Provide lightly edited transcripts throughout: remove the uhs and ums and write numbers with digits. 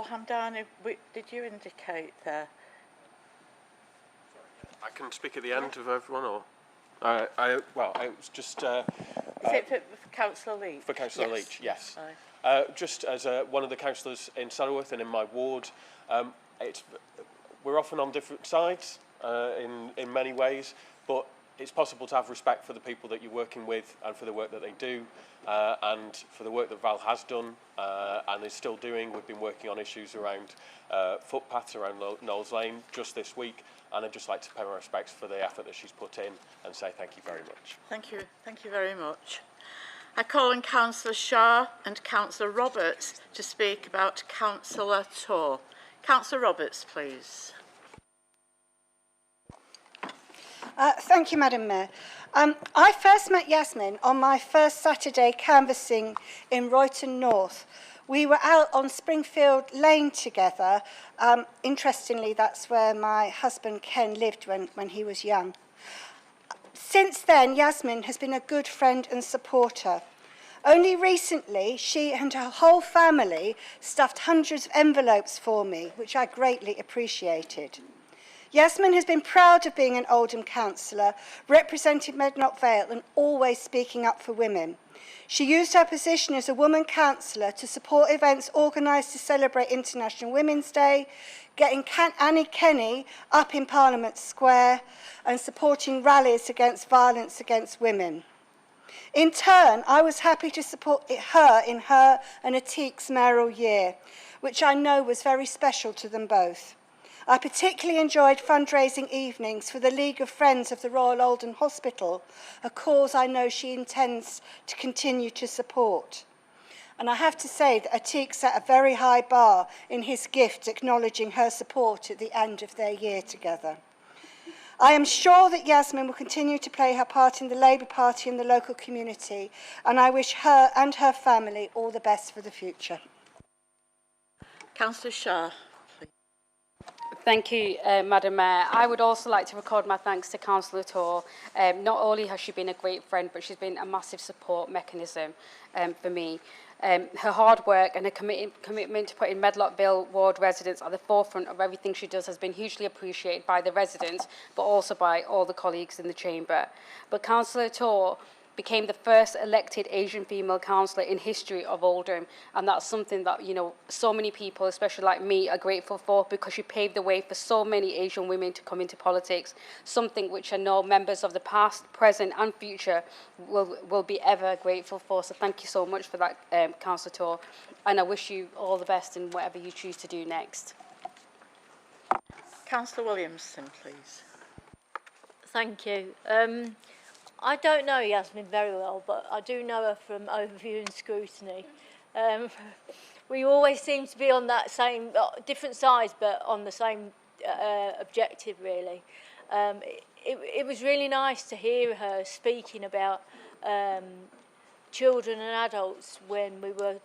Hamdani, did you indicate there? I can speak at the end of everyone, or I was just. Is it for Councillor Leach? For Councillor Leach, yes. Aye. Just as one of the councillors in Saddleworth and in my ward, we're often on different sides in many ways, but it's possible to have respect for the people that you're working with and for the work that they do, and for the work that Val has done and is still doing. We've been working on issues around footpaths around Knowles Lane just this week, and I'd just like to pay my respects for the effort that she's put in and say thank you very much. Thank you very much. I call on Councillor Shah and Councillor Roberts to speak about Councillor Torr. Councillor Roberts, please. Thank you, Madam Mayor. I first met Yasmin on my first Saturday canvassing in Royton North. We were out on Springfield Lane together. Interestingly, that's where my husband Ken lived when he was young. Since then, Yasmin has been a good friend and supporter. Only recently, she and her whole family stuffed hundreds of envelopes for me, which I greatly appreciated. Yasmin has been proud of being an Oldham councillor, representing Medlock Vale and always speaking up for women. She used her position as a woman councillor to support events organised to celebrate International Women's Day, getting Annie Kenny up in Parliament Square and supporting rallies against violence against women. In turn, I was happy to support her in her and Atik's mayoral year, which I know was very special to them both. I particularly enjoyed fundraising evenings for the League of Friends of the Royal Oldham Hospital, a cause I know she intends to continue to support. And I have to say that Atik set a very high bar in his gift acknowledging her support at the end of their year together. I am sure that Yasmin will continue to play her part in the Labour Party and the local community, and I wish her and her family all the best for the future. Councillor Shah. Thank you, Madam Mayor. I would also like to record my thanks to Councillor Torr. Not only has she been a great friend, but she's been a massive support mechanism for me. Her hard work and her commitment to putting Medlock Vale ward residents at the forefront of everything she does has been hugely appreciated by the residents, but also by all the colleagues in the chamber. But Councillor Torr became the first elected Asian female councillor in history of Oldham, and that's something that, you know, so many people, especially like me, are grateful for, because she paved the way for so many Asian women to come into politics, something which I know members of the past, present and future will be ever grateful for. So thank you so much for that, Councillor Torr, and I wish you all the best in whatever you choose to do next. Councillor Williamson, please. Thank you. I don't know Yasmin very well, but I do know her from overview and scrutiny. We always seem to be on that same, different sides, but on the same objective, really. It was really nice to hear her speaking about children and adults when we were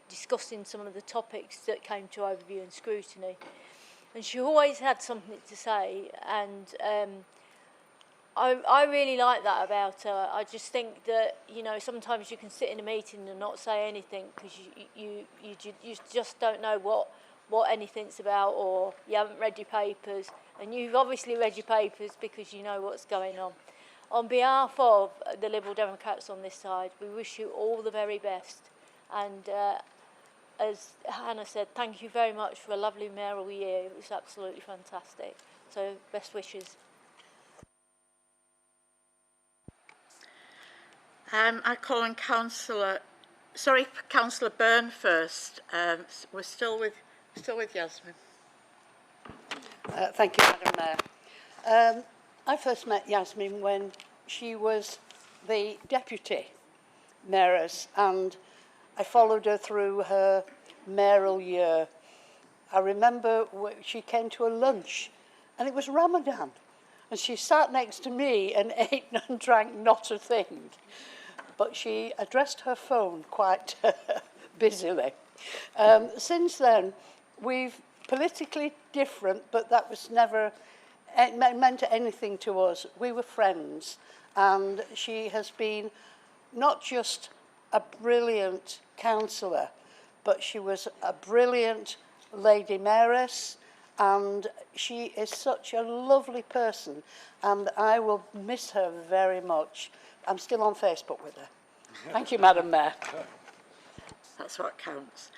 discussing some of the topics that came to overview and scrutiny. And she always had something to say, and I really like that about her. I just think that, you know, sometimes you can sit in a meeting and not say anything because you just don't know what anything's about, or you haven't read your papers, and you've obviously read your papers because you know what's going on. On behalf of the Liberal Democrats on this side, we wish you all the very best, and as Hannah said, thank you very much for a lovely mayoral year. It was absolutely fantastic, so best wishes. I call on Councillor Byrne first. We're still with Yasmin. Thank you, Madam Mayor. I first met Yasmin when she was the deputy mayoress, and I followed her through her mayoral year. I remember she came to a lunch, and it was Ramadan, and she sat next to me and ate and drank not a thing. But she addressed her phone quite busily. Since then, we've politically different, but that was never meant anything to us. We were friends, and she has been not just a brilliant councillor, but she was a brilliant Lady Mayoress, and she is such a lovely person, and I will miss her very much. I'm still on Facebook with her. Thank you, Madam Mayor. That's what counts.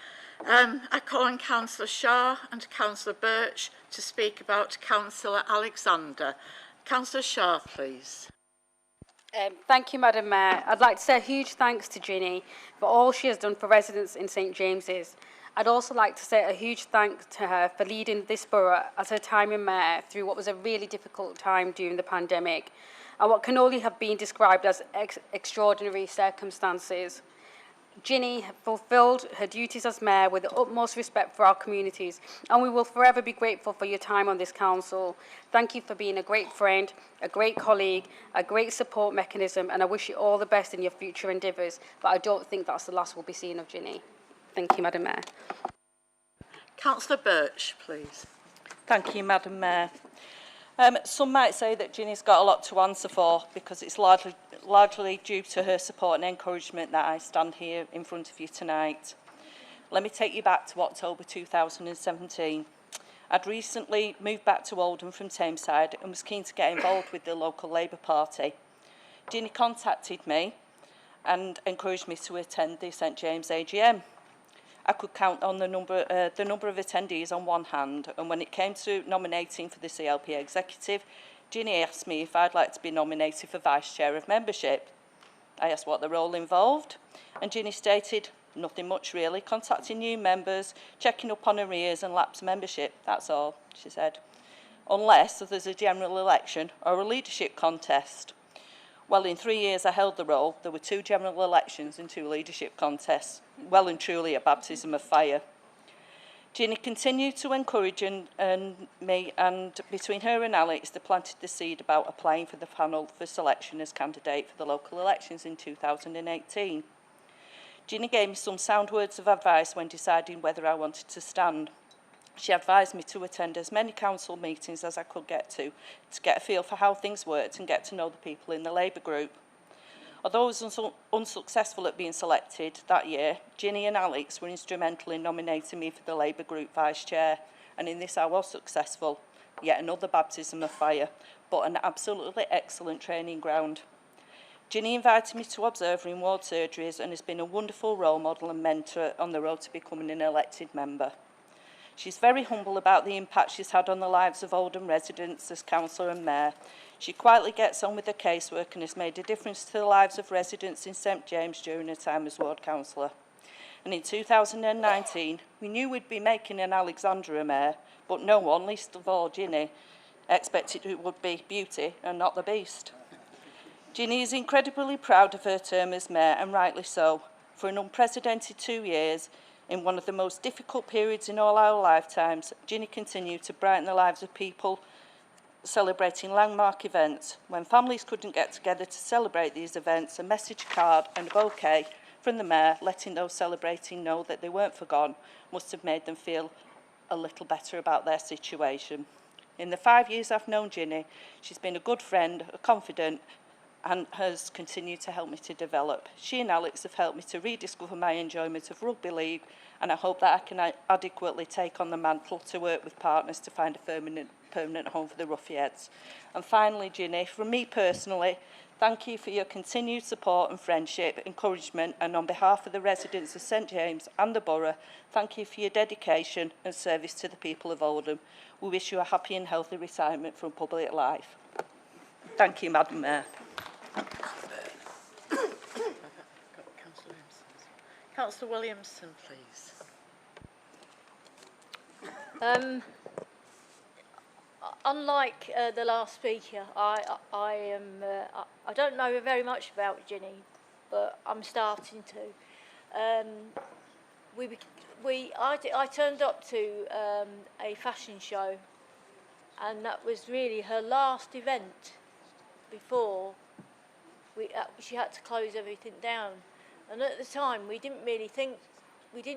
I call on Councillor Shaw and Councillor Birch to speak about Councillor Alexander. Councillor Shaw, please. Thank you, Madam Mayor. I'd like to say a huge thanks to Ginny for all she has done for residents in St James's. I'd also like to say a huge thanks to her for leading this borough as her time in mayor through what was a really difficult time during the pandemic and what can only have been described as extraordinary circumstances. Ginny fulfilled her duties as mayor with the utmost respect for our communities, and we will forever be grateful for your time on this council. Thank you for being a great friend, a great colleague, a great support mechanism, and I wish you all the best in your future endeavours, but I don't think that's the last we'll be seeing of Ginny. Thank you, Madam Mayor. Councillor Birch, please. Thank you, Madam Mayor. Some might say that Ginny's got a lot to answer for because it's largely due to her support and encouragement that I stand here in front of you tonight. Let me take you back to October 2017. I'd recently moved back to Oldham from Tameside and was keen to get involved with the local Labour Party. Ginny contacted me and encouraged me to attend the St James AGM. I could count on the number of attendees on one hand, and when it came to nominating for the CLP executive, Ginny asked me if I'd like to be nominated for Vice Chair of Membership. I asked what the role involved, and Ginny stated, nothing much really, contacting new members, checking up on arrears and lapsed membership, that's all, she said. Unless there's a general election or a leadership contest. Well, in 3 years I held the role, there were 2 general elections and 2 leadership contests. Well and truly a baptism of fire. Ginny continued to encourage me, and between her and Alex, they planted the seed about applying for the panel for selection as candidate for the local elections in 2018. Ginny gave me some sound words of advice when deciding whether I wanted to stand. She advised me to attend as many council meetings as I could get to get a feel for how things worked and get to know the people in the Labour group. Although I was unsuccessful at being selected that year, Ginny and Alex were instrumental in nominating me for the Labour group vice chair, and in this I was successful. Yet another baptism of fire, but an absolutely excellent training ground. Ginny invited me to observe her in ward surgeries and has been a wonderful role model and mentor on the road to becoming an elected member. She's very humble about the impact she's had on the lives of Oldham residents as councillor and mayor. She quietly gets on with the casework and has made a difference to the lives of residents in St James during her time as ward councillor. And in 2019, we knew we'd be making an Alexandra mayor, but no one, least of all Ginny, expected it would be Beauty and not the Beast. Ginny is incredibly proud of her term as mayor, and rightly so. For an unprecedented 2 years, in one of the most difficult periods in all our lifetimes, Ginny continued to brighten the lives of people celebrating landmark events. When families couldn't get together to celebrate these events, a message card and a bouquet from the mayor letting those celebrating know that they weren't forgotten must have made them feel a little better about their situation. In the 5 years I've known Ginny, she's been a good friend, a confidant, and has continued to help me to develop. She and Alex have helped me to rediscover my enjoyment of rugby league, and I hope that I can adequately take on the mantle to work with partners to find a permanent home for the Ruffians. And finally, Ginny, from me personally, thank you for your continued support and friendship, encouragement, and on behalf of the residents of St James and the borough, thank you for your dedication and service to the people of Oldham. We wish you a happy and healthy retirement from public life. Thank you, Madam Mayor. Councillor Williamson, please. Unlike the last speaker, I don't know very much about Ginny, but I'm starting to. I turned up to a fashion show, and that was really her last event before she had to close everything down. And at the time, we didn't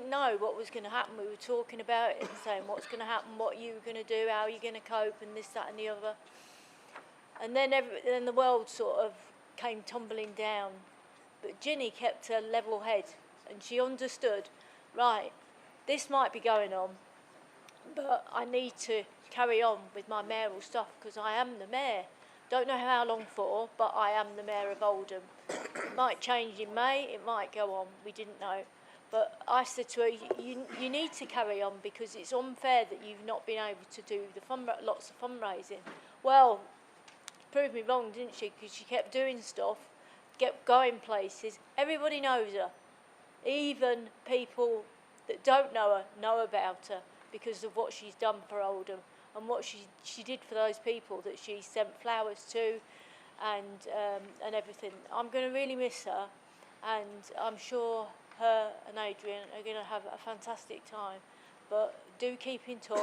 know what was going to happen. We were talking about it and saying what's going to happen, what you were going to do, how you're going to cope, and this, that, and the other. And then the world sort of came tumbling down. But Ginny kept a level head, and she understood, right, this might be going on, but I need to carry on with my mayoral stuff because I am the mayor. Don't know how long for, but I am the mayor of Oldham. It might change in May, it might go on, we didn't know. But I said to her, you need to carry on because it's unfair that you've not been able to do lots of fundraising. Well, proved me wrong, didn't she? Because she kept doing stuff, kept going places. Everybody knows her. Even people that don't know her know about her because of what she's done for Oldham and what she did for those people that she sent flowers to and everything. I'm going to really miss her, and I'm sure her and Adrian are going to have a fantastic time. But do keep in touch,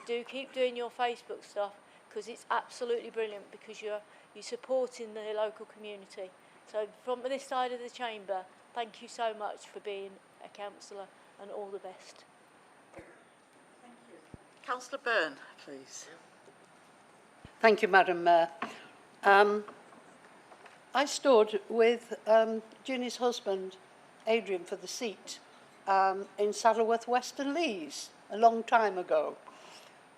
do keep doing your Facebook stuff because it's absolutely brilliant because you're supporting the local community. So from this side of the chamber, thank you so much for being a councillor and all the best. Councillor Byrne, please. Thank you, Madam Mayor. I stood with Ginny's husband, Adrian, for the seat in Saddleworth, Western Lees, a long time ago.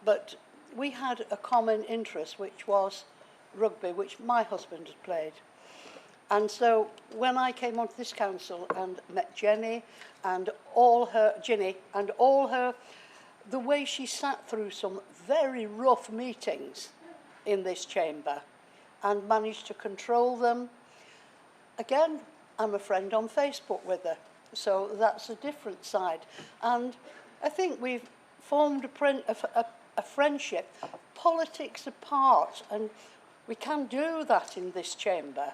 But we had a common interest, which was rugby, which my husband had played. And so when I came onto this council and met Ginny and all her, the way she sat through some very rough meetings in this chamber and managed to control them. Again, I'm a friend on Facebook with her, so that's a different side. And I think we've formed a friendship, politics apart, and we can do that in this chamber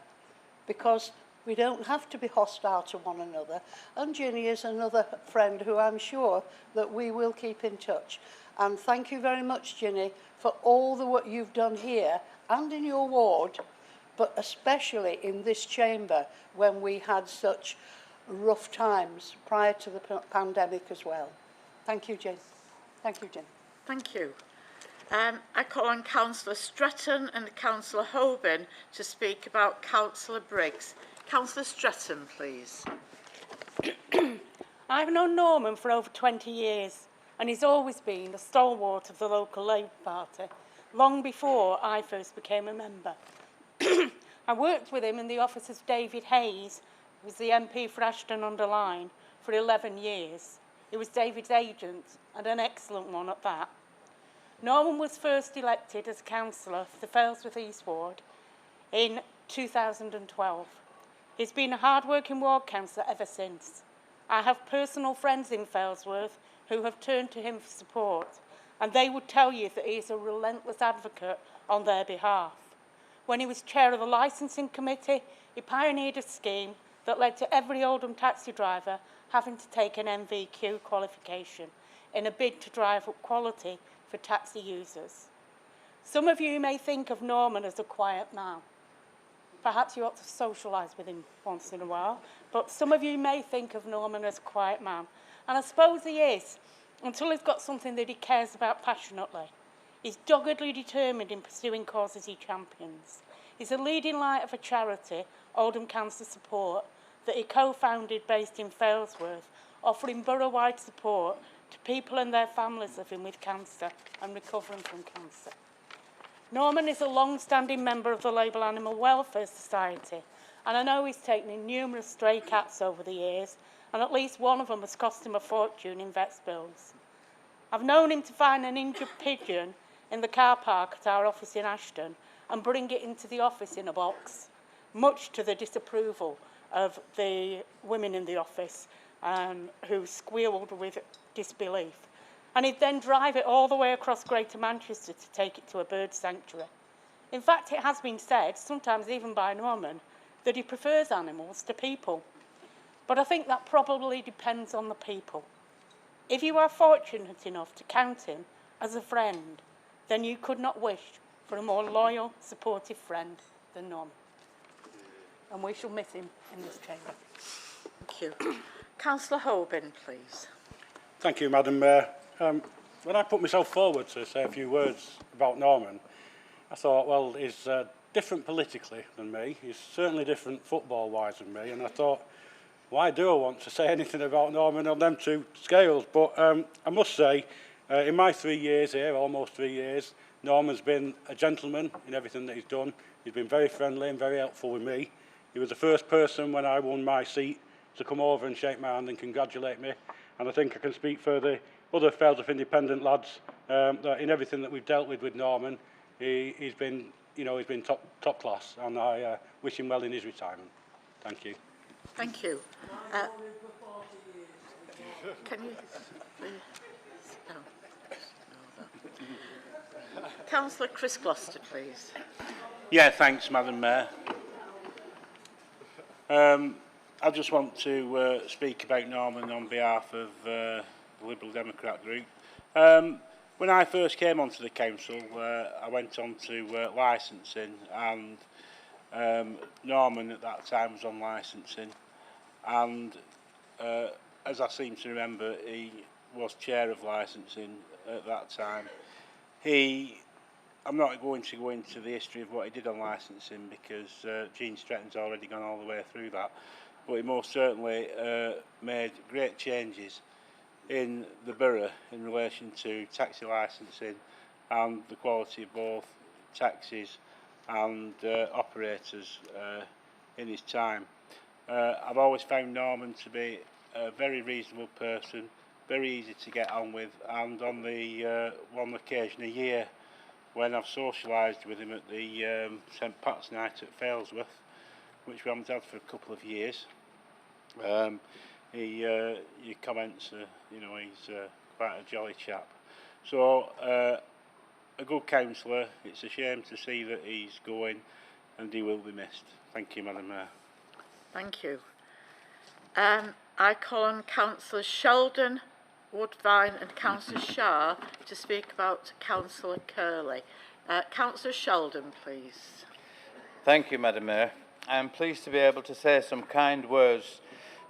because we don't have to be hostile to one another. And Ginny is another friend who I'm sure that we will keep in touch. And thank you very much, Ginny, for all the work you've done here and in your ward, but especially in this chamber when we had such rough times prior to the pandemic as well. Thank you, Jen. Thank you, Jen. Thank you. I call on Councillor Stretton and Councillor Hoban to speak about Councillor Briggs. Councillor Stretton, please. I've known Norman for over 20 years and he's always been a stalwart of the local Labour Party, long before I first became a member. I worked with him in the office of David Hayes, who was the MP for Ashton-under-Lyne, for 11 years. He was David's agent, and an excellent one at that. Norman was first elected as councillor for the Failsworth East Ward in 2012. He's been a hard-working ward councillor ever since. I have personal friends in Failsworth who have turned to him for support, and they would tell you that he is a relentless advocate on their behalf. When he was chair of the licensing committee, he pioneered a scheme that led to every Oldham taxi driver having to take an MVQ qualification in a bid to drive up quality for taxi users. Some of you may think of Norman as a quiet man. Perhaps you ought to socialise with him once in a while, but some of you may think of Norman as a quiet man. And I suppose he is, until he's got something that he cares about passionately. He's doggedly determined in pursuing causes he champions. He's a leading light of a charity, Oldham Cancer Support, that he co-founded based in Failsworth, offering borough-wide support to people and their families living with cancer and recovering from cancer. Norman is a long-standing member of the Labour Animal Welfare Society, and I know he's taken in numerous stray cats over the years, and at least one of them has cost him a fortune in vet's bills. I've known him to find an injured pigeon in the car park at our office in Ashton and bring it into the office in a box, much to the disapproval of the women in the office who squealed with disbelief. And he'd then drive it all the way across Greater Manchester to take it to a bird sanctuary. In fact, it has been said, sometimes even by Norman, that he prefers animals to people. But I think that probably depends on the people. If you are fortunate enough to count him as a friend, then you could not wish for a more loyal, supportive friend than Norman. And we shall miss him in this chamber. Thank you. Councillor Hoban, please. Thank you, Madam Mayor. When I put myself forward to say a few words about Norman, I thought, well, he's different politically than me. He's certainly different football-wise than me, and I thought why do I want to say anything about Norman on them two scales? But I must say, in my 3 years here, almost 3 years, Norman's been a gentleman in everything that he's done. He's been very friendly and very helpful with me. He was the first person when I won my seat to come over and shake my hand and congratulate me. And I think I can speak for the other Feldsworth Independent lads that in everything that we've dealt with Norman, he's been, you know, he's been top class, and I wish him well in his retirement. Thank you. Thank you. Can you please sit down? Councillor Chris Gloucester, please. Yeah, thanks, Madam Mayor. I just want to speak about Norman on behalf of the Liberal Democrat group. When I first came onto the council, I went on to licensing, and Norman at that time was on licensing, and as I seem to remember, he was chair of licensing at that time. I'm not going to go into the history of what he did on licensing because Gene Stretton's already gone all the way through that, but he most certainly made great changes in the borough in relation to taxi licensing and the quality of both taxis and operators in his time. I've always found Norman to be a very reasonable person, very easy to get on with, and on the one occasion a year when I've socialised with him at the St Pat's night at Failsworth, which we haven't had for a couple of years, your comments, you know, he's quite a jolly chap. So, a good councillor. It's a shame to see that he's going, and he will be missed. Thank you, Madam Mayor. Thank you. I call on Councillors Sheldon, Woodvine and Councillor Shah to speak about Councillor Curley. Councillor Sheldon, please. Thank you, Madam Mayor. I am pleased to be able to say some kind words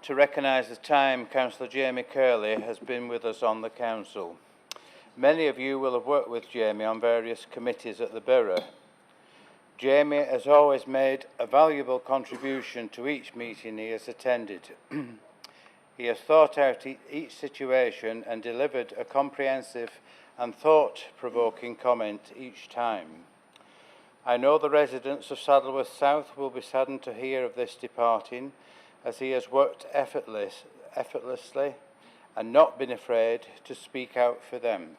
to recognise the time Councillor Jamie Curley has been with us on the council. Many of you will have worked with Jamie on various committees at the borough. Jamie has always made a valuable contribution to each meeting he has attended. He has thought out each situation and delivered a comprehensive and thought-provoking comment each time. I know the residents of Saddleworth South will be saddened to hear of this departing, as he has worked effortlessly and not been afraid to speak out for them.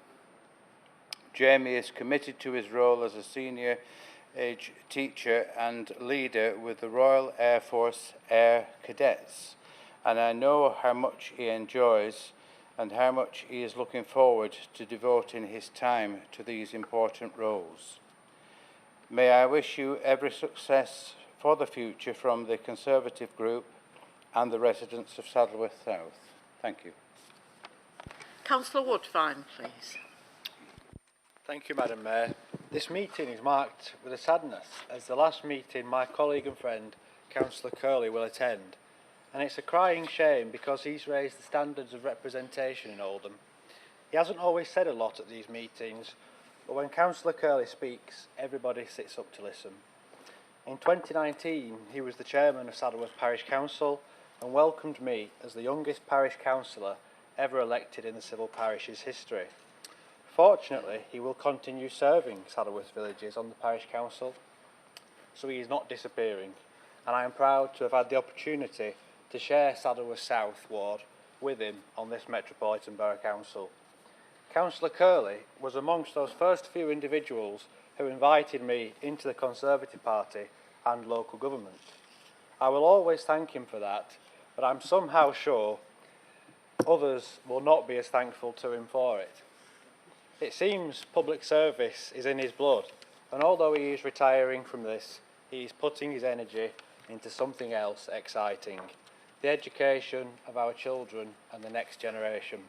Jamie is committed to his role as a senior age teacher and leader with the Royal Air Force Air Cadets, and I know how much he enjoys and how much he is looking forward to devoting his time to these important roles. May I wish you every success for the future from the Conservative group and the residents of Saddleworth South. Thank you. Councillor Woodvine, please. Thank you, Madam Mayor. This meeting is marked with a sadness, as the last meeting my colleague and friend, Councillor Curley, will attend. And it's a crying shame because he's raised the standards of representation in Oldham. He hasn't always said a lot at these meetings, but when Councillor Curley speaks, everybody sits up to listen. In 2019, he was the chairman of Saddleworth Parish Council and welcomed me as the youngest parish councillor ever elected in the civil parish's history. Fortunately, he will continue serving Saddleworth villages on the parish council, so he is not disappearing, and I am proud to have had the opportunity to share Saddleworth South ward with him on this Metropolitan Borough Council. Councillor Curley was amongst those first few individuals who invited me into the Conservative Party and local government. I will always thank him for that, but I'm somehow sure others will not be as thankful to him for it. It seems public service is in his blood, and although he is retiring from this, he is putting his energy into something else exciting: the education of our children and the next generation.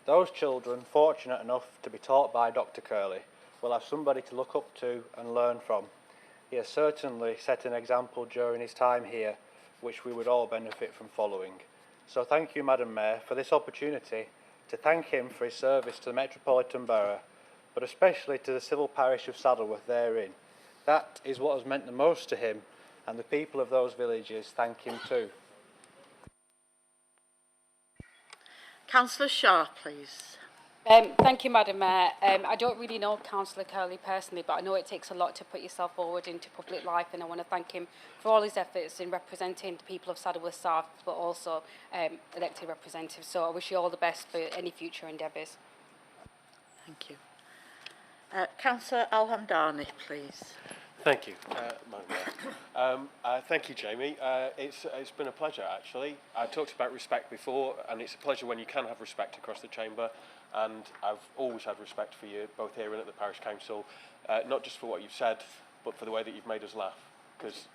Those children fortunate enough to be taught by Dr. Curley will have somebody to look up to and learn from. He has certainly set an example during his time here, which we would all benefit from following. So thank you, Madam Mayor, for this opportunity to thank him for his service to the Metropolitan Borough, but especially to the civil parish of Saddleworth therein. That is what has meant the most to him, and the people of those villages thank him too. Councillor Shah, please. Thank you, Madam Mayor. I don't really know Councillor Curley personally, but I know it takes a lot to put yourself forward into public life, and I want to thank him for all his efforts in representing the people of Saddleworth South, but also elected representatives. So I wish you all the best for any future endeavours. Thank you. Councillor Al-Hamdani, please. Thank you, Madam Mayor. Thank you, Jamie. It's been a pleasure, actually. I talked about respect before, and it's a pleasure when you can have respect across the chamber. And I've always had respect for you, both here and at the Parish Council, not just for what you've said, but for the way that you've made us laugh. Because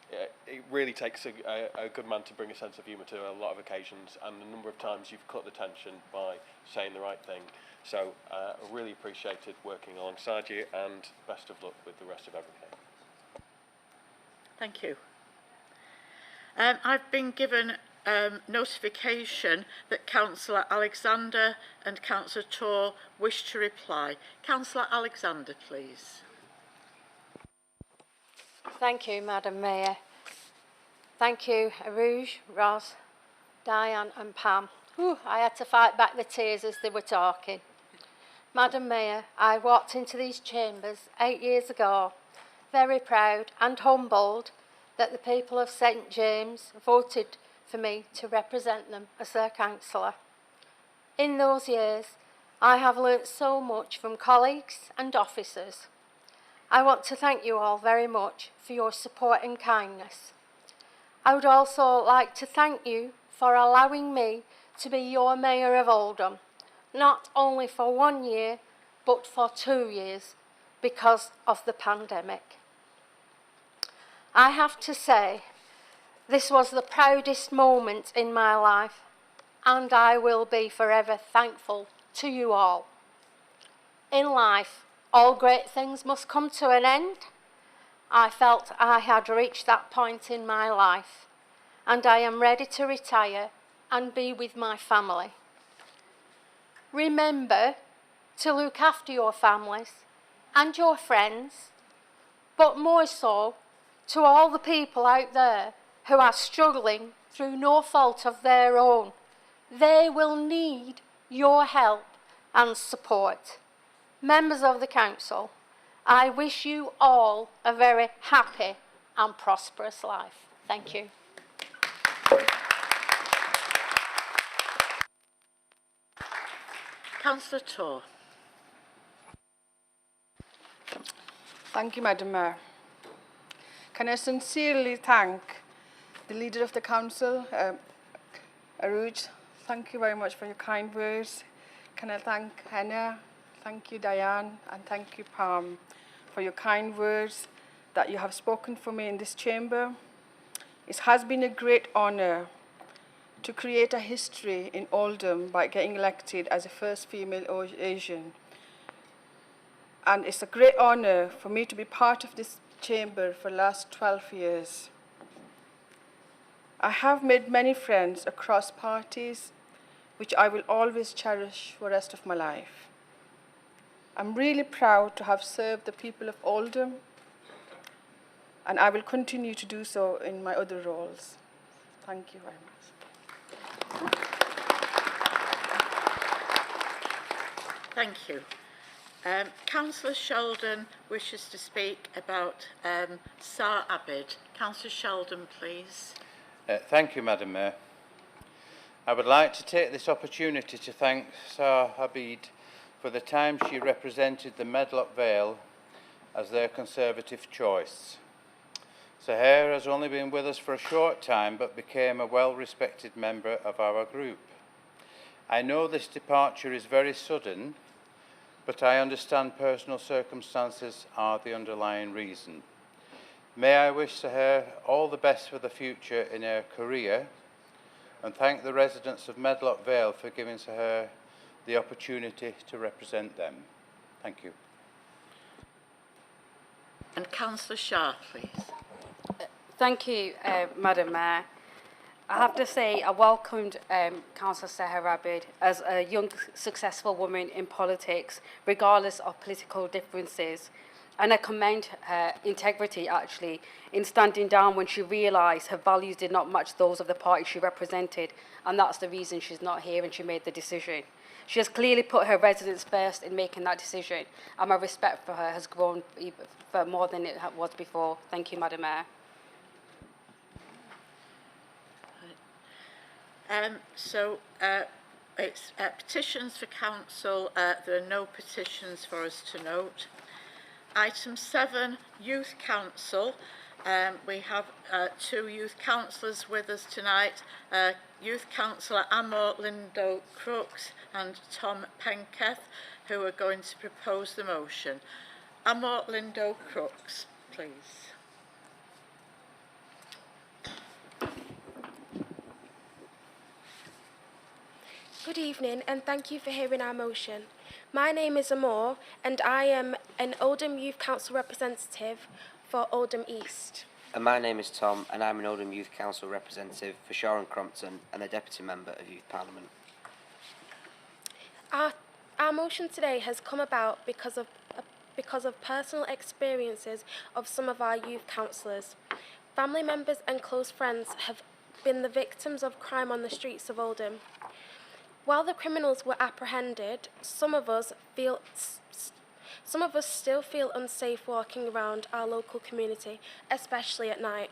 it really takes a good man to bring a sense of humour to a lot of occasions, and the number of times you've cut the tension by saying the right thing. So I really appreciated working alongside you, and best of luck with the rest of everything. Thank you. I've been given notification that Councillor Alexander and Councillor Torr wish to reply. Councillor Alexander, please. Thank you, Madam Mayor. Thank you, Arouge, Ros, Diane and Pam. Whew, I had to fight back the tears as they were talking. Madam Mayor, I walked into these chambers 8 years ago, very proud and humbled that the people of St James voted for me to represent them as their councillor. In those years, I have learnt so much from colleagues and officers. I want to thank you all very much for your support and kindness. I would also like to thank you for allowing me to be your Mayor of Oldham, not only for 1 year, but for 2 years, because of the pandemic. I have to say, this was the proudest moment in my life, and I will be forever thankful to you all. In life, all great things must come to an end. I felt I had reached that point in my life, and I am ready to retire and be with my family. Remember to look after your families and your friends, but more so to all the people out there who are struggling through no fault of their own. They will need your help and support. Members of the Council, I wish you all a very happy and prosperous life. Thank you. Councillor Torr. Thank you, Madam Mayor. Can I sincerely thank the Leader of the Council, Arouge. Thank you very much for your kind words. Can I thank Hannah, thank you Diane, and thank you Pam for your kind words that you have spoken for me in this chamber. It has been a great honour to create a history in Oldham by getting elected as the first female Asian. And it's a great honour for me to be part of this chamber for the last 12 years. I have made many friends across parties, which I will always cherish for the rest of my life. I'm really proud to have served the people of Oldham, and I will continue to do so in my other roles. Thank you very much. Thank you. Councillor Sheldon wishes to speak about Sar Abid. Councillor Sheldon, please. Thank you, Madam Mayor. I would like to take this opportunity to thank Sar Abid for the time she represented the Medlock Vale as their Conservative choice. Sahar has only been with us for a short time, but became a well-respected member of our group. I know this departure is very sudden, but I understand personal circumstances are the underlying reason. May I wish Sahar all the best for the future in her career, and thank the residents of Medlock Vale for giving Sahar the opportunity to represent them. Thank you. And Councillor Shah, please. Thank you, Madam Mayor. I have to say I welcomed Councillor Sahar Abid as a young, successful woman in politics, regardless of political differences. And I commend her integrity, actually, in standing down when she realised her values did not match those of the party she represented, and that's the reason she's not here and she made the decision. She has clearly put her residents first in making that decision, and my respect for her has grown for more than it was before. Thank you, Madam Mayor. It's petitions for council. There are no petitions for us to note. Item 7, Youth Council. We have 2 youth councillors with us tonight. Youth Councillor Amor Lindo Crooks and Tom Penketh, who are going to propose the motion. Amor Lindo Crooks, please. Good evening, and thank you for hearing our motion. My name is Amor, and I am an Oldham Youth Council representative for Oldham East. And my name is Tom, and I'm an Oldham Youth Council representative for Shore and Crompton and a Deputy Member of Youth Parliament. Our motion today has come about because of personal experiences of some of our youth councillors. Family members and close friends have been the victims of crime on the streets of Oldham. While the criminals were apprehended, some of us still feel unsafe walking around our local community, especially at night.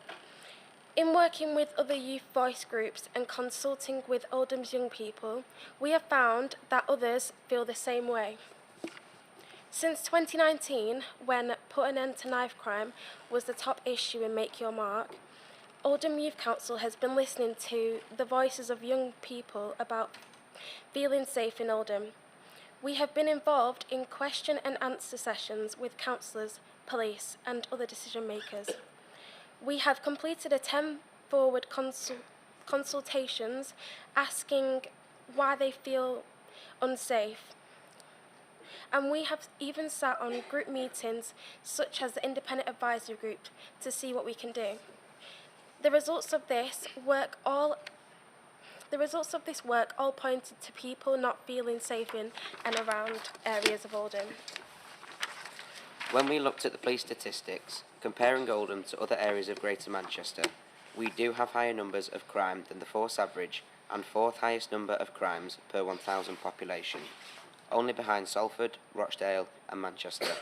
In working with other youth voice groups and consulting with Oldham's young people, we have found that others feel the same way. Since 2019, when Put an End to Knife Crime was the top issue in Make Your Mark, Oldham Youth Council has been listening to the voices of young people about feeling safe in Oldham. We have been involved in question and answer sessions with councillors, police and other decision makers. We have completed 10 forward consultations asking why they feel unsafe. And we have even sat on group meetings such as the Independent Advisory Group to see what we can do. The results of this work all pointed to people not feeling safe in and around areas of Oldham. When we looked at the police statistics, comparing Oldham to other areas of Greater Manchester, we do have higher numbers of crime than the force average and 4th highest number of crimes per 1,000 population, only behind Salford, Rochdale and Manchester.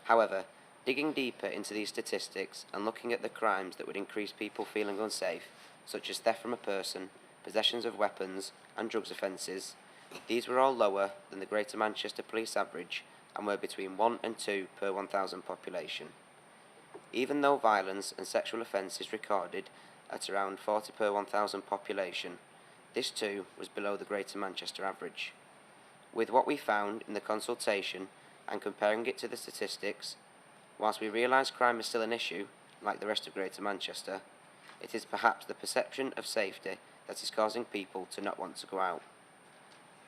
However, digging deeper into these statistics and looking at the crimes that would increase people feeling unsafe, such as theft from a person, possessions of weapons and drugs offences, these were all lower than the Greater Manchester police average and were between 1 and 2 per 1,000 population. Even though violence and sexual offences recorded at around 40 per 1,000 population, this too was below the Greater Manchester average. With what we found in the consultation and comparing it to the statistics, whilst we realise crime is still an issue, like the rest of Greater Manchester, it is perhaps the perception of safety that is causing people to not want to go out.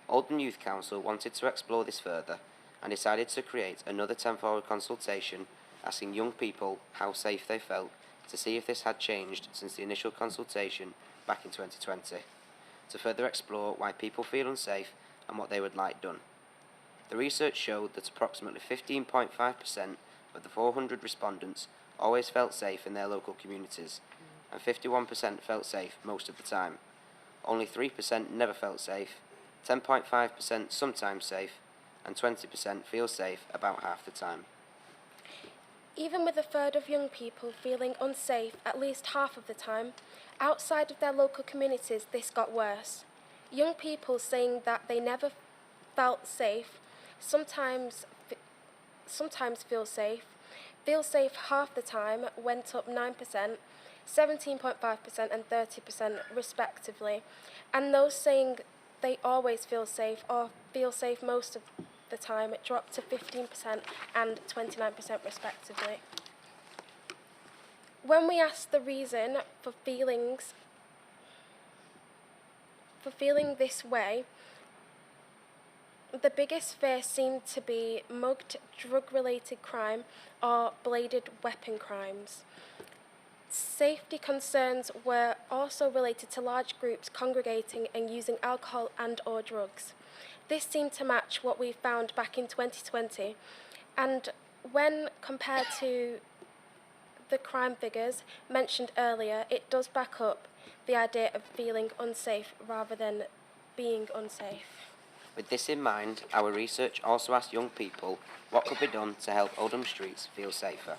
Oldham Youth Council wanted to explore this further and decided to create another 10 forward consultation asking young people how safe they felt to see if this had changed since the initial consultation back in 2020, to further explore why people feel unsafe and what they would like done. The research showed that approximately 15.5% of the 400 respondents always felt safe in their local communities, and 51% felt safe most of the time. Only 3% never felt safe, 10.5% sometimes safe, and 20% feel safe about half the time. Even with a third of young people feeling unsafe at least half of the time, outside of their local communities this got worse. Young people saying that they never felt safe, sometimes feel safe half the time went up 9%, 17.5% and 30% respectively, and those saying they always feel safe or feel safe most of the time it dropped to 15% and 29% respectively. When we asked the reason for feeling this way, the biggest fear seemed to be mugged, drug-related crime or bladed weapon crimes. Safety concerns were also related to large groups congregating and using alcohol and/or drugs. This seemed to match what we found back in 2020, and when compared to the crime figures mentioned earlier, it does back up the idea of feeling unsafe rather than being unsafe. With this in mind, our research also asked young people what could be done to help Oldham streets feel safer.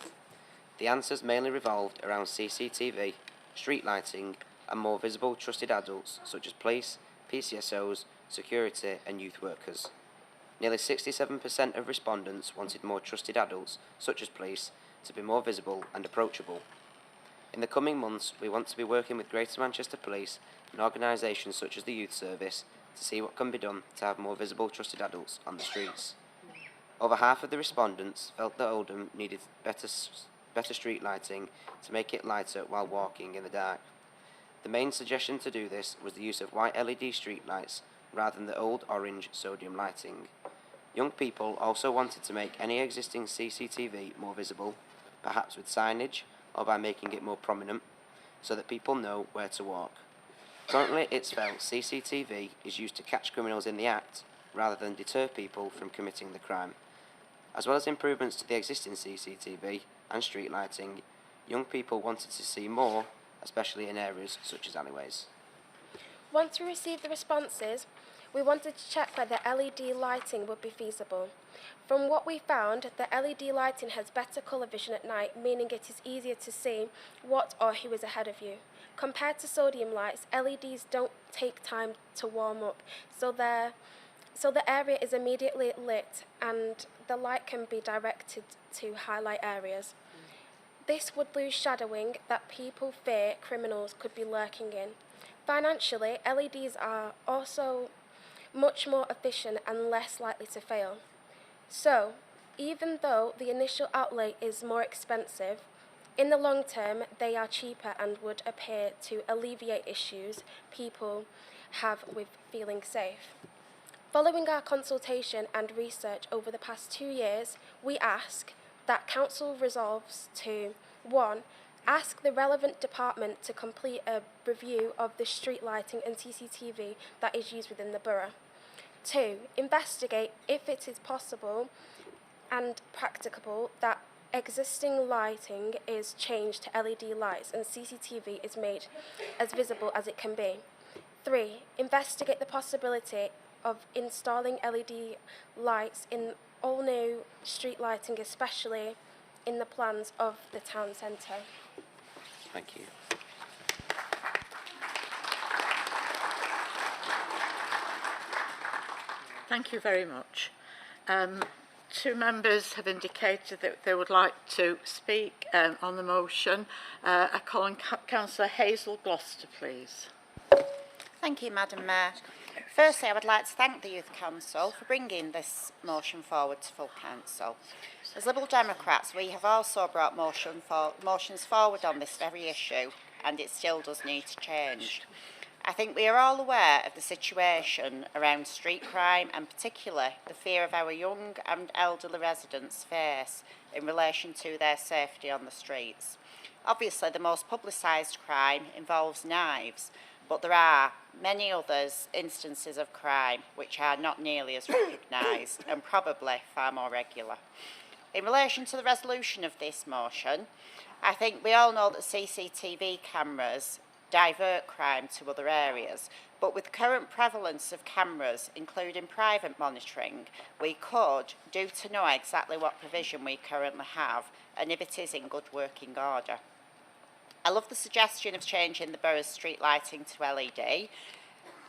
The answers mainly revolved around CCTV, street lighting, and more visible trusted adults such as police, PCSOs, security and youth workers. Nearly 67% of respondents wanted more trusted adults, such as police, to be more visible and approachable. In the coming months, we want to be working with Greater Manchester Police and organisations such as the Youth Service to see what can be done to have more visible trusted adults on the streets. Over half of the respondents felt that Oldham needed better street lighting to make it lighter while walking in the dark. The main suggestion to do this was the use of white LED street lights rather than the old orange sodium lighting. Young people also wanted to make any existing CCTV more visible, perhaps with signage or by making it more prominent, so that people know where to walk. Currently, it's felt CCTV is used to catch criminals in the act rather than deter people from committing the crime. As well as improvements to the existing CCTV and street lighting, young people wanted to see more, especially in areas such as alleyways. Once we received the responses, we wanted to check whether LED lighting would be feasible. From what we found, the LED lighting has better colour vision at night, meaning it is easier to see what or who is ahead of you. Compared to sodium lights, LEDs don't take time to warm up, so the area is immediately lit and the light can be directed to highlight areas. This would lose shadowing that people fear criminals could be lurking in. Financially, LEDs are also much more efficient and less likely to fail. So, even though the initial outlay is more expensive, in the long term they are cheaper and would appear to alleviate issues people have with feeling safe. Following our consultation and research over the past 2 years, we ask that Council resolves to 1. Ask the relevant department to complete a review of the street lighting and CCTV that is used within the borough. 2. Investigate if it is possible and practicable that existing lighting is changed to LED lights and CCTV is made as visible as it can be. 3. Investigate the possibility of installing LED lights in all new street lighting, especially in the plans of the town centre. Thank you. Thank you very much. Two members have indicated that they would like to speak on the motion. I call on Councillor Hazel Gloucester, please. Thank you, Madam Mayor. Firstly, I would like to thank the Youth Council for bringing this motion forward to full council. As Liberal Democrats, we have also brought motions forward on this very issue, and it still does need to change. I think we are all aware of the situation around street crime and particularly the fear of our young and elderly residents face in relation to their safety on the streets. Obviously, the most publicised crime involves knives, but there are many others instances of crime which are not nearly as recognised and probably far more regular. In relation to the resolution of this motion, I think we all know that CCTV cameras divert crime to other areas, but with current prevalence of cameras, including private monitoring, we could do to know exactly what provision we currently have and if it is in good working order. I love the suggestion of changing the borough's street lighting to LED.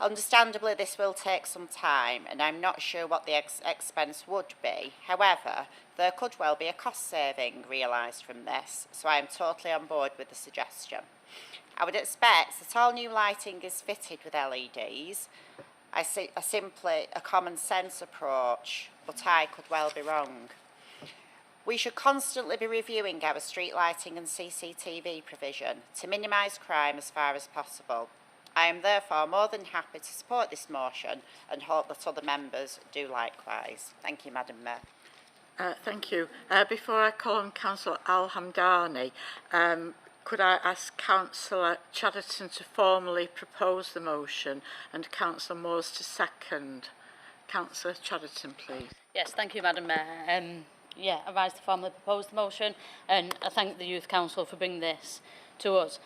Understandably, this will take some time, and I'm not sure what the expense would be. However, there could well be a cost saving realised from this, so I am totally on board with the suggestion. I would expect that all new lighting is fitted with LEDs. I see simply a common sense approach, but I could well be wrong. We should constantly be reviewing our street lighting and CCTV provision to minimise crime as far as possible. I am therefore more than happy to support this motion and hope that other members do likewise. Thank you, Madam Mayor. Thank you. Before I call on Councillor Al-Hamdani, could I ask Councillor Chatterton to formally propose the motion and Councillor Moores to second? Councillor Chatterton, please. Yes, thank you, Madam Mayor. I rise to formally propose the motion, and I thank the Youth Council for bringing this to us.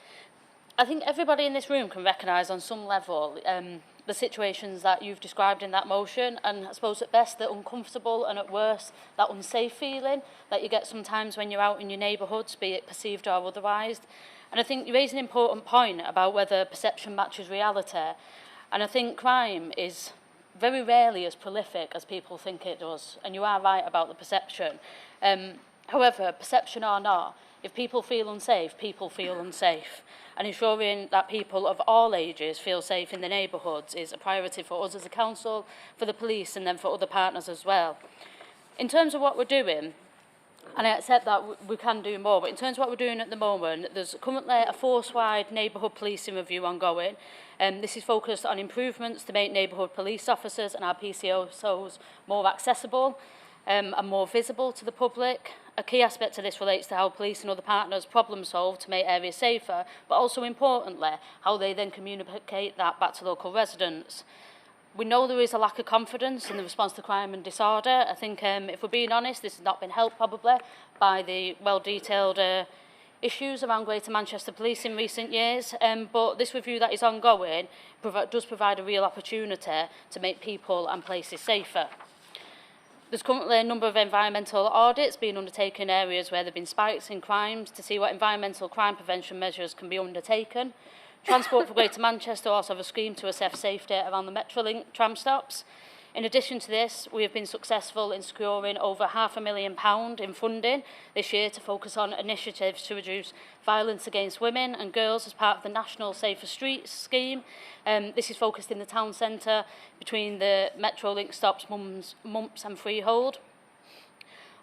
I think everybody in this room can recognise on some level the situations that you've described in that motion, and I suppose at best they're uncomfortable, and at worst that unsafe feeling that you get sometimes when you're out in your neighbourhoods, be it perceived or otherwise. And I think you raise an important point about whether perception matches reality, and I think crime is very rarely as prolific as people think it does, and you are right about the perception. However, perception or not, if people feel unsafe, people feel unsafe. And ensuring that people of all ages feel safe in the neighbourhoods is a priority for us as a council, for the police, and then for other partners as well. In terms of what we're doing, and I accept that we can do more, but in terms of what we're doing at the moment, there's currently a force-wide neighbourhood policing review ongoing. This is focused on improvements to make neighbourhood police officers and our PCOs more accessible and more visible to the public. A key aspect of this relates to how police and other partners problem solve to make areas safer, but also importantly, how they then communicate that back to local residents. We know there is a lack of confidence in the response to crime and disorder. I think, if we're being honest, this has not been helped probably by the well-detailed issues around Greater Manchester Police in recent years. But this review that is ongoing does provide a real opportunity to make people and places safer. There's currently a number of environmental audits being undertaken in areas where there have been spikes in crimes to see what environmental crime prevention measures can be undertaken. Transport for Greater Manchester also have a scheme to assess safety around the Metrolink tram stops. In addition to this, we have been successful in securing over £500,000 in funding this year to focus on initiatives to reduce violence against women and girls as part of the National Safer Streets scheme. This is focused in the town centre between the Metrolink stops Mumps and Freehold.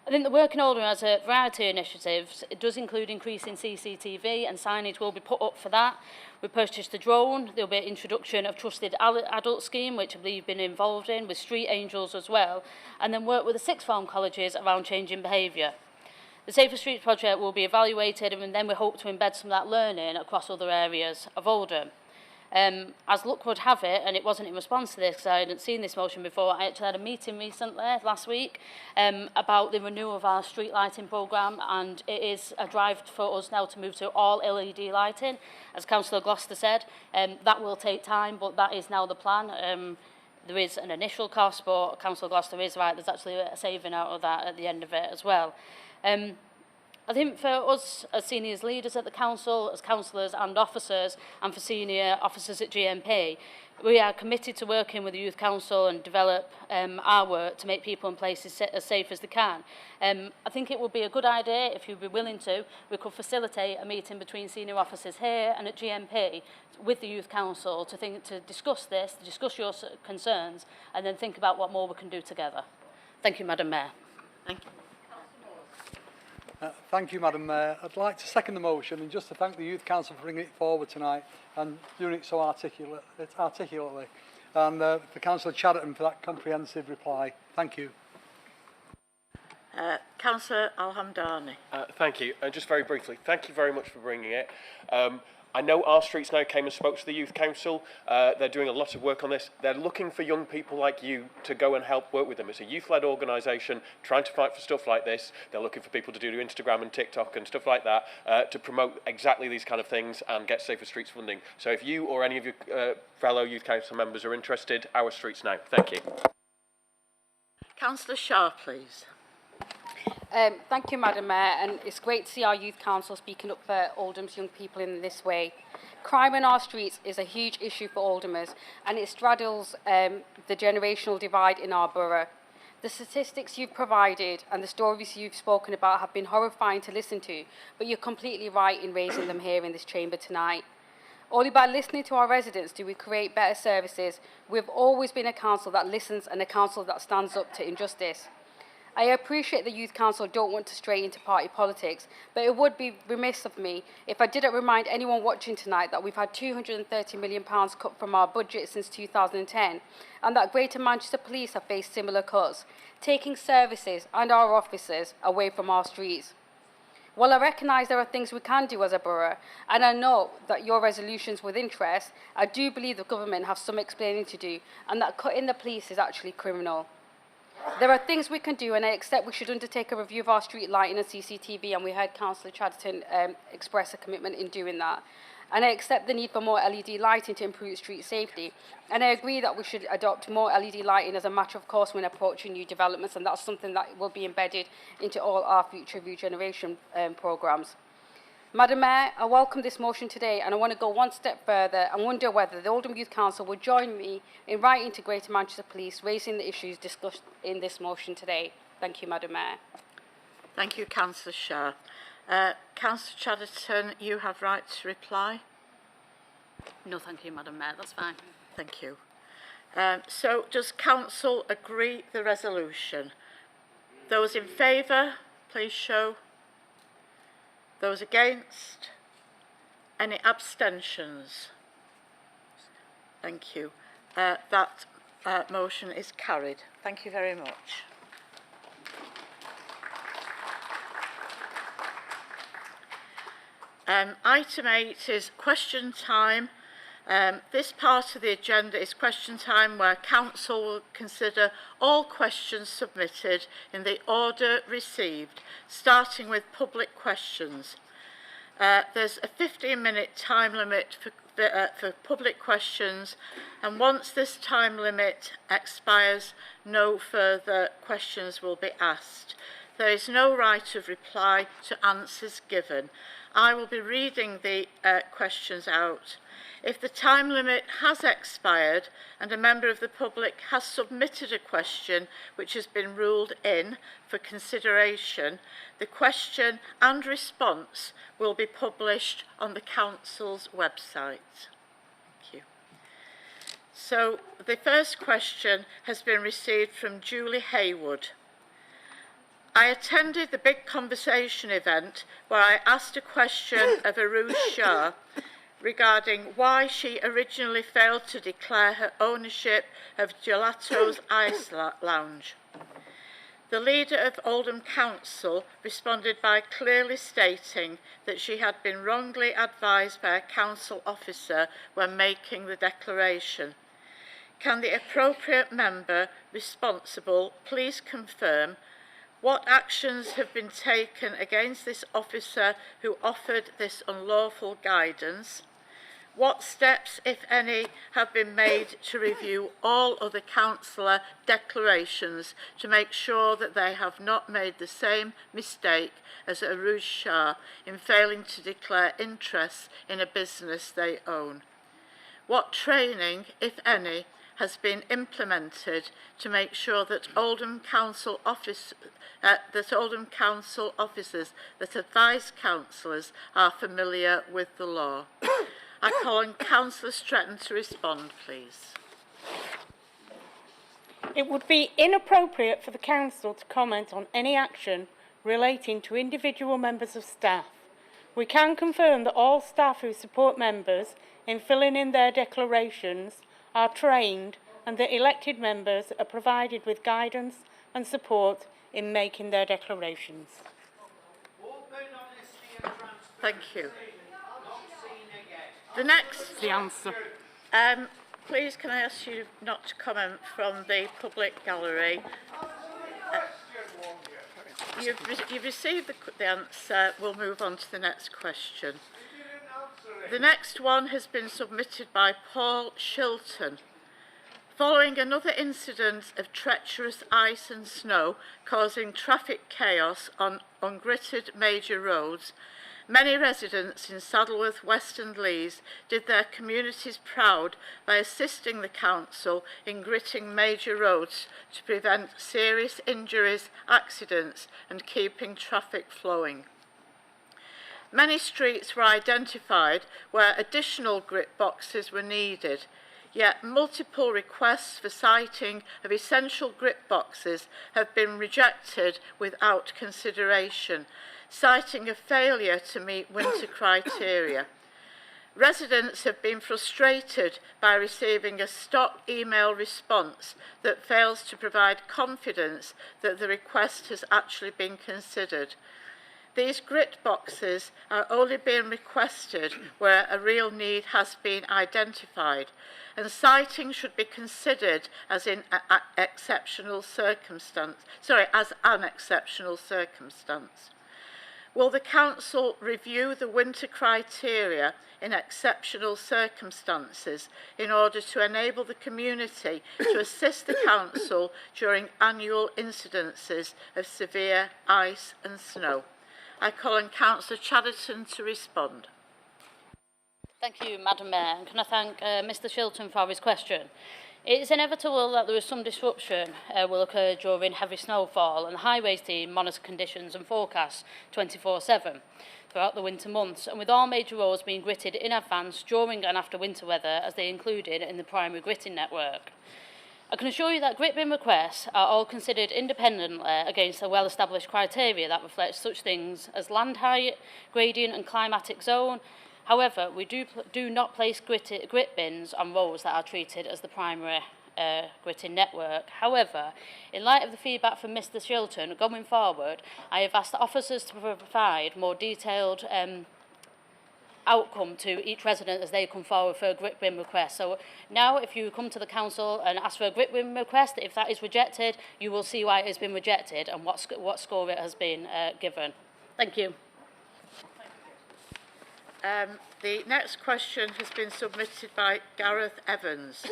I think the work in Oldham has a variety of initiatives. It does include increasing CCTV, and signage will be put up for that. We purchased a drone. There will be an introduction of trusted adult scheme, which I believe you've been involved in, with street angels as well, and then work with the sixth form colleges around changing behaviour. The Safer Streets project will be evaluated, and then we hope to embed some of that learning across other areas of Oldham. As luck would have it, and it wasn't in response to this because I hadn't seen this motion before, I actually had a meeting recently, last week, about the renewal of our street lighting programme, and it is a drive for us now to move to all LED lighting. As Councillor Gloucester said, that will take time, but that is now the plan. There is an initial cost, but Councillor Gloucester is right, there's actually a saving out of that at the end of it as well. I think for us as seniors leaders at the council, as councillors and officers, and for senior officers at GMP, we are committed to working with the Youth Council and develop our work to make people and places as safe as they can. I think it would be a good idea, if you'd be willing to, we could facilitate a meeting between senior officers here and at GMP with the Youth Council to discuss this, to discuss your concerns, and then think about what more we can do together. Thank you, Madam Mayor. Thank you. Thank you, Madam Mayor. I'd like to second the motion and just to thank the Youth Council for bringing it forward tonight and doing it so articulately. And for Councillor Chatterton for that comprehensive reply. Thank you. Councillor Al-Hamdani. Thank you. Just very briefly, thank you very much for bringing it. I know Our Streets Now came and spoke to the Youth Council. They're doing a lot of work on this. They're looking for young people like you to go and help work with them. It's a youth-led organisation trying to fight for stuff like this. They're looking for people to do Instagram and TikTok and stuff like that to promote exactly these kind of things and get Safer Streets funding. So if you or any of your fellow Youth Council members are interested, Our Streets Now. Thank you. Councillor Shah, please. Thank you, Madam Mayor, and it's great to see our Youth Council speaking up for Oldham's young people in this way. Crime in our streets is a huge issue for Oldhamers, and it straddles the generational divide in our borough. The statistics you've provided and the stories you've spoken about have been horrifying to listen to, but you're completely right in raising them here in this chamber tonight. Only by listening to our residents do we create better services. We've always been a council that listens and a council that stands up to injustice. I appreciate the Youth Council don't want to stray into party politics, but it would be remiss of me if I didn't remind anyone watching tonight that we've had £230 million cut from our budget since 2010, and that Greater Manchester Police have faced similar cuts, taking services and our officers away from our streets. While I recognise there are things we can do as a borough, and I know that your resolution's with interest, I do believe the government have some explaining to do, and that cutting the police is actually criminal. There are things we can do, and I accept we should undertake a review of our street lighting and CCTV, and we heard Councillor Chatterton express a commitment in doing that. And I accept the need for more LED lighting to improve street safety. And I agree that we should adopt more LED lighting as a matter of course when approaching new developments, and that's something that will be embedded into all our future regeneration programmes. Madam Mayor, I welcome this motion today, and I want to go one step further and wonder whether the Oldham Youth Council would join me in writing to Greater Manchester Police, raising the issues discussed in this motion today. Thank you, Madam Mayor. Thank you, Councillor Shah. Councillor Chatterton, you have right to reply. No, thank you, Madam Mayor. That's fine. Thank you. So, does Council agree the resolution? Those in favour, please show. Those against? Any abstentions? Thank you. That motion is carried. Thank you very much. Item 8 is question time. This part of the agenda is question time, where Council will consider all questions submitted in the order received, starting with public questions. There's a 15-minute time limit for public questions, and once this time limit expires, no further questions will be asked. There is no right of reply to answers given. I will be reading the questions out. If the time limit has expired and a member of the public has submitted a question which has been ruled in for consideration, the question and response will be published on the Council's website. Thank you. So the first question has been received from Julie Haywood. I attended the Big Conversation event where I asked a question of Aruj Shah regarding why she originally failed to declare her ownership of Gelato's Ice Lounge. The leader of Oldham Council responded by clearly stating that she had been wrongly advised by a council officer when making the declaration. Can the appropriate member responsible please confirm what actions have been taken against this officer who offered this unlawful guidance? What steps, if any, have been made to review all other councillor declarations to make sure that they have not made the same mistake as Aruj Shah in failing to declare interests in a business they own? What training, if any, has been implemented to make sure that Oldham Council officers that advise councillors are familiar with the law? I call on Councillor Stretton to respond, please. It would be inappropriate for the Council to comment on any action relating to individual members of staff. We can confirm that all staff who support members in filling in their declarations are trained, and that elected members are provided with guidance and support in making their declarations. Thank you. The next... The answer. Please, can I ask you not to comment from the public gallery? You've received the answer. We'll move on to the next question. The next one has been submitted by Paul Shilton. Following another incident of treacherous ice and snow causing traffic chaos on ungritted major roads, many residents in Saddleworth, West and Lees did their communities proud by assisting the council in gritting major roads to prevent serious injuries, accidents and keeping traffic flowing. Many streets were identified where additional grit boxes were needed, yet multiple requests for siting of essential grit boxes have been rejected without consideration, citing a failure to meet winter criteria. Residents have been frustrated by receiving a stock email response that fails to provide confidence that the request has actually been considered. These grit boxes are only being requested where a real need has been identified, and siting should be considered as in exceptional circumstance. As an exceptional circumstance. Will the Council review the winter criteria in exceptional circumstances in order to enable the community to assist the Council during annual incidences of severe ice and snow? I call on Councillor Chatterton to respond. Thank you, Madam Mayor. And can I thank Mr Shilton for his question? It is inevitable that there is some disruption will occur during heavy snowfall, and the highways team monitor conditions and forecasts 24/7 throughout the winter months, and with all major roads being gritted in advance during and after winter weather as they included in the primary gritting network. I can assure you that grit bin requests are all considered independently against a well-established criteria that reflects such things as land height, gradient and climatic zone. However, we do not place grit bins on roads that are treated as the primary gritting network. However, in light of the feedback from Mr Shilton, going forward, I have asked the officers to provide more detailed outcome to each resident as they come forward for a grit bin request. So now if you come to the council and ask for a grit bin request, if that is rejected, you will see why it has been rejected and what score it has been given. Thank you. The next question has been submitted by Gareth Evans.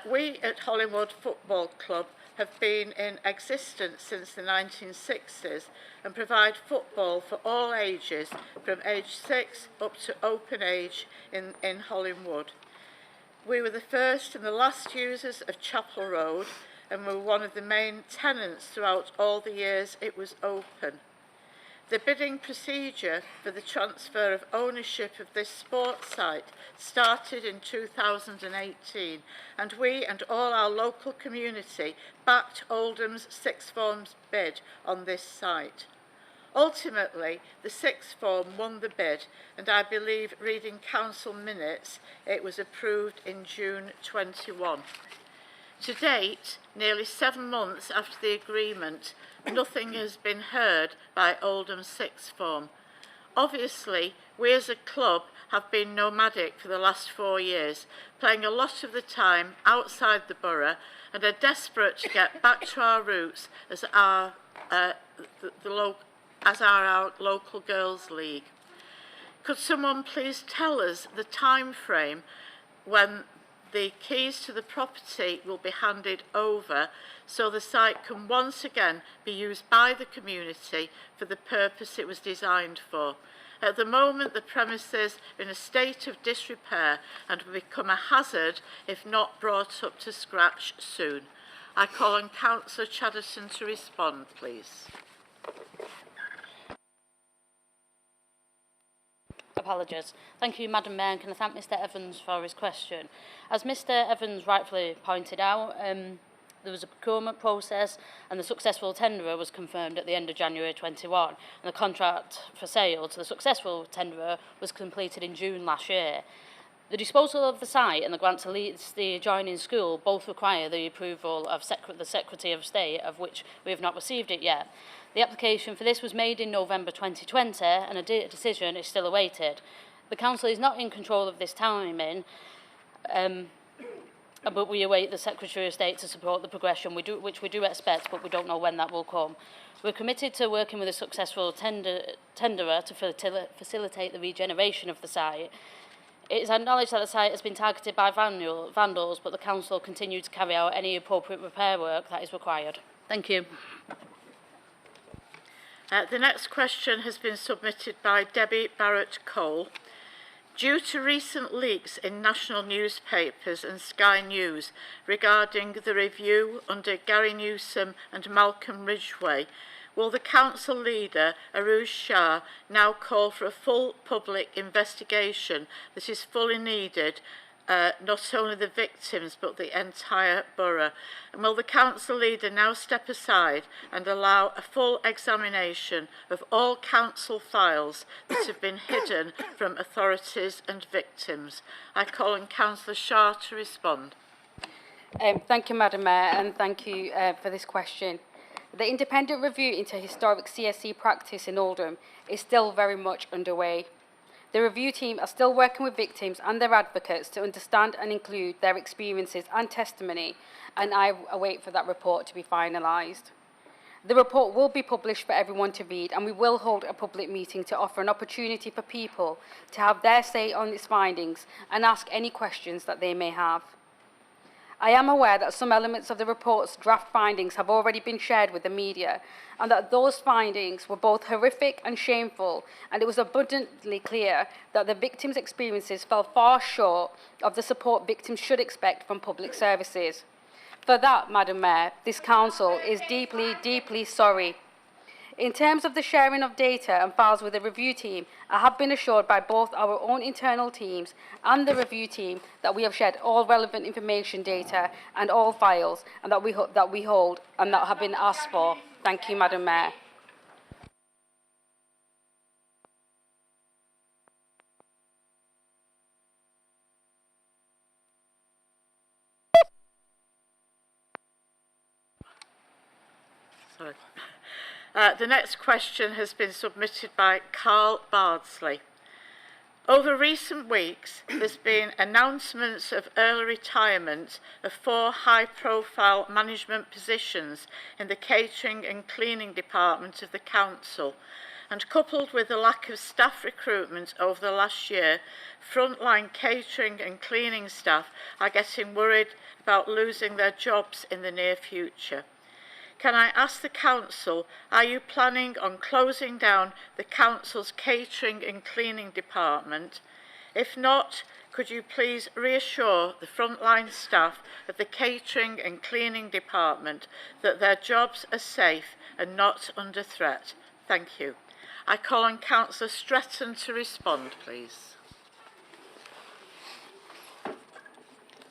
We at Hollywood Football Club have been in existence since the 1960s and provide football for all ages from age 6 up to open age in Hollywood. We were the first and the last users of Chapel Road and were one of the main tenants throughout all the years it was open. The bidding procedure for the transfer of ownership of this sports site started in 2018, and we and all our local community backed Oldham's sixth form's bid on this site. Ultimately, the sixth form won the bid, and I believe, reading council minutes, it was approved in June 21. To date, nearly 7 months after the agreement, nothing has been heard by Oldham sixth form. Obviously, we as a club have been nomadic for the last 4 years, playing a lot of the time outside the borough and are desperate to get back to our roots as our local girls' league. Could someone please tell us the time frame when the keys to the property will be handed over so the site can once again be used by the community for the purpose it was designed for? At the moment, the premises are in a state of disrepair and will become a hazard if not brought up to scratch soon. I call on Councillor Chatterton to respond, please. Apologies. Thank you, Madam Mayor, and can I thank Mr Evans for his question. As Mr Evans rightfully pointed out, there was a procurement process and the successful tenderer was confirmed at the end of January 21, and the contract for sale to the successful tenderer was completed in June last year. The disposal of the site and the grant to lease the adjoining school both require the approval of the Secretary of State, of which we have not received it yet. The application for this was made in November 2020 and a decision is still awaited. The Council is not in control of this timing, but we await the Secretary of State to support the progression, which we do expect, but we don't know when that will come. We're committed to working with a successful tenderer to facilitate the regeneration of the site. It is acknowledged that the site has been targeted by vandals, but the Council continues to carry out any appropriate repair work that is required. Thank you. The next question has been submitted by Debbie Barrett-Cole. Due to recent leaks in national newspapers and Sky News regarding the review under Gary Newsom and Malcolm Ridgway, will the council leader, Aruj Shah, now call for a full public investigation that is fully needed, not only the victims but the entire borough? And will the council leader now step aside and allow a full examination of all council files that have been hidden from authorities and victims? I call on Councillor Shah to respond. Thank you, Madam Mayor, and thank you for this question. The independent review into historic CSC practice in Oldham is still very much underway. The review team are still working with victims and their advocates to understand and include their experiences and testimony, and I await for that report to be finalised. The report will be published for everyone to read, and we will hold a public meeting to offer an opportunity for people to have their say on its findings and ask any questions that they may have. I am aware that some elements of the report's draft findings have already been shared with the media, and that those findings were both horrific and shameful, and it was abundantly clear that the victims' experiences fell far short of the support victims should expect from public services. For that, Madam Mayor, this Council is deeply, deeply sorry. In terms of the sharing of data and files with the review team, I have been assured by both our own internal teams and the review team that we have shared all relevant information, data and all files and that we hold and that have been asked for. Thank you, Madam Mayor. Sorry. The next question has been submitted by Carl Bardsley. Over recent weeks, there's been announcements of early retirement of 4 high-profile management positions in the catering and cleaning department of the council, and coupled with the lack of staff recruitment over the last year, frontline catering and cleaning staff are getting worried about losing their jobs in the near future. Can I ask the Council, are you planning on closing down the Council's catering and cleaning department? If not, could you please reassure the frontline staff of the catering and cleaning department that their jobs are safe and not under threat? Thank you. I call on Councillor Stretton to respond, please.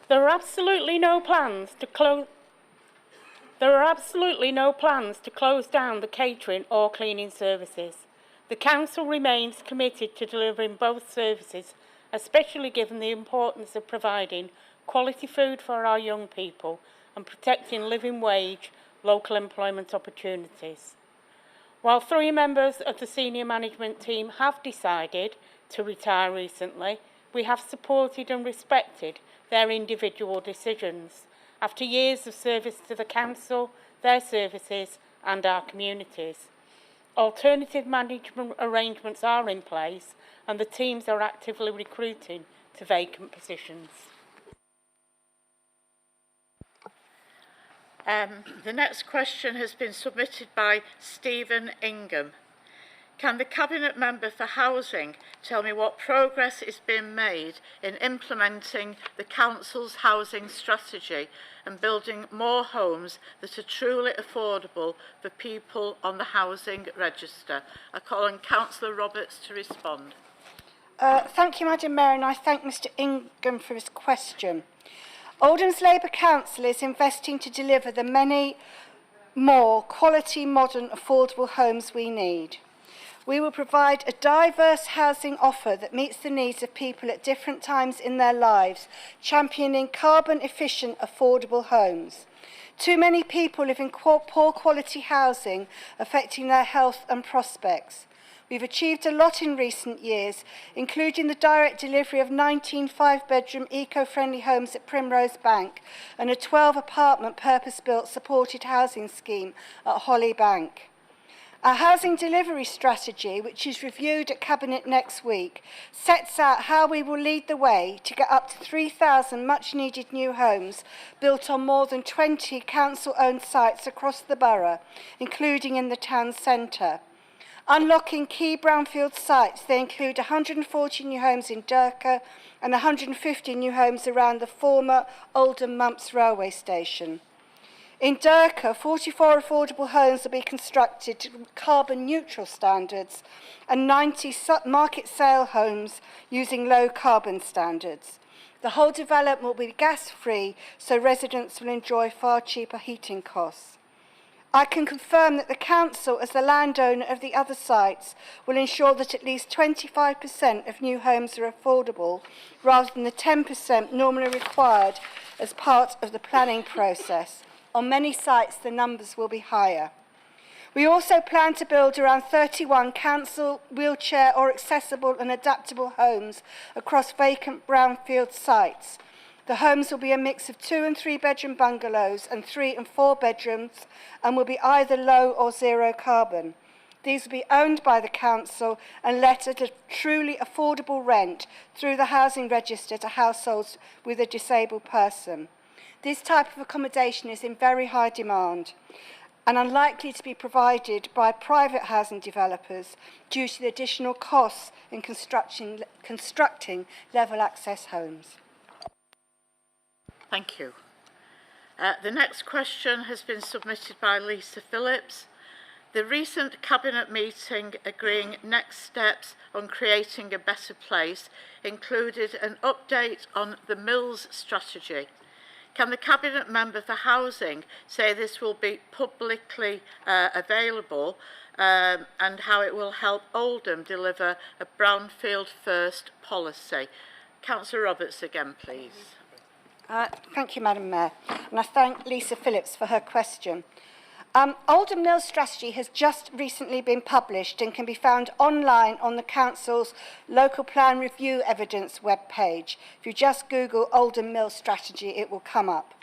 There are absolutely no plans to close down the catering or cleaning services. The Council remains committed to delivering both services, especially given the importance of providing quality food for our young people and protecting living wage local employment opportunities. While 3 members of the senior management team have decided to retire recently, we have supported and respected their individual decisions after years of service to the Council, their services and our communities. Alternative management arrangements are in place and the teams are actively recruiting to vacant positions. The next question has been submitted by Stephen Ingham. Can the Cabinet Member for Housing tell me what progress is being made in implementing the Council's housing strategy and building more homes that are truly affordable for people on the housing register? I call on Councillor Roberts to respond. Thank you, Madam Mayor, and I thank Mr Ingham for his question. Oldham's Labour Council is investing to deliver the many more quality, modern, affordable homes we need. We will provide a diverse housing offer that meets the needs of people at different times in their lives, championing carbon-efficient, affordable homes. Too many people live in poor quality housing, affecting their health and prospects. We've achieved a lot in recent years, including the direct delivery of 19 5-bedroom eco-friendly homes at Primrose Bank and a 12-apartment purpose-built supported housing scheme at Holly Bank. Our housing delivery strategy, which is reviewed at Cabinet next week, sets out how we will lead the way to get up to 3,000 much-needed new homes built on more than 20 council-owned sites across the borough, including in the town centre. Unlocking key brownfield sites, they include 140 new homes in Durka and 150 new homes around the former Oldham Mumps railway station. In Durka, 44 affordable homes will be constructed to carbon neutral standards and 90 market sale homes using low carbon standards. The whole development will be gas-free, so residents will enjoy far cheaper heating costs. I can confirm that the Council, as the landowner of the other sites, will ensure that at least 25% of new homes are affordable, rather than the 10% normally required as part of the planning process. On many sites, the numbers will be higher. We also plan to build around 31 council, wheelchair or accessible and adaptable homes across vacant brownfield sites. The homes will be a mix of 2 and 3 bedroom bungalows and 3 and 4 bedrooms and will be either low or zero carbon. These will be owned by the council and let at a truly affordable rent through the housing register to households with a disabled person. This type of accommodation is in very high demand and unlikely to be provided by private housing developers due to the additional costs in constructing level access homes. Thank you. The next question has been submitted by Lisa Phillips. The recent Cabinet meeting agreeing next steps on creating a better place included an update on the Mills strategy. Can the Cabinet member for Housing say this will be publicly available and how it will help Oldham deliver a brownfield first policy? Councillor Roberts again, please. Thank you, Madam Mayor, and I thank Lisa Phillips for her question. Oldham Mills strategy has just recently been published and can be found online on the Council's Local Plan Review Evidence webpage. If you just Google Oldham Mills strategy, it will come up.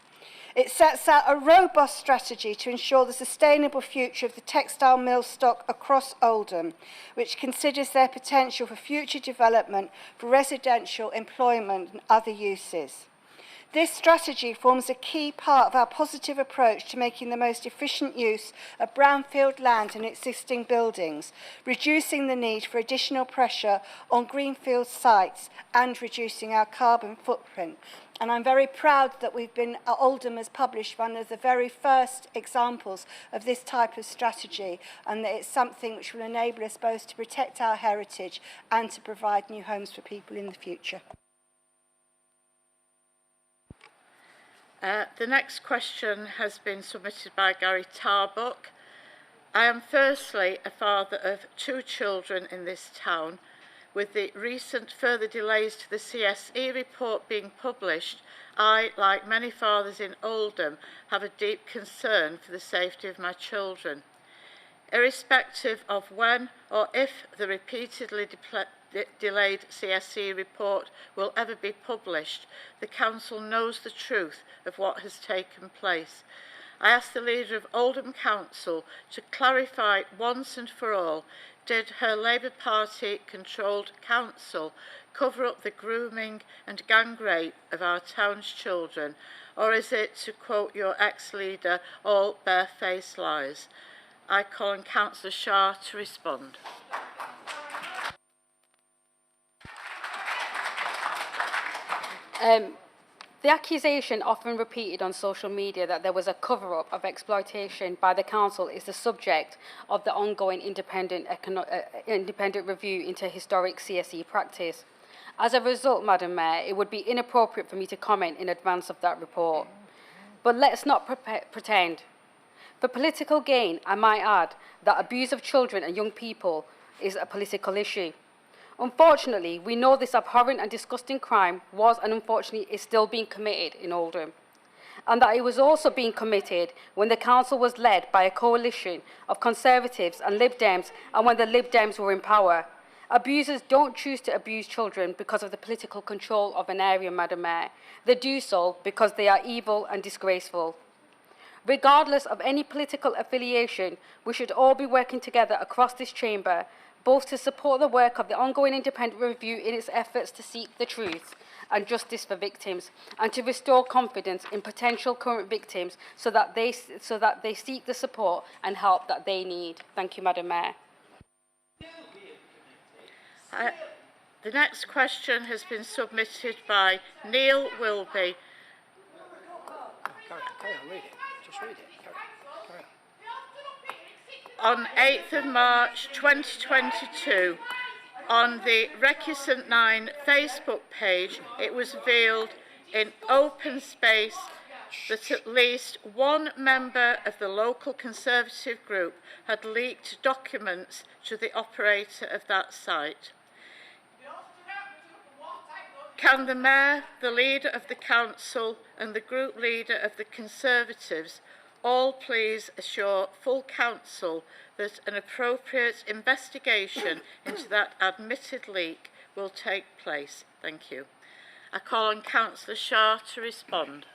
It sets out a robust strategy to ensure the sustainable future of the textile mill stock across Oldham, which considers their potential for future development for residential, employment and other uses. This strategy forms a key part of our positive approach to making the most efficient use of brownfield land and existing buildings, reducing the need for additional pressure on greenfield sites and reducing our carbon footprint. And I'm very proud that Oldham has published one of the very first examples of this type of strategy, and that it's something which will enable us both to protect our heritage and to provide new homes for people in the future. The next question has been submitted by Gary Tarbuck. I am firstly a father of 2 children in this town. With the recent further delays to the CSE report being published, I, like many fathers in Oldham, have a deep concern for the safety of my children. Irrespective of when or if the repeatedly delayed CSE report will ever be published, the Council knows the truth of what has taken place. I ask the leader of Oldham Council to clarify once and for all, did her Labour Party controlled council cover up the grooming and gang rape of our town's children, or is it, to quote your ex-leader, all barefaced lies? I call on Councillor Shah to respond. The accusation often repeated on social media that there was a cover-up of exploitation by the council is the subject of the ongoing independent review into historic CSE practice. As a result, Madam Mayor, it would be inappropriate for me to comment in advance of that report. But let's not pretend. For political gain, I might add that abuse of children and young people is a political issue. Unfortunately, we know this abhorrent and disgusting crime was and unfortunately is still being committed in Oldham, and that it was also being committed when the council was led by a coalition of Conservatives and Lib Dems and when the Lib Dems were in power. Abusers don't choose to abuse children because of the political control of an area, Madam Mayor. They do so because they are evil and disgraceful. Regardless of any political affiliation, we should all be working together across this chamber, both to support the work of the ongoing independent review in its efforts to seek the truth and justice for victims, and to restore confidence in potential current victims so that they seek the support and help that they need. Thank you, Madam Mayor. The next question has been submitted by Neil Wilby. Carry on, read it. Just read it. Carry on. On 8th of March 2022, on the Recusant 9 Facebook page, it was revealed in open space that at least one member of the local Conservative group had leaked documents to the operator of that site. Can the Mayor, the leader of the Council and the group leader of the Conservatives all please assure full council that an appropriate investigation into that admitted leak will take place. Thank you. I call on Councillor Shah to respond.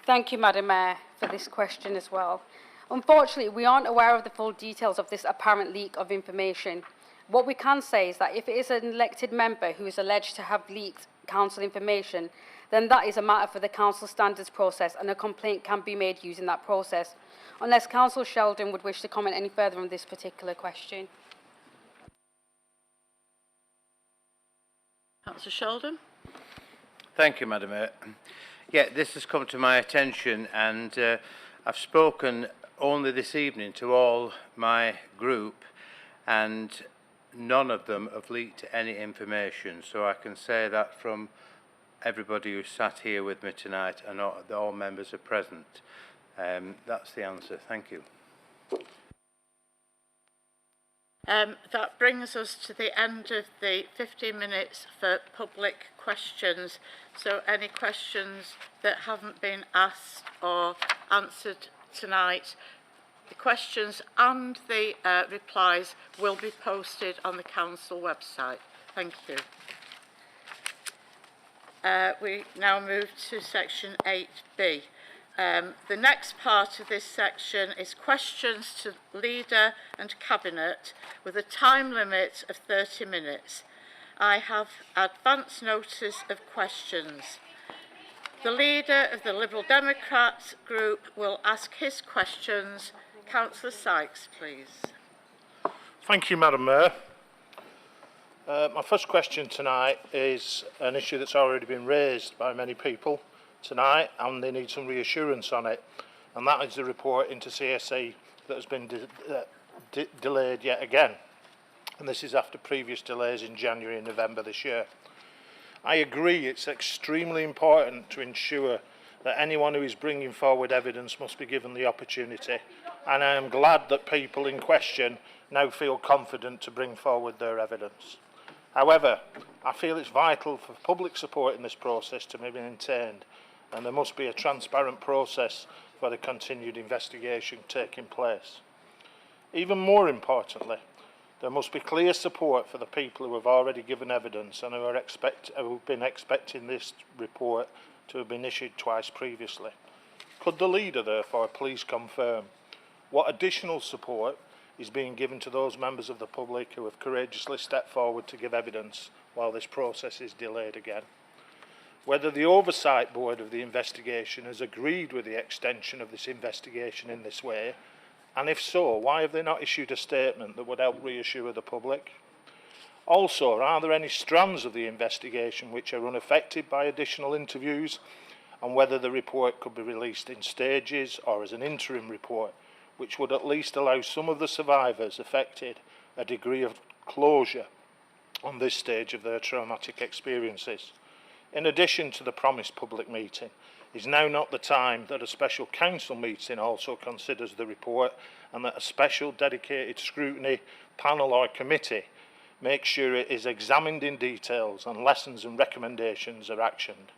Thank you, Madam Mayor, for this question as well. Unfortunately, we aren't aware of the full details of this apparent leak of information. What we can say is that if it is an elected member who is alleged to have leaked council information, then that is a matter for the council standards process and a complaint can be made using that process, unless Councillor Sheldon would wish to comment any further on this particular question. Councillor Sheldon. Thank you, Madam Mayor. Yeah, this has come to my attention, and I've spoken only this evening to all my group, and none of them have leaked any information. So I can say that from everybody who sat here with me tonight, and all members are present. That's the answer. Thank you. That brings us to the end of the 15 minutes for public questions. So any questions that haven't been asked or answered tonight, the questions and the replies will be posted on the council website. Thank you. We now move to section 8B. The next part of this section is questions to Leader and Cabinet with a time limit of 30 minutes. I have advance notice of questions. The Leader of the Liberal Democrats group will ask his questions. Councillor Sykes, please. Thank you, Madam Mayor. My first question tonight is an issue that's already been raised by many people tonight, and they need some reassurance on it, and that is the report into CSE that has been delayed yet again, and this is after previous delays in January and November this year. I agree it's extremely important to ensure that anyone who is bringing forward evidence must be given the opportunity, and I am glad that people in question now feel confident to bring forward their evidence. However, I feel it's vital for public support in this process to be maintained, and there must be a transparent process for the continued investigation taking place. Even more importantly, there must be clear support for the people who have already given evidence and who have been expecting this report to have been issued twice previously. Could the Leader, therefore, please confirm what additional support is being given to those members of the public who have courageously stepped forward to give evidence while this process is delayed again? Whether the Oversight Board of the investigation has agreed with the extension of this investigation in this way, and if so, why have they not issued a statement that would help reassure the public? Also, are there any strands of the investigation which are unaffected by additional interviews, and whether the report could be released in stages or as an interim report, which would at least allow some of the survivors affected a degree of closure on this stage of their traumatic experiences? In addition to the promised public meeting, is now not the time that a special council meeting also considers the report, and that a special dedicated scrutiny panel or committee makes sure it is examined in details and lessons and recommendations are actioned,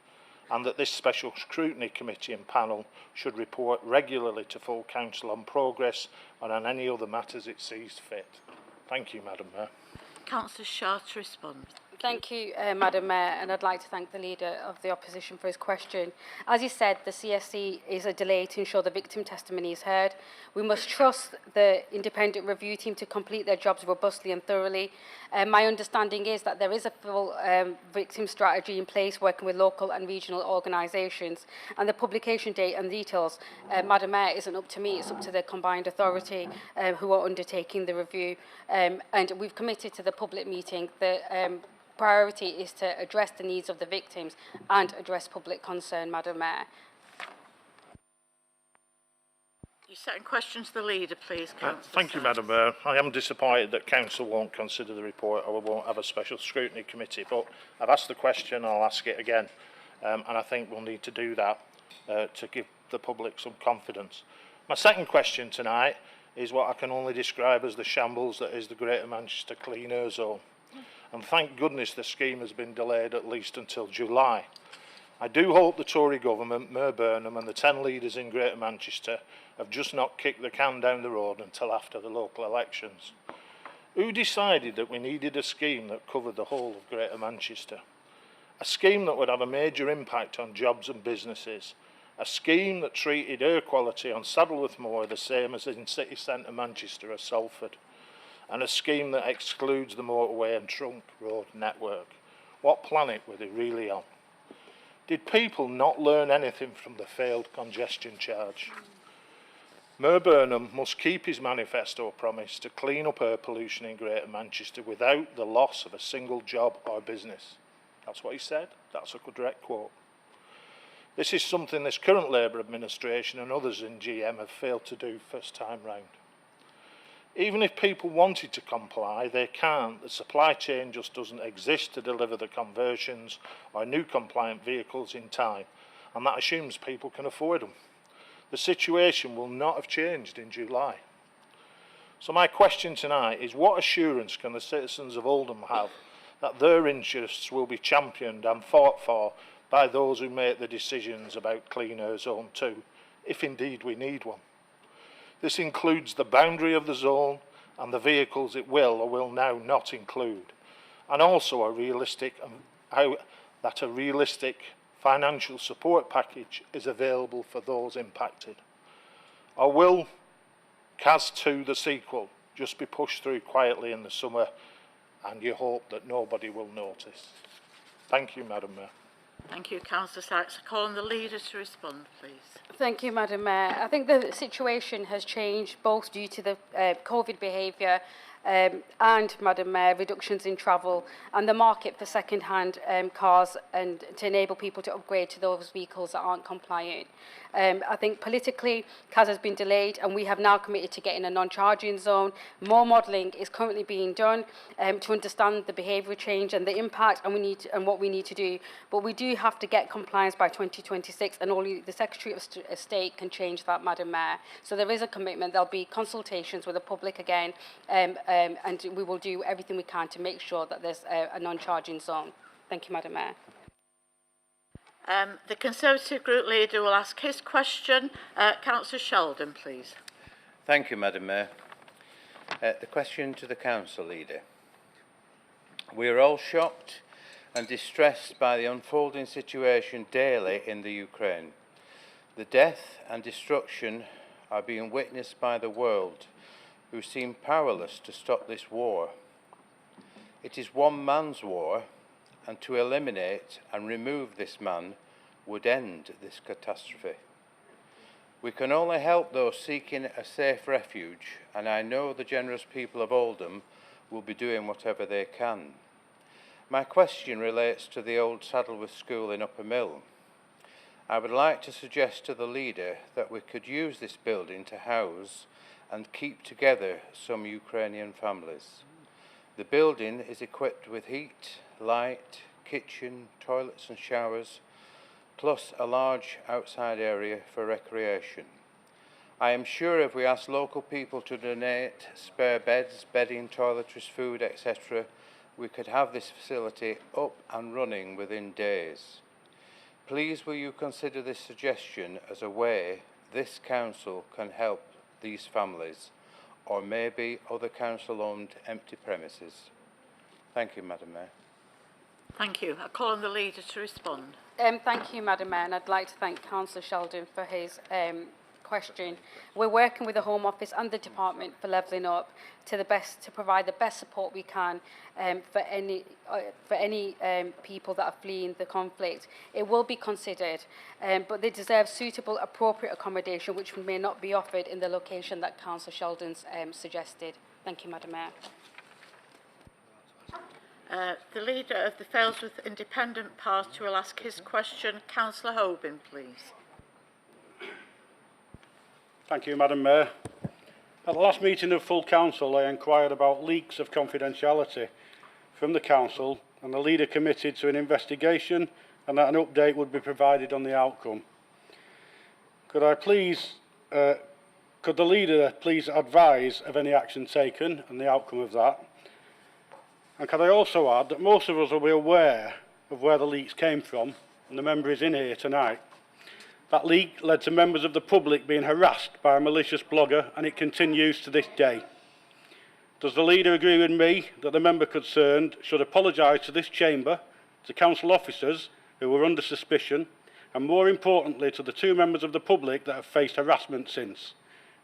and that this special scrutiny committee and panel should report regularly to full council on progress and on any other matters it sees fit? Thank you, Madam Mayor. Councillor Shah to respond. Thank you, Madam Mayor, and I'd like to thank the Leader of the Opposition for his question. As you said, the CSE is a delay to ensure the victim testimony is heard. We must trust the independent review team to complete their jobs robustly and thoroughly. My understanding is that there is a full victim strategy in place working with local and regional organisations, and the publication date and details, Madam Mayor, isn't up to me, it's up to the combined authority who are undertaking the review. And we've committed to the public meeting that priority is to address the needs of the victims and address public concern, Madam Mayor. You're setting questions to the Leader, please, Councillor. Thank you, Madam Mayor. I am disappointed that Council won't consider the report or won't have a special scrutiny committee, but I've asked the question, I'll ask it again, and I think we'll need to do that to give the public some confidence. My second question tonight is what I can only describe as the shambles that is the Greater Manchester Clean Air Zone. And thank goodness the scheme has been delayed at least until July. I do hope the Tory government, Mayor Burnham and the 10 leaders in Greater Manchester have just not kicked the can down the road until after the local elections. Who decided that we needed a scheme that covered the whole of Greater Manchester? A scheme that would have a major impact on jobs and businesses. A scheme that treated air quality on Saddleworth Moor the same as in city centre Manchester or Salford. And a scheme that excludes the motorway and trunk road network. What planet were they really on? Did people not learn anything from the failed congestion charge? Mayor Burnham must keep his manifesto promise to clean up air pollution in Greater Manchester without the loss of a single job or business. That's what he said. That's a direct quote. This is something this current Labour administration and others in GM have failed to do first time round. Even if people wanted to comply, they can't. The supply chain just doesn't exist to deliver the conversions or new compliant vehicles in time, and that assumes people can afford them. The situation will not have changed in July. So my question tonight is, what assurance can the citizens of Oldham have that their interests will be championed and fought for by those who make the decisions about Clean Air Zone 2, if indeed we need one? This includes the boundary of the zone and the vehicles it will or will now not include, and also a realistic financial support package is available for those impacted. Or will CAS 2, the sequel, just be pushed through quietly in the summer and you hope that nobody will notice? Thank you, Madam Mayor. Thank you, Councillor Sykes. I call on the leader to respond, please. Thank you, Madam Mayor. I think the situation has changed both due to the COVID behaviour and, Madam Mayor, reductions in travel and the market for second-hand cars, and to enable people to upgrade to those vehicles that aren't compliant. I think politically, CAS has been delayed, and we have now committed to getting a non-charging zone. More modelling is currently being done to understand the behaviour change and the impact, and what we need to do. But we do have to get compliance by 2026, and only the Secretary of State can change that, Madam Mayor. So there is a commitment. There'll be consultations with the public again, and we will do everything we can to make sure that there's a non-charging zone. Thank you, Madam Mayor. The Conservative Group Leader will ask his question. Councillor Sheldon, please. Thank you, Madam Mayor. The question to the Council Leader. We are all shocked and distressed by the unfolding situation daily in the Ukraine. The death and destruction are being witnessed by the world, who seem powerless to stop this war. It is one man's war, and to eliminate and remove this man would end this catastrophe. We can only help those seeking a safe refuge, and I know the generous people of Oldham will be doing whatever they can. My question relates to the old Saddleworth School in Upper Mill. I would like to suggest to the Leader that we could use this building to house and keep together some Ukrainian families. The building is equipped with heat, light, kitchen, toilets and showers, plus a large outside area for recreation. I am sure if we ask local people to donate spare beds, bedding, toiletries, food, etc., we could have this facility up and running within days. Please will you consider this suggestion as a way this council can help these families, or maybe other council-owned empty premises. Thank you, Madam Mayor. Thank you. I call on the Leader to respond. Thank you, Madam Mayor, and I'd like to thank Councillor Sheldon for his question. We're working with the Home Office and the Department for Levelling Up to provide the best support we can for any people that are fleeing the conflict. It will be considered, but they deserve suitable, appropriate accommodation, which may not be offered in the location that Councillor Sheldon's suggested. Thank you, Madam Mayor. The Leader of the Failsworth Independent Party will ask his question. Councillor Hoban, please. Thank you, Madam Mayor. At the last meeting of full council, I inquired about leaks of confidentiality from the council, and the Leader committed to an investigation and that an update would be provided on the outcome. Could the Leader please advise of any action taken and the outcome of that? And could I also add that most of us will be aware of where the leaks came from, and the member is in here tonight. That leak led to members of the public being harassed by a malicious blogger, and it continues to this day. Does the leader agree with me that the member concerned should apologise to this chamber, to council officers who were under suspicion, and more importantly to the 2 members of the public that have faced harassment since?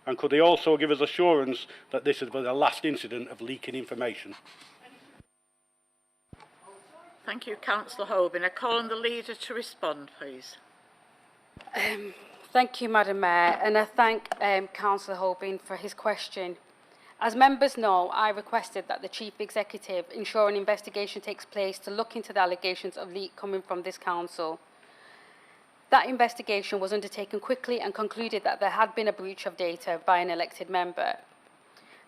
And could he also give us assurance that this is the last incident of leaking information? Thank you, Councillor Hoban. I call on the leader to respond, please. Thank you, Madam Mayor, and I thank Councillor Hoban for his question. As members know, I requested that the Chief Executive ensure an investigation takes place to look into the allegations of leak coming from this council. That investigation was undertaken quickly and concluded that there had been a breach of data by an elected member.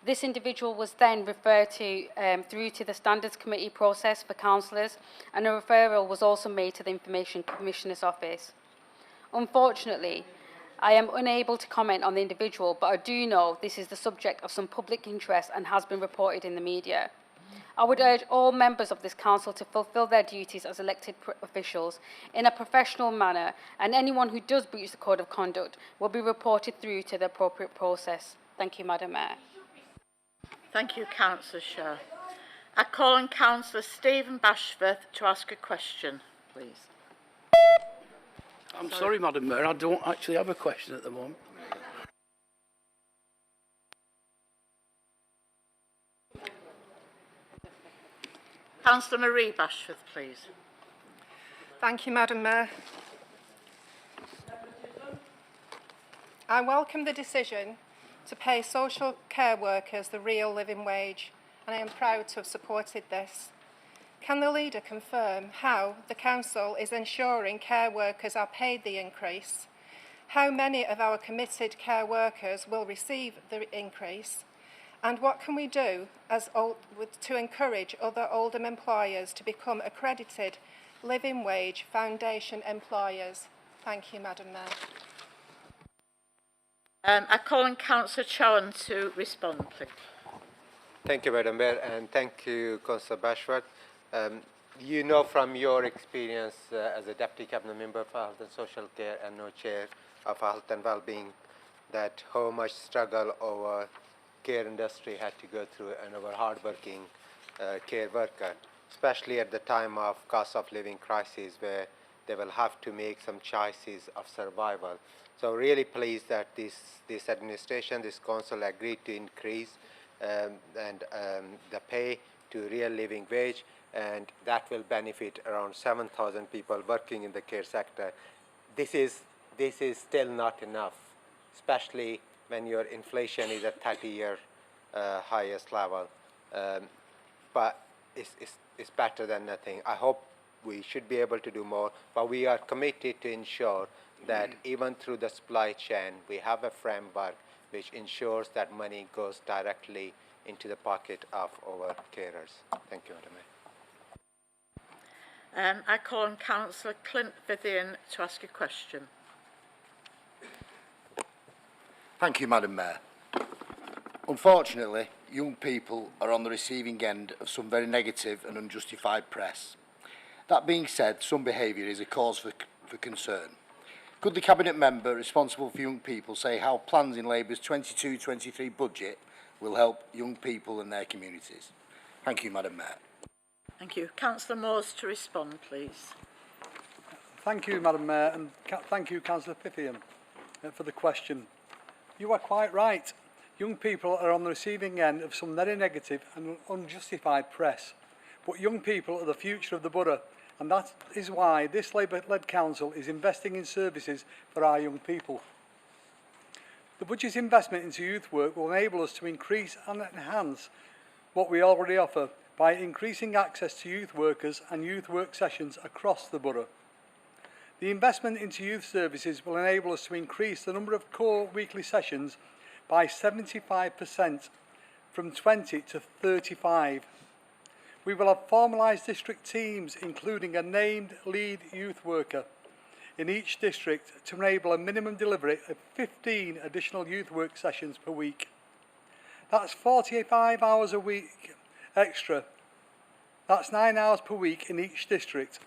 This individual was then referred to through to the Standards Committee process for councillors, and a referral was also made to the Information Commissioner's Office. Unfortunately, I am unable to comment on the individual, but I do know this is the subject of some public interest and has been reported in the media. I would urge all members of this council to fulfil their duties as elected officials in a professional manner, and anyone who does breach the code of conduct will be reported through to the appropriate process. Thank you, Madam Mayor. Thank you, Councillor Shah. I call on Councillor Stephen Bashforth to ask a question, please. I'm sorry, Madam Mayor, I don't actually have a question at the moment. Councillor Marie Bashforth, please. Thank you, Madam Mayor. I welcome the decision to pay social care workers the real living wage, and I am proud to have supported this. Can the leader confirm how the council is ensuring care workers are paid the increase? How many of our committed care workers will receive the increase? And what can we do to encourage other Oldham employers to become accredited living wage foundation employers? Thank you, Madam Mayor. I call on Councillor Chowan to respond, please. Thank you, Madam Mayor, and thank you, Councillor Bashforth. You know from your experience as a Deputy Cabinet Member for Health and Social Care and now Chair of Health and Wellbeing that how much struggle our care industry had to go through and our hard-working care worker, especially at the time of cost of living crisis where they will have to make some choices of survival. So really pleased that this administration, this council agreed to increase the pay to real living wage, and that will benefit around 7,000 people working in the care sector. This is still not enough, especially when your inflation is at 30-year highest level. But it's better than nothing. I hope we should be able to do more, but we are committed to ensure that even through the supply chain, we have a framework which ensures that money goes directly into the pocket of our carers. Thank you, Madam Mayor. I call on Councillor Clint Vivian to ask a question. Thank you, Madam Mayor. Unfortunately, young people are on the receiving end of some very negative and unjustified press. That being said, some behaviour is a cause for concern. Could the Cabinet Member responsible for young people say how plans in Labour's 22-23 budget will help young people and their communities? Thank you, Madam Mayor. Thank you. Councillor Moores to respond, please. Thank you, Madam Mayor, and thank you, Councillor Pythian, for the question. You are quite right. Young people are on the receiving end of some very negative and unjustified press. But young people are the future of the borough, and that is why this Labour-led council is investing in services for our young people. The budget investment into youth work will enable us to increase and enhance what we already offer by increasing access to youth workers and youth work sessions across the borough. The investment into youth services will enable us to increase the number of core weekly sessions by 75% from 20 to 35. We will have formalised district teams, including a named lead youth worker in each district to enable a minimum delivery of 15 additional youth work sessions per week. That's 45 hours a week extra. That's 9 hours per week in each district.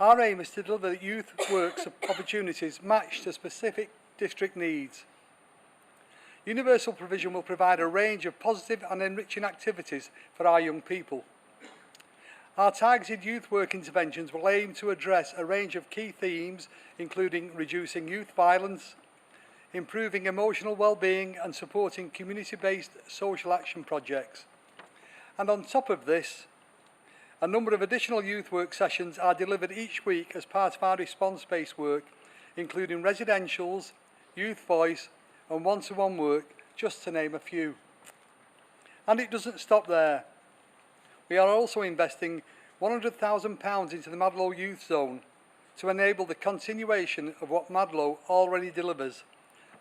Our aim is to deliver youth works opportunities matched to specific district needs. Universal provision will provide a range of positive and enriching activities for our young people. Our targeted youth work interventions will aim to address a range of key themes, including reducing youth violence, improving emotional well-being and supporting community-based social action projects. And on top of this, a number of additional youth work sessions are delivered each week as part of our response-based work, including residentials, youth voice and one-to-one work, just to name a few. And it doesn't stop there. We are also investing £100,000 into the Madlow Youth Zone to enable the continuation of what Madlow already delivers.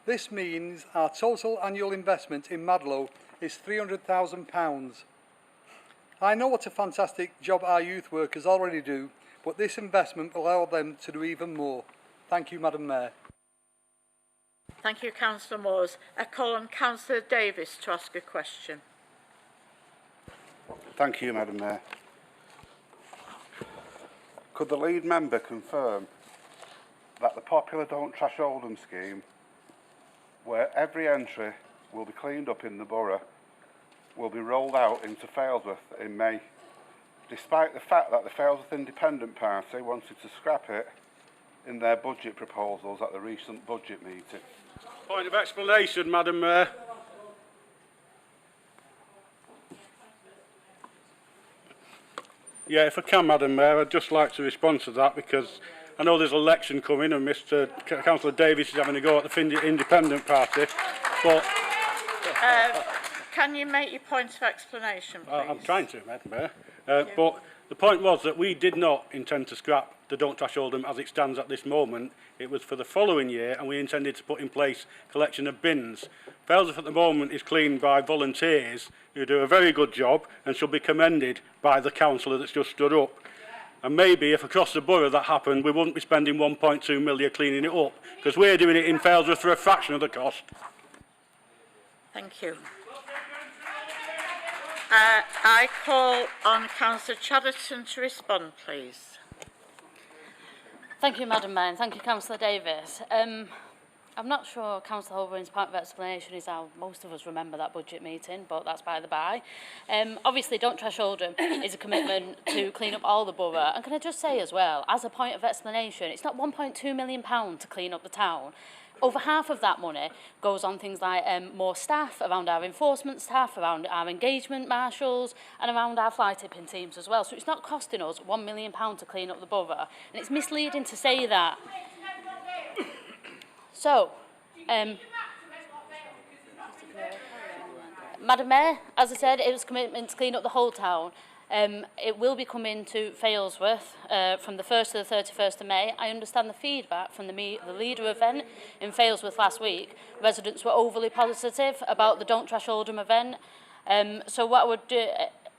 This means our total annual investment in Madlow is £300,000. I know what a fantastic job our youth workers already do, but this investment will allow them to do even more. Thank you, Madam Mayor. Thank you, Councillor Moores. I call on Councillor Davis to ask a question. Thank you, Madam Mayor. Could the lead member confirm that the popular Don't Trash Oldham scheme, where every entry will be cleaned up in the borough, will be rolled out into Failsworth in May, despite the fact that the Failsworth Independent Party wanted to scrap it in their budget proposals at the recent budget meeting? Point of explanation, Madam Mayor. Yeah, if I can, Madam Mayor, I'd just like to respond to that because I know there's an election coming and Mr. Councillor Davies is having a go at the Independent Party, but... Can you make your point of explanation, please? I'm trying to, Madam Mayor. But the point was that we did not intend to scrap the Don't Trash Oldham as it stands at this moment. It was for the following year, and we intended to put in place collection of bins. Failsworth at the moment is cleaned by volunteers who do a very good job and should be commended by the councillor that's just stood up. And maybe if across the borough that happened, we wouldn't be spending 1.2 million cleaning it up, because we're doing it in Failsworth for a fraction of the cost. Thank you. I call on Councillor Chatterton to respond, please. Thank you, Madam Mayor, and thank you, Councillor Davis. I'm not sure Councillor Holborn's part of explanation is how most of us remember that budget meeting, but that's by the by. Obviously, Don't Trash Oldham is a commitment to clean up all the borough. And can I just say as well, as a point of explanation, it's not £1.2 million to clean up the town. Over half of that money goes on things like more staff, around our enforcement staff, around our engagement marshals, and around our fly tipping teams as well. So it's not costing us £1 million to clean up the borough. And it's misleading to say that. So, Madam Mayor, as I said, it was a commitment to clean up the whole town. It will be coming to Failsworth from the 1st to the 31st of May. I understand the feedback from the leader event in Failsworth last week. Residents were overly positive about the Don't Trash Oldham event. So what I would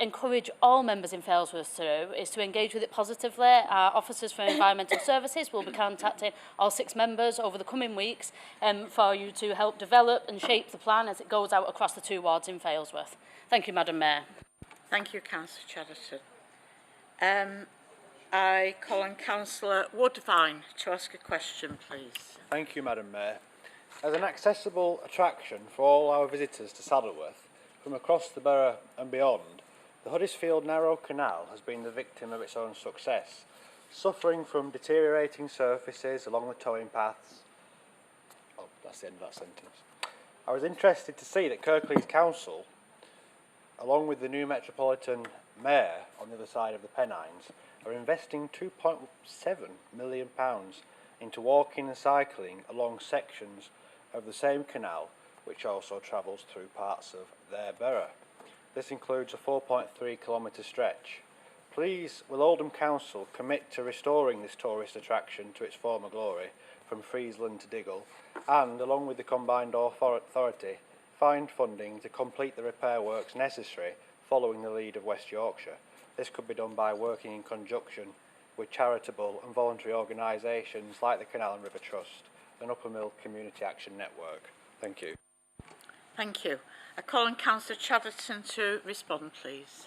encourage all members in Failsworth to do is to engage with it positively. Our officers for environmental services will be contacting all 6 members over the coming weeks for you to help develop and shape the plan as it goes out across the 2 wards in Failsworth. Thank you, Madam Mayor. Thank you, Councillor Chatterton. I call on Councillor Woodvine to ask a question, please. Thank you, Madam Mayor. As an accessible attraction for all our visitors to Saddleworth, from across the borough and beyond, the Huddersfield Narrow Canal has been the victim of its own success, suffering from deteriorating surfaces along the towing paths. Oh, that's the end of that sentence. I was interested to see that Kirklees Council, along with the new Metropolitan Mayor on the other side of the Pennines, are investing £2.7 million into walking and cycling along sections of the same canal, which also travels through parts of their borough. This includes a 4.3 kilometre stretch. Please, will Oldham Council commit to restoring this tourist attraction to its former glory from Friesland to Diggle, and, along with the combined authority, find funding to complete the repair works necessary following the lead of West Yorkshire. This could be done by working in conjunction with charitable and voluntary organisations like the Canal and River Trust and Upper Mill Community Action Network. Thank you. Thank you. I call on Councillor Chatterton to respond, please.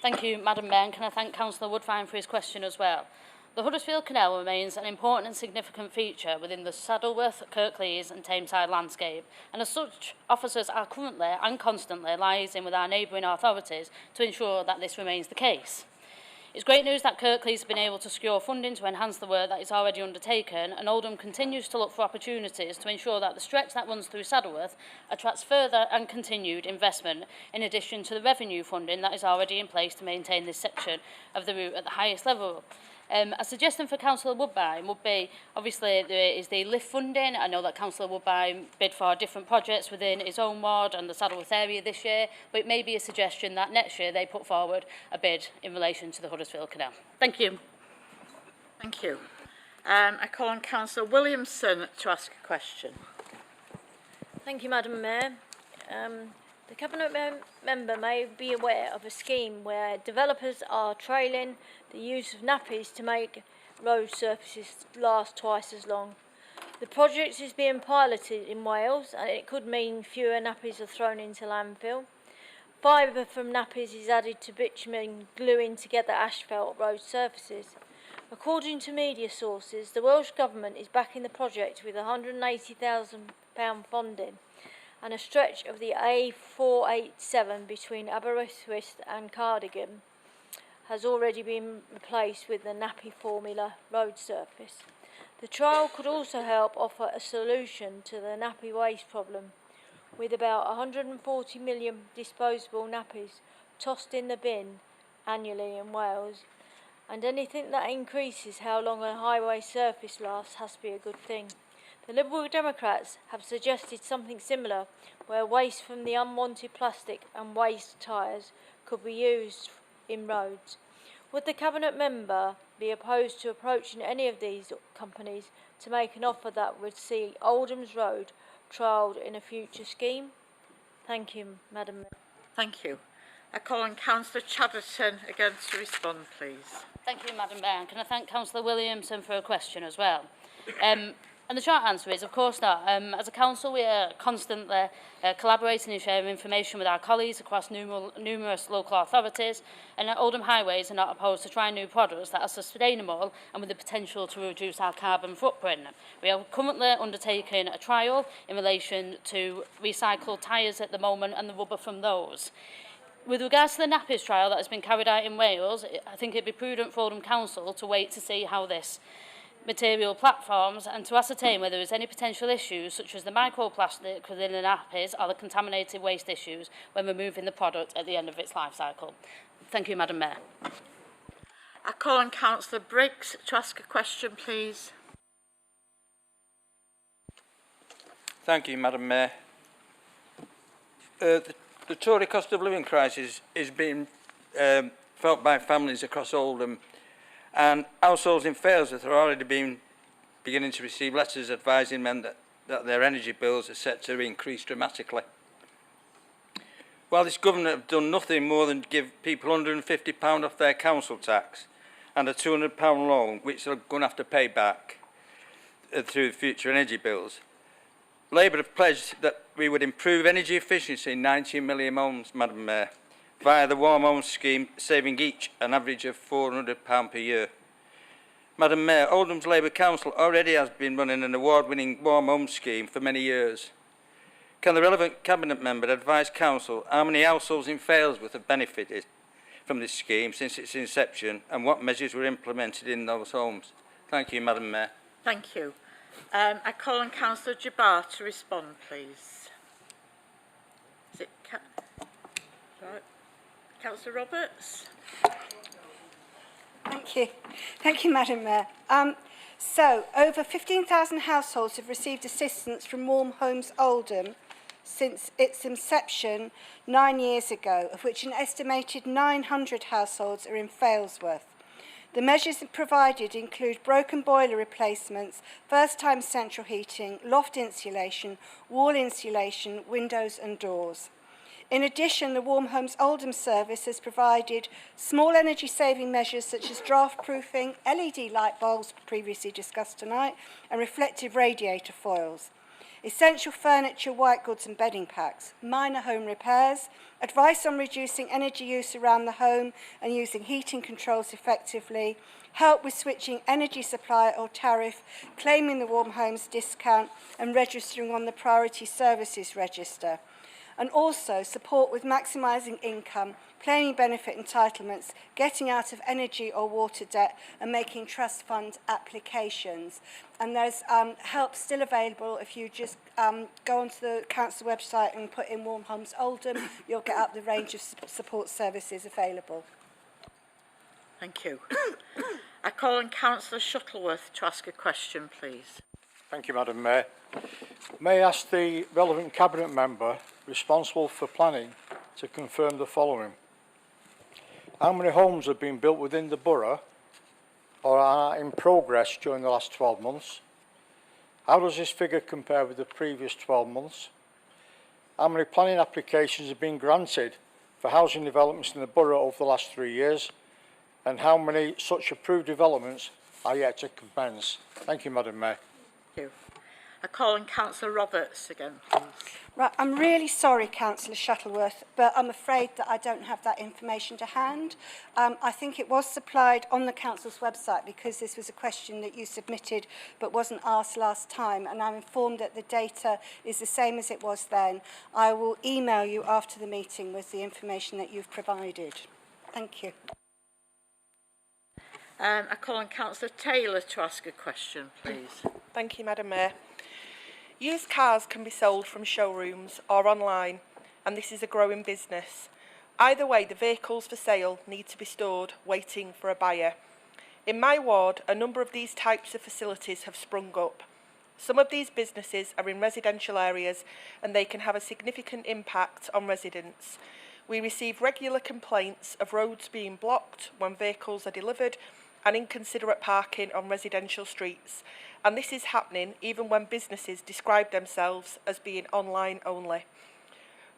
Thank you, Madam Mayor, and can I thank Councillor Woodvine for his question as well. The Huddersfield Canal remains an important and significant feature within the Saddleworth, Kirklees and Tameside landscape, and as such, officers are currently and constantly liaising with our neighbouring authorities to ensure that this remains the case. It's great news that Kirklees has been able to secure funding to enhance the work that is already undertaken, and Oldham continues to look for opportunities to ensure that the stretch that runs through Saddleworth attracts further and continued investment, in addition to the revenue funding that is already in place to maintain this section of the route at the highest level. A suggestion for Councillor Woodbine would be, obviously, there is the lift funding. I know that Councillor Woodbine bid for different projects within his own ward and the Saddleworth area this year, but it may be a suggestion that next year they put forward a bid in relation to the Huddersfield Canal. Thank you. Thank you. I call on Councillor Williamson to ask a question. Thank you, Madam Mayor. The Cabinet member may be aware of a scheme where developers are trailing the use of nappies to make road surfaces last twice as long. The project is being piloted in Wales, and it could mean fewer nappies are thrown into landfill. Fibre from nappies is added to bitumen, gluing together asphalt road surfaces. According to media sources, the Welsh Government is backing the project with £180,000 funding, and a stretch of the A487 between Aberystwyth and Cardigan has already been replaced with the nappy formula road surface. The trial could also help offer a solution to the nappy waste problem, with about 140 million disposable nappies tossed in the bin annually in Wales, and anything that increases how long a highway surface lasts has to be a good thing. The Liberal Democrats have suggested something similar, where waste from the unwanted plastic and waste tyres could be used in roads. Would the Cabinet member be opposed to approaching any of these companies to make an offer that would see Oldham's Road trialled in a future scheme? Thank you, Madam Mayor. Thank you. I call on Councillor Chatterton again to respond, please. Thank you, Madam Mayor. Can I thank Councillor Williamson for a question as well? And the short answer is, of course not. As a council, we are constantly collaborating and sharing information with our colleagues across numerous local authorities, and at Oldham Highways are not opposed to trying new products that are sustainable and with the potential to reduce our carbon footprint. We are currently undertaking a trial in relation to recycled tyres at the moment and the rubber from those. With regards to the nappies trial that has been carried out in Wales, I think it would be prudent for Oldham Council to wait to see how this material platforms and to ascertain whether there is any potential issues such as the microplastic within the nappies or the contaminated waste issues when removing the product at the end of its life cycle. Thank you, Madam Mayor. I call on Councillor Briggs to ask a question, please. Thank you, Madam Mayor. The Tory cost of living crisis is being felt by families across Oldham, and households in Failsworth are already beginning to receive letters advising them that their energy bills are set to increase dramatically. While this government have done nothing more than give people £150 off their council tax and a £200 loan, which they're going to have to pay back through future energy bills, Labour have pledged that we would improve energy efficiency in 19 million homes, Madam Mayor, via the Warm Homes scheme, saving each an average of £400 per year. Madam Mayor, Oldham's Labour Council already has been running an award-winning Warm Homes scheme for many years. Can the relevant Cabinet member advise Council how many households in Failsworth have benefited from this scheme since its inception and what measures were implemented in those homes? Thank you, Madam Mayor. Thank you. I call on Councillor Jabbar to respond, please. Is it right? Councillor Roberts. Thank you. Thank you, Madam Mayor. So, over 15,000 households have received assistance from Warm Homes Oldham since its inception 9 years ago, of which an estimated 900 households are in Failsworth. The measures provided include broken boiler replacements, first-time central heating, loft insulation, wall insulation, windows and doors. In addition, the Warm Homes Oldham service has provided small energy-saving measures such as draft-proofing, LED light bulbs previously discussed tonight, and reflective radiator foils. essential furniture, white goods and bedding packs, minor home repairs, advice on reducing energy use around the home and using heating controls effectively, help with switching energy supply or tariff, claiming the Warm Homes discount and registering on the Priority Services Register. And also support with maximising income, claiming benefit entitlements, getting out of energy or water debt and making trust fund applications. And there's help still available if you just go onto the council website and put in Warm Homes Oldham, you'll get up the range of support services available. Thank you. I call on Councillor Shuttleworth to ask a question, please. Thank you, Madam Mayor. May I ask the relevant Cabinet member responsible for planning to confirm the following. How many homes have been built within the borough or are in progress during the last 12 months? How does this figure compare with the previous 12 months? How many planning applications have been granted for housing developments in the borough over the last 3 years? And how many such approved developments are yet to commence? Thank you, Madam Mayor. Thank you. I call on Councillor Roberts again, please. Right, I'm really sorry, Councillor Shuttleworth, but I'm afraid that I don't have that information to hand. I think it was supplied on the Council's website because this was a question that you submitted but wasn't asked last time, and I'm informed that the data is the same as it was then. I will email you after the meeting with the information that you've provided. Thank you. I call on Councillor Taylor to ask a question, please. Thank you, Madam Mayor. Used cars can be sold from showrooms or online, and this is a growing business. Either way, the vehicles for sale need to be stored, waiting for a buyer. In my ward, a number of these types of facilities have sprung up. Some of these businesses are in residential areas, and they can have a significant impact on residents. We receive regular complaints of roads being blocked when vehicles are delivered and inconsiderate parking on residential streets. And this is happening even when businesses describe themselves as being online only.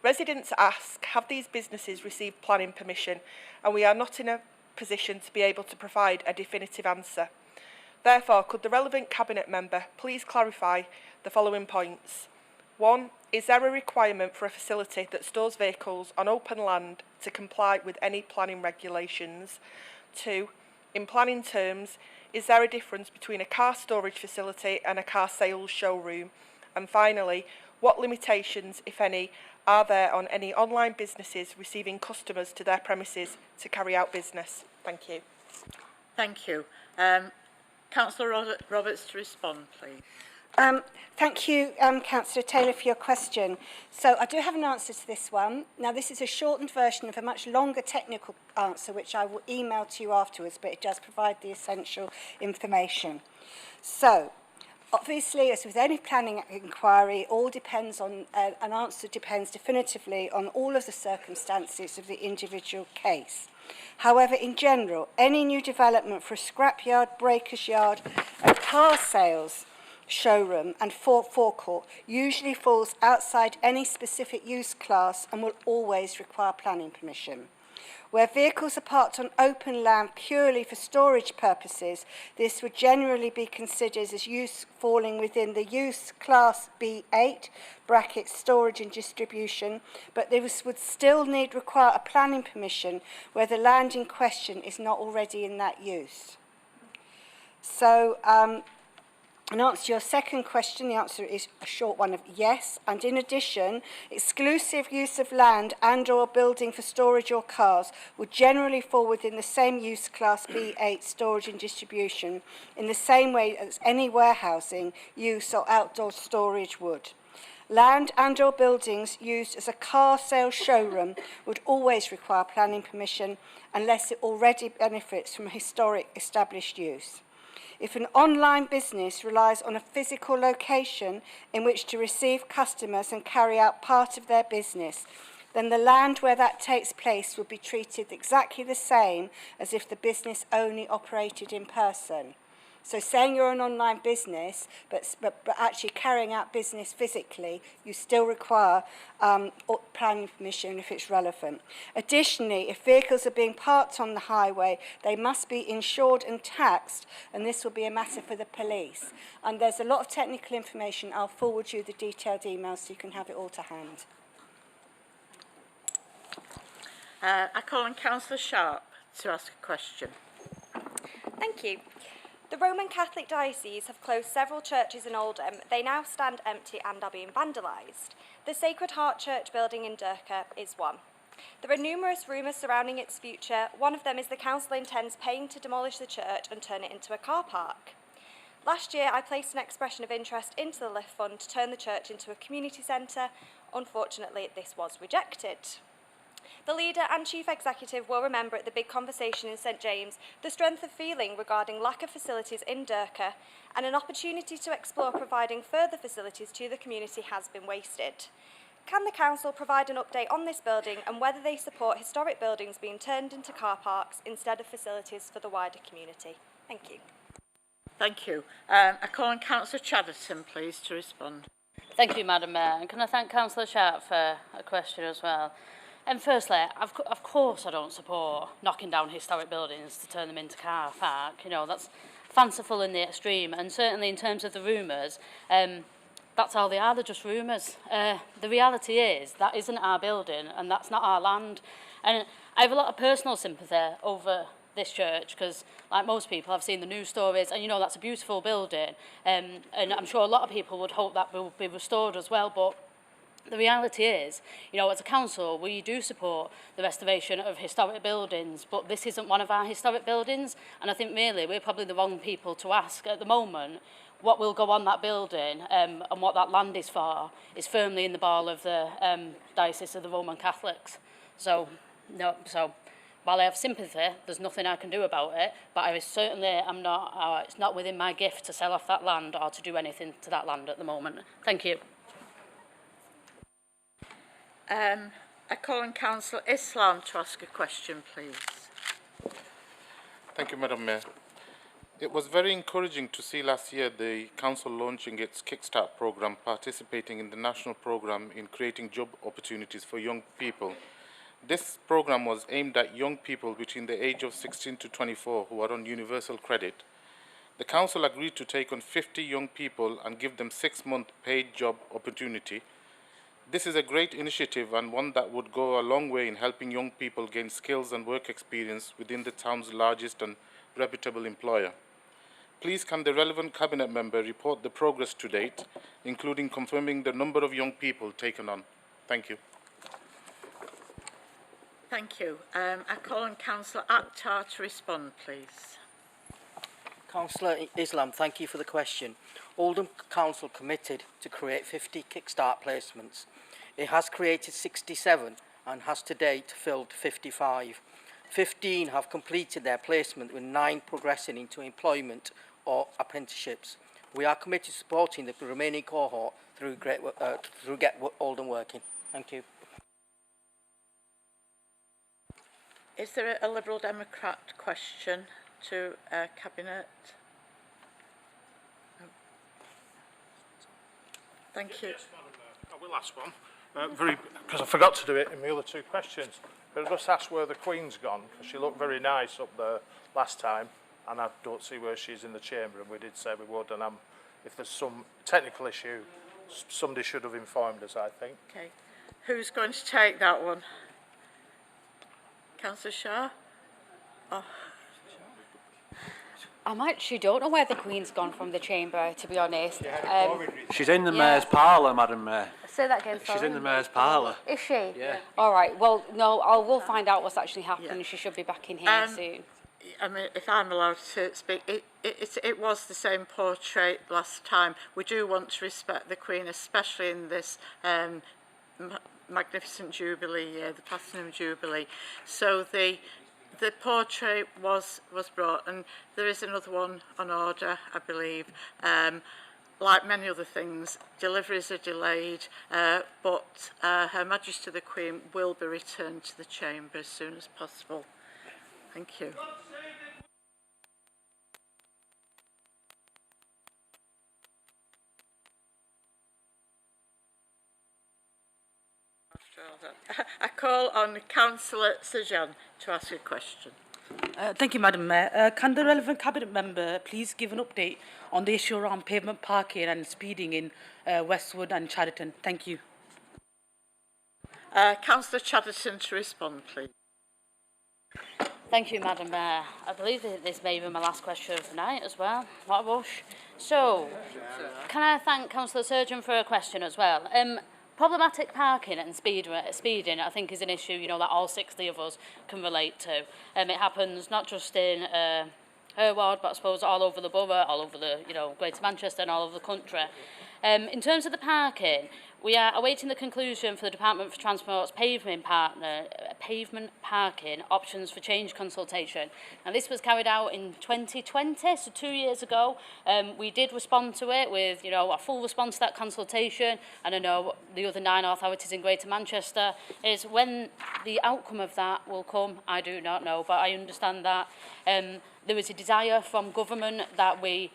Residents ask, have these businesses received planning permission? And we are not in a position to be able to provide a definitive answer. Therefore, could the relevant Cabinet member please clarify the following points? 1. Is there a requirement for a facility that stores vehicles on open land to comply with any planning regulations? 2. In planning terms, is there a difference between a car storage facility and a car sales showroom? And finally, what limitations, if any, are there on any online businesses receiving customers to their premises to carry out business? Thank you. Thank you. Councillor Roberts to respond, please. Thank you, Councillor Taylor, for your question. So I do have an answer to this one. Now, this is a shortened version of a much longer technical answer, which I will email to you afterwards, but it does provide the essential information. So, obviously, as with any planning inquiry, all depends on, an answer depends definitively on all of the circumstances of the individual case. However, in general, any new development for a scrapyard, breaker's yard and car sales showroom and forecourt usually falls outside any specific use class and will always require planning permission. Where vehicles are parked on open land purely for storage purposes, this would generally be considered as use falling within the use class B8, brackets storage and distribution, but this would still require a planning permission where the land in question is not already in that use. So, in answer to your second question, the answer is a short one of yes. And in addition, exclusive use of land and or building for storage or cars would generally fall within the same use class B8 storage and distribution in the same way as any warehousing use or outdoor storage would. Land and or buildings used as a car sales showroom would always require planning permission unless it already benefits from a historic established use. If an online business relies on a physical location in which to receive customers and carry out part of their business, then the land where that takes place would be treated exactly the same as if the business only operated in person. So saying you're an online business, but actually carrying out business physically, you still require planning permission if it's relevant. Additionally, if vehicles are being parked on the highway, they must be insured and taxed, and this will be a matter for the police. And there's a lot of technical information. I'll forward you the detailed emails so you can have it all to hand. I call on Councillor Sharp to ask a question. Thank you. The Roman Catholic Diocese have closed several churches in Oldham. They now stand empty and are being vandalised. The Sacred Heart Church building in Durka is one. There are numerous rumours surrounding its future. One of them is the council intends paying to demolish the church and turn it into a car park. Last year, I placed an expression of interest into the Lift Fund to turn the church into a community centre. Unfortunately, this was rejected. The leader and chief executive will remember at the big conversation in St James the strength of feeling regarding lack of facilities in Durka, and an opportunity to explore providing further facilities to the community has been wasted. Can the council provide an update on this building and whether they support historic buildings being turned into car parks instead of facilities for the wider community? Thank you. Thank you. I call on Councillor Chatterton, please, to respond. Thank you, Madam Mayor. And can I thank Councillor Sharp for a question as well? And firstly, of course I don't support knocking down historic buildings to turn them into car park. You know, that's fanciful in the extreme. And certainly in terms of the rumours, that's all they are, they're just rumours. The reality is that isn't our building and that's not our land. And I have a lot of personal sympathy over this church because, like most people, I've seen the news stories and, you know, that's a beautiful building. And I'm sure a lot of people would hope that will be restored as well. But the reality is, you know, as a council, we do support the restoration of historic buildings, but this isn't one of our historic buildings. And I think really we're probably the wrong people to ask at the moment what will go on that building and what that land is for is firmly in the ball of the Diocese of the Roman Catholics. So, no, while I have sympathy, there's nothing I can do about it, but I certainly am not, it's not within my gift to sell off that land or to do anything to that land at the moment. Thank you. I call on Councillor Islam to ask a question, please. Thank you, Madam Mayor. It was very encouraging to see last year the Council launching its Kickstart programme, participating in the national programme in creating job opportunities for young people. This programme was aimed at young people between the age of 16 to 24 who are on universal credit. The Council agreed to take on 50 young people and give them 6-month paid job opportunity. This is a great initiative and one that would go a long way in helping young people gain skills and work experience within the town's largest and reputable employer. Please can the relevant Cabinet member report the progress to date, including confirming the number of young people taken on. Thank you. Thank you. I call on Councillor Akhtar to respond, please. Councillor Islam, thank you for the question. Oldham Council committed to create 50 Kickstart placements. It has created 67 and has to date filled 55. 15 have completed their placement, with 9 progressing into employment or apprenticeships. We are committed to supporting the remaining cohort through Get Oldham Working. Thank you. Is there a Liberal Democrat question to Cabinet? No. Thank you. Yes, Madam Mayor. I will ask one. Because I forgot to do it in the other 2 questions. But I just asked where the Queen's gone, because she looked very nice up there last time, and I don't see where she's in the chamber, and we did say we would, and if there's some technical issue, somebody should have informed us, I think. Okay. Who's going to take that one? Councillor Shah? Oh. I actually don't know where the Queen's gone from the chamber, to be honest. She's in the Mayor's parlour, Madam Mayor. Say that again, sorry. She's in the Mayor's parlour. Is she? Yeah. All right. Well, no, we'll find out what's actually happened. Yeah. She should be back in here soon. I mean, if I'm allowed to speak, it was the same portrait last time. We do want to respect the Queen, especially in this magnificent Jubilee year, the Platinum Jubilee. So the portrait was brought, and there is another one on order, I believe. Like many other things, deliveries are delayed, but Her Majesty the Queen will be returned to the chamber as soon as possible. Thank you. I call on Councillor Sajan to ask a question. Thank you, Madam Mayor. Can the relevant Cabinet member please give an update on the issue around pavement parking and speeding in Westwood and Chadderton? Thank you. Councillor Chadderton to respond, please. Thank you, Madam Mayor. I believe that this may be my last question of the night as well. What a rush. So, can I thank Councillor Surgeon for a question as well? Problematic parking and speeding, I think, is an issue, you know, that all 60 of us can relate to. It happens not just in her ward, but I suppose all over the borough, all over the, you know, Greater Manchester and all over the country. In terms of the parking, we are awaiting the conclusion for the Department for Transport's pavement parking options for change consultation. And this was carried out in 2020, so 2 years ago. We did respond to it with, you know, a full response to that consultation. And I know the other 9 authorities in Greater Manchester. Is when the outcome of that will come, I do not know. But I understand that there is a desire from government that we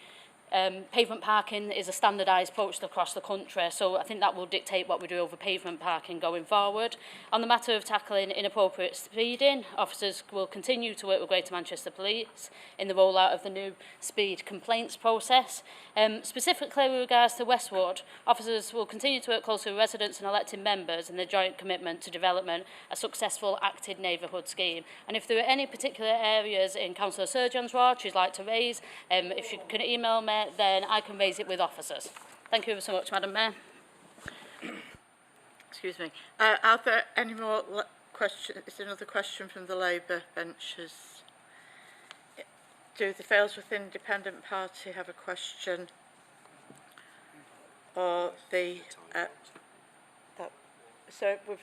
pavement parking is a standardised approach across the country, so I think that will dictate what we do over pavement parking going forward. On the matter of tackling inappropriate speeding, officers will continue to work with Greater Manchester Police in the rollout of the new speed complaints process. Specifically with regards to Westwood, officers will continue to work closely with residents and elected members in their joint commitment to development a successful acted neighbourhood scheme. And if there are any particular areas in Councillor Surgeon's ward she'd like to raise, if you can email me, then I can raise it with officers. Thank you ever so much, Madam Mayor. Excuse me. Are there any more questions? Is there another question from the Labour benches? Do the Fails with Independent Party have a question? Or the... so we've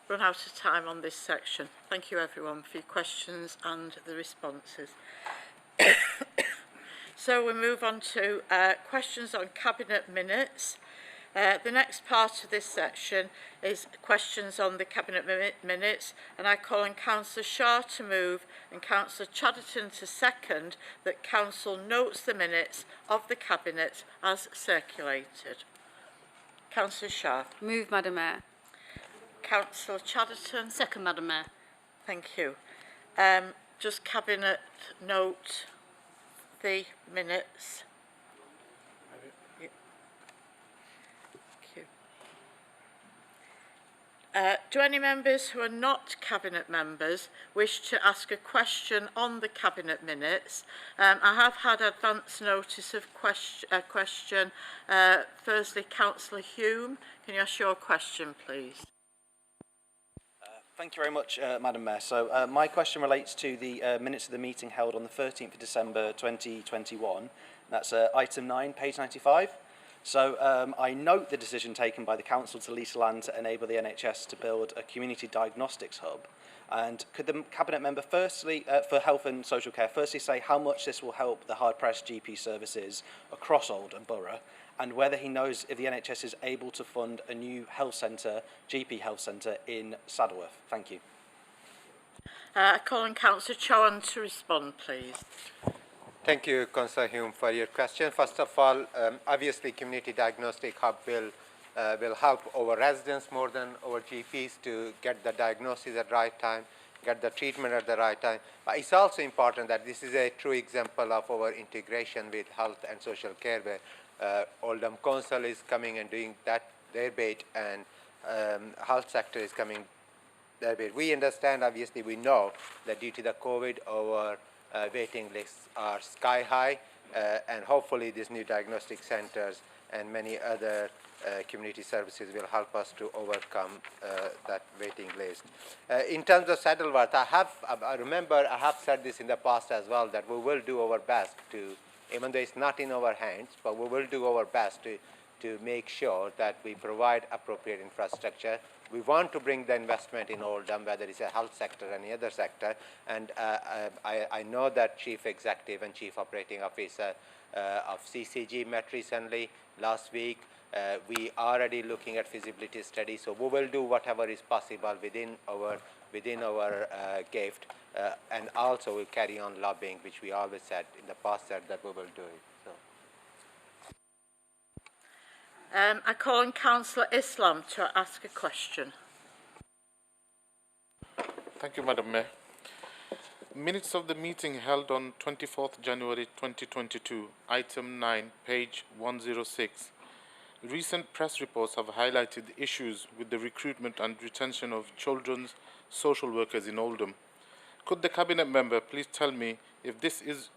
run out of time on this section. Thank you everyone for your questions and the responses. So we move on to questions on Cabinet minutes. The next part of this section is questions on the Cabinet minutes, and I call on Councillor Shaw to move and Councillor Chadderton to second that Council notes the minutes of the Cabinet as circulated. Councillor Shaw. Move, Madam Mayor. Councillor Chadderton. Second, Madam Mayor. Thank you. Just Cabinet note the minutes. Thank you. Do any members who are not Cabinet members wish to ask a question on the Cabinet minutes? I have had advance notice of question. Firstly, Councillor Hume, can you ask your question, please? Thank you very much, Madam Mayor. So my question relates to the minutes of the meeting held on the 13th of December 2021. That's item 9, page 95. So I note the decision taken by the Council to lease land to enable the NHS to build a community diagnostics hub. And could the Cabinet member firstly, for Health and Social Care, firstly say how much this will help the hard-pressed GP services across Oldham Borough, and whether he knows if the NHS is able to fund a new health centre, GP health centre in Saddleworth. Thank you. I call on Councillor Chowan to respond, please. Thank you, Councillor Hume, for your question. First of all, obviously, Community Diagnostic Hub will help our residents more than our GPs to get the diagnosis at the right time, get the treatment at the right time. But it's also important that this is a true example of our integration with health and social care, where Oldham Council is coming and doing their bit, and health sector is coming their bit. We understand, obviously, we know that due to the COVID, our waiting lists are sky high, and hopefully these new diagnostic centers and many other community services will help us to overcome that waiting list. In terms of Saddleworth, I remember I have said this in the past as well, that we will do our best to, even though it's not in our hands, but we will do our best to make sure that we provide appropriate infrastructure. We want to bring the investment in Oldham, whether it's a health sector or any other sector, and I know that Chief Executive and Chief Operating Officer of CCG met recently, last week. We are already looking at feasibility studies, so we will do whatever is possible within our gift, and also we'll carry on lobbying, which we always said in the past that we will do it. So. I call on Councillor Islam to ask a question. Thank you, Madam Mayor. Minutes of the meeting held on 24th January 2022, item 9, page 106. Recent press reports have highlighted issues with the recruitment and retention of children's social workers in Oldham. Could the Cabinet member please tell me if this is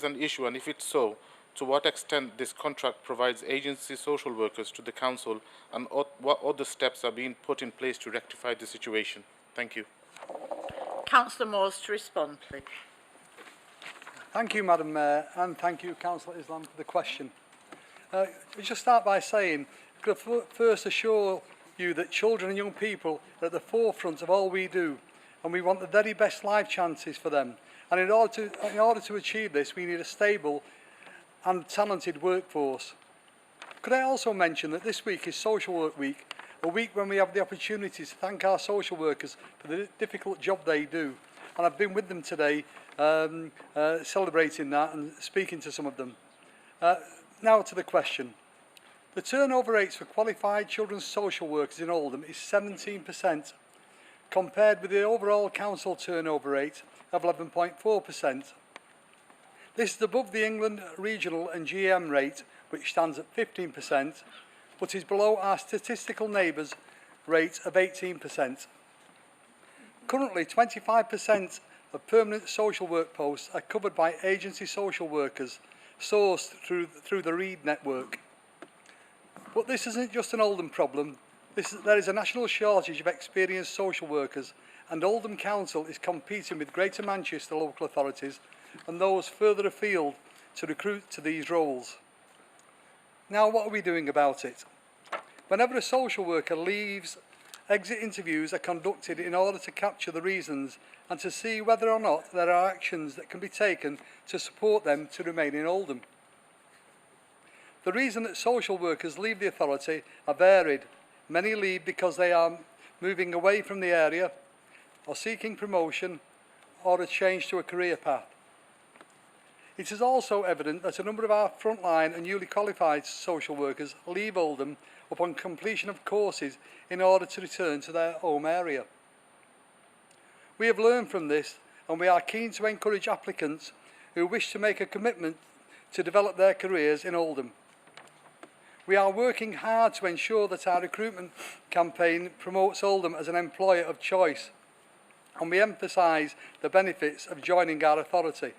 an issue, and if it's so, to what extent this contract provides agency social workers to the council, and what other steps are being put in place to rectify the situation? Thank you. Councillor Moores to respond, please. Thank you, Madam Mayor, and thank you, Councillor Islam, for the question. I'll just start by saying, I could first assure you that children and young people are at the forefront of all we do, and we want the very best life chances for them. And in order to achieve this, we need a stable and talented workforce. Could I also mention that this week is Social Work Week, a week when we have the opportunity to thank our social workers for the difficult job they do. And I've been with them today, celebrating that and speaking to some of them. Now to the question. The turnover rates for qualified children's social workers in Oldham is 17%, compared with the overall council turnover rate of 11.4%. This is above the England regional and GM rate, which stands at 15%, but is below our statistical neighbours' rate of 18%. Currently, 25% of permanent social work posts are covered by agency social workers sourced through the Reed network. But this isn't just an Oldham problem. There is a national shortage of experienced social workers, and Oldham Council is competing with Greater Manchester local authorities and those further afield to recruit to these roles. Now, what are we doing about it? Whenever a social worker leaves, exit interviews are conducted in order to capture the reasons and to see whether or not there are actions that can be taken to support them to remain in Oldham. The reason that social workers leave the authority are varied. Many leave because they are moving away from the area, or seeking promotion, or a change to a career path. It is also evident that a number of our frontline and newly qualified social workers leave Oldham upon completion of courses in order to return to their home area. We have learned from this, and we are keen to encourage applicants who wish to make a commitment to develop their careers in Oldham. We are working hard to ensure that our recruitment campaign promotes Oldham as an employer of choice, and we emphasise the benefits of joining our authority.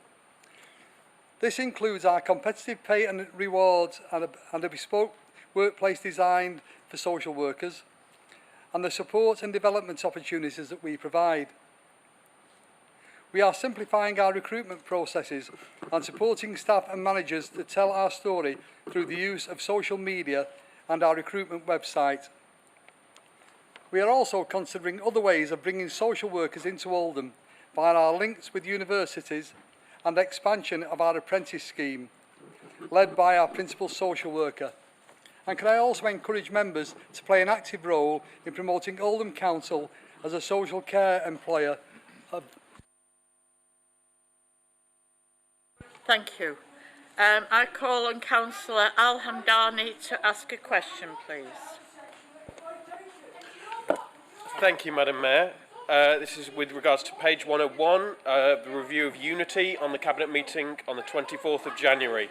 This includes our competitive pay and rewards and a bespoke workplace designed for social workers, and the support and development opportunities that we provide. We are simplifying our recruitment processes and supporting staff and managers to tell our story through the use of social media and our recruitment website. We are also considering other ways of bringing social workers into Oldham via our links with universities and expansion of our apprentice scheme, led by our principal social worker. And can I also encourage members to play an active role in promoting Oldham Council as a social care employer of... Thank you. I call on Councillor Al Hamdani to ask a question, please. Thank you, Madam Mayor. This is with regards to page 101, the review of Unity on the Cabinet meeting on the 24th of January.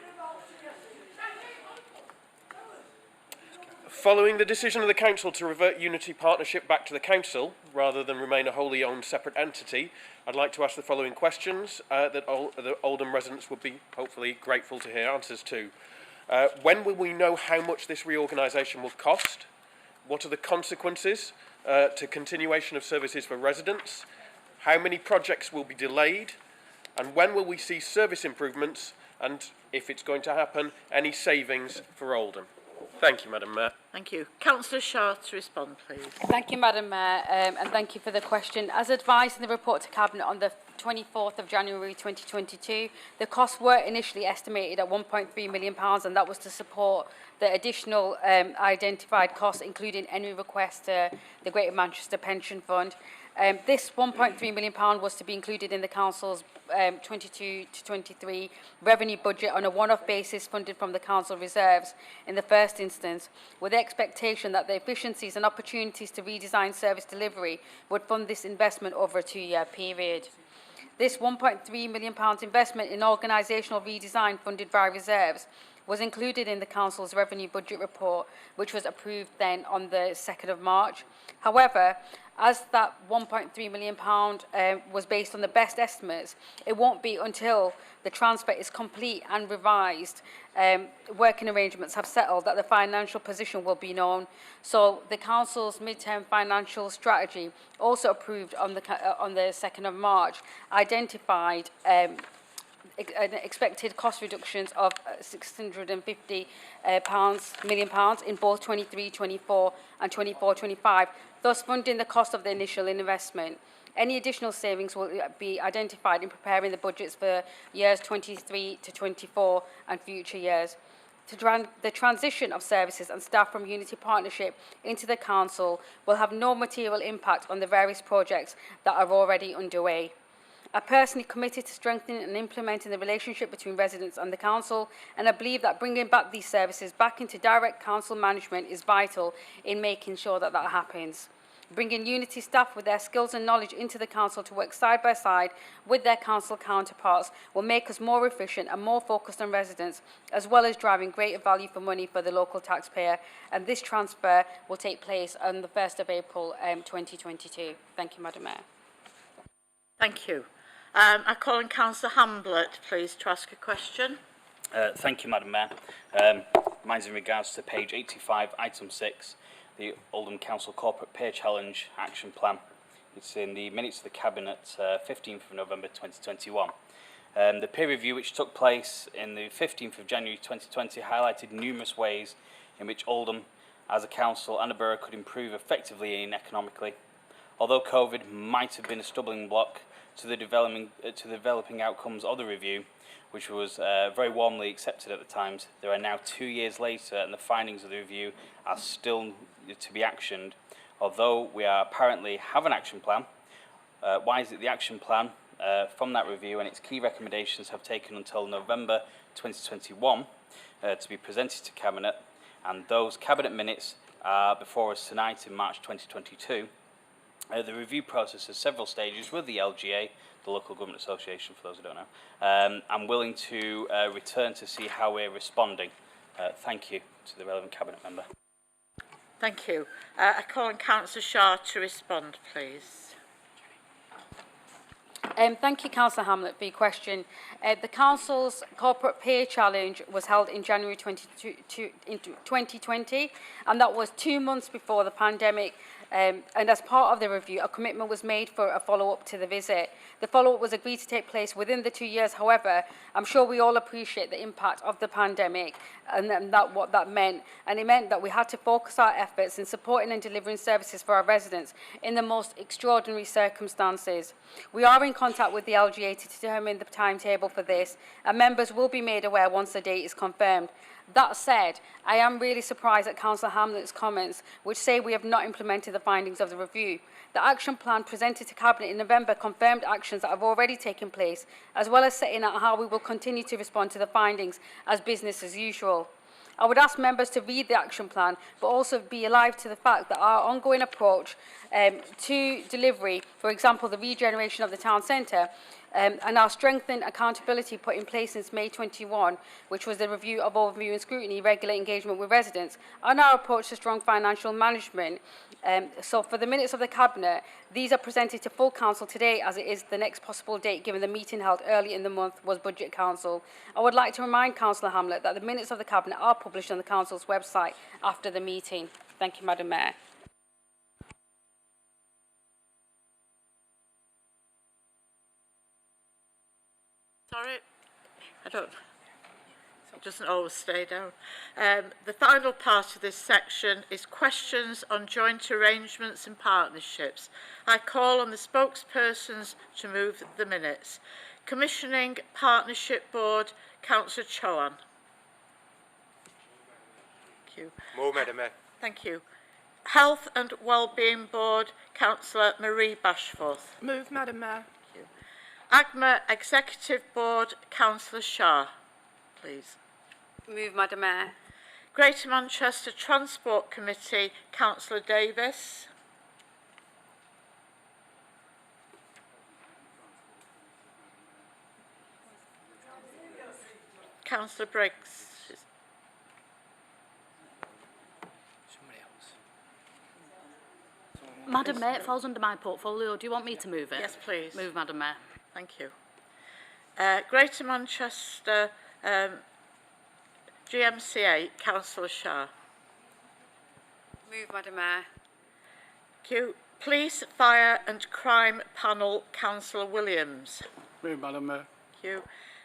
Following the decision of the Council to revert Unity Partnership back to the Council, rather than remain a wholly owned separate entity, I'd like to ask the following questions that the Oldham residents would be hopefully grateful to hear answers to. When will we know how much this reorganisation will cost? What are the consequences to continuation of services for residents? How many projects will be delayed? And when will we see service improvements? And if it's going to happen, any savings for Oldham? Thank you, Madam Mayor. Thank you. Councillor Shaw to respond, please. Thank you, Madam Mayor, and thank you for the question. As advised in the report to Cabinet on the 24th of January 2022, the costs were initially estimated at £1.3 million, and that was to support the additional identified costs, including any request to the Greater Manchester Pension Fund. This £1.3 million was to be included in the Council's 22 to 23 revenue budget on a one-off basis funded from the Council reserves in the first instance, with the expectation that the efficiencies and opportunities to redesign service delivery would fund this investment over a 2-year period. This £1.3 million investment in organisational redesign funded by reserves was included in the Council's revenue budget report, which was approved then on the 2nd of March. However, as that £1.3 million was based on the best estimates, it won't be until the transfer is complete and revised, working arrangements have settled, that the financial position will be known. So the Council's mid-term financial strategy, also approved on the 2nd of March, identified expected cost reductions of £650 million in both 23-24 and 24-25, thus funding the cost of the initial investment. Any additional savings will be identified in preparing the budgets for years 23 to 24 and future years. The transition of services and staff from Unity Partnership into the Council will have no material impact on the various projects that are already underway. I personally committed to strengthening and implementing the relationship between residents and the Council, and I believe that bringing back these services back into direct Council management is vital in making sure that that happens. Bringing Unity staff with their skills and knowledge into the Council to work side by side with their Council counterparts will make us more efficient and more focused on residents, as well as driving greater value for money for the local taxpayer. And this transfer will take place on the 1st of April 2022. Thank you, Madam Mayor. Thank you. I call on Councillor Hamblett, please, to ask a question. Thank you, Madam Mayor. Mine's in regards to page 85, item 6, the Oldham Council Corporate Pay Challenge Action Plan. It's in the minutes of the Cabinet, 15th of November 2021. The peer review which took place in the 15th of January 2020 highlighted numerous ways in which Oldham, as a council and a borough, could improve effectively and economically. Although COVID might have been a stumbling block to the developing outcomes of the review, which was very warmly accepted at the time, there are now 2 years later and the findings of the review are still to be actioned. Although we apparently have an action plan, why is it the action plan from that review and its key recommendations have taken until November 2021 to be presented to Cabinet, and those Cabinet minutes are before us tonight in March 2022? The review process has several stages with the LGA, the Local Government Association, for those who don't know. I'm willing to return to see how we're responding. Thank you to the relevant Cabinet member. Thank you. I call on Councillor Shah to respond, please. Thank you, Councillor Hamlett, for your question. The Council's Corporate Pay Challenge was held in January 2020, and that was 2 months before the pandemic. And as part of the review, a commitment was made for a follow-up to the visit. The follow-up was agreed to take place within the 2 years. However, I'm sure we all appreciate the impact of the pandemic and what that meant. And it meant that we had to focus our efforts in supporting and delivering services for our residents in the most extraordinary circumstances. We are in contact with the LGA to determine the timetable for this, and members will be made aware once the date is confirmed. That said, I am really surprised at Councillor Hamlett's comments, which say we have not implemented the findings of the review. The action plan presented to Cabinet in November confirmed actions that have already taken place, as well as setting out how we will continue to respond to the findings as business as usual. I would ask members to read the action plan, but also be alive to the fact that our ongoing approach to delivery, for example, the regeneration of the town centre, and our strengthened accountability put in place since May 21, which was the review of overview and scrutiny, regular engagement with residents, and our approach to strong financial management. So for the minutes of the Cabinet, these are presented to full Council today, as it is the next possible date, given the meeting held early in the month was Budget Council. I would like to remind Councillor Hamlett that the minutes of the Cabinet are published on the Council's website after the meeting. Thank you, Madam Mayor. Sorry, it doesn't always stay down. The final part of this section is questions on joint arrangements and partnerships. I call on the spokespersons to move the minutes. Commissioning Partnership Board, Councillor Chohan. Thank you. Move, Madam Mayor. Thank you. Health and Wellbeing Board, Councillor Marie Bashforth. Move, Madam Mayor. AGMA Executive Board, Councillor Shah, please. Move, Madam Mayor. Greater Manchester Transport Committee, Councillor Davis. Councillor Briggs. Madam Mayor, it falls under my portfolio. Do you want me to move it? Yes, please. Move, Madam Mayor. Thank you. Greater Manchester GMCA, Councillor Shah. Move, Madam Mayor. Thank you. Police, Fire and Crime Panel, Councillor Williams. Move, Madam Mayor. Thank you.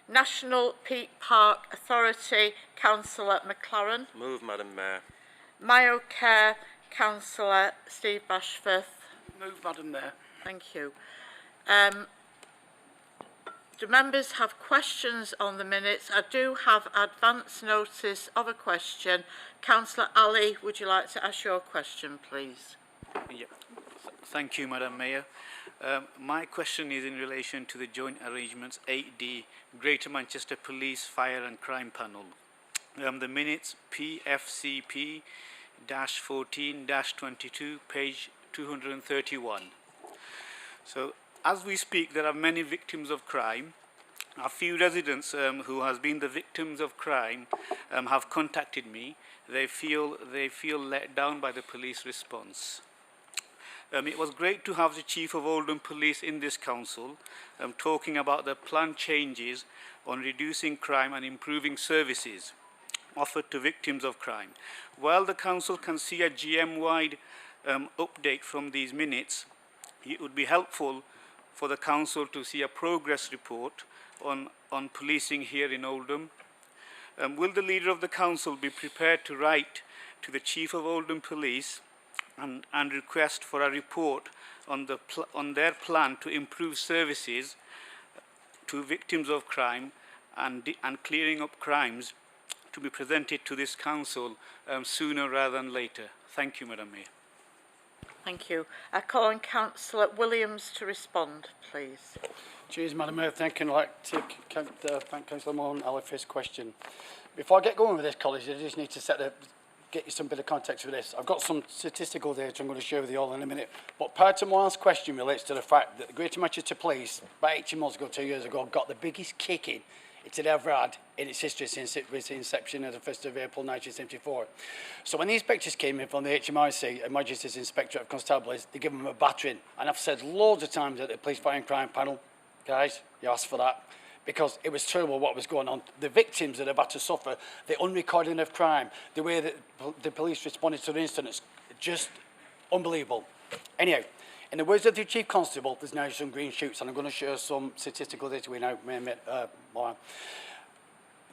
National Peak Park Authority, Councillor McLaren. Move, Madam Mayor. Mayo Care, Councillor Steve Bashforth. Move, Madam Mayor. Thank you. Do members have questions on the minutes? I do have advance notice of a question. Councillor Ali, would you like to ask your question, please? Yeah. Thank you, Madam Mayor. My question is in relation to the joint arrangements 8D, Greater Manchester Police, Fire and Crime Panel. The minutes PFCP-14-22, page 231. So, as we speak, there are many victims of crime. A few residents who has been the victims of crime have contacted me. They feel let down by the police response. It was great to have the Chief of Oldham Police in this council talking about the planned changes on reducing crime and improving services offered to victims of crime. While the council can see a GM-wide update from these minutes, it would be helpful for the council to see a progress report on policing here in Oldham. Will the leader of the council be prepared to write to the Chief of Oldham Police and request for a report on their plan to improve services to victims of crime and clearing up crimes to be presented to this council sooner rather than later? Thank you, Madam Mayor. Thank you. I call on Councillor Williams to respond, please. Cheers, Madam Mayor. I'd like to thank Councillor Mohan Ali for his question. Before I get going with this, colleagues, I just need to get you some bit of context for this. I've got some statistical data I'm going to share with you all in a minute. But part of Mohan's question relates to the fact that the Greater Manchester Police, about 18 months ago, 2 years ago, got the biggest kicking it's ever had in its history since it was the inception of the 1st of April 1974. So when the inspectors came in from the HMRC, Majesty's Inspectorate of Constabularies, they gave them a battering. And I've said loads of times at the Police Fire and Crime Panel, guys, you asked for that, because it was terrible what was going on. The victims that have had to suffer, the unrecording of crime, the way that the police responded to the incidents, just unbelievable. Anyhow, in the words of the Chief Constable, there's now some green shoots, and I'm going to share some statistical data we now.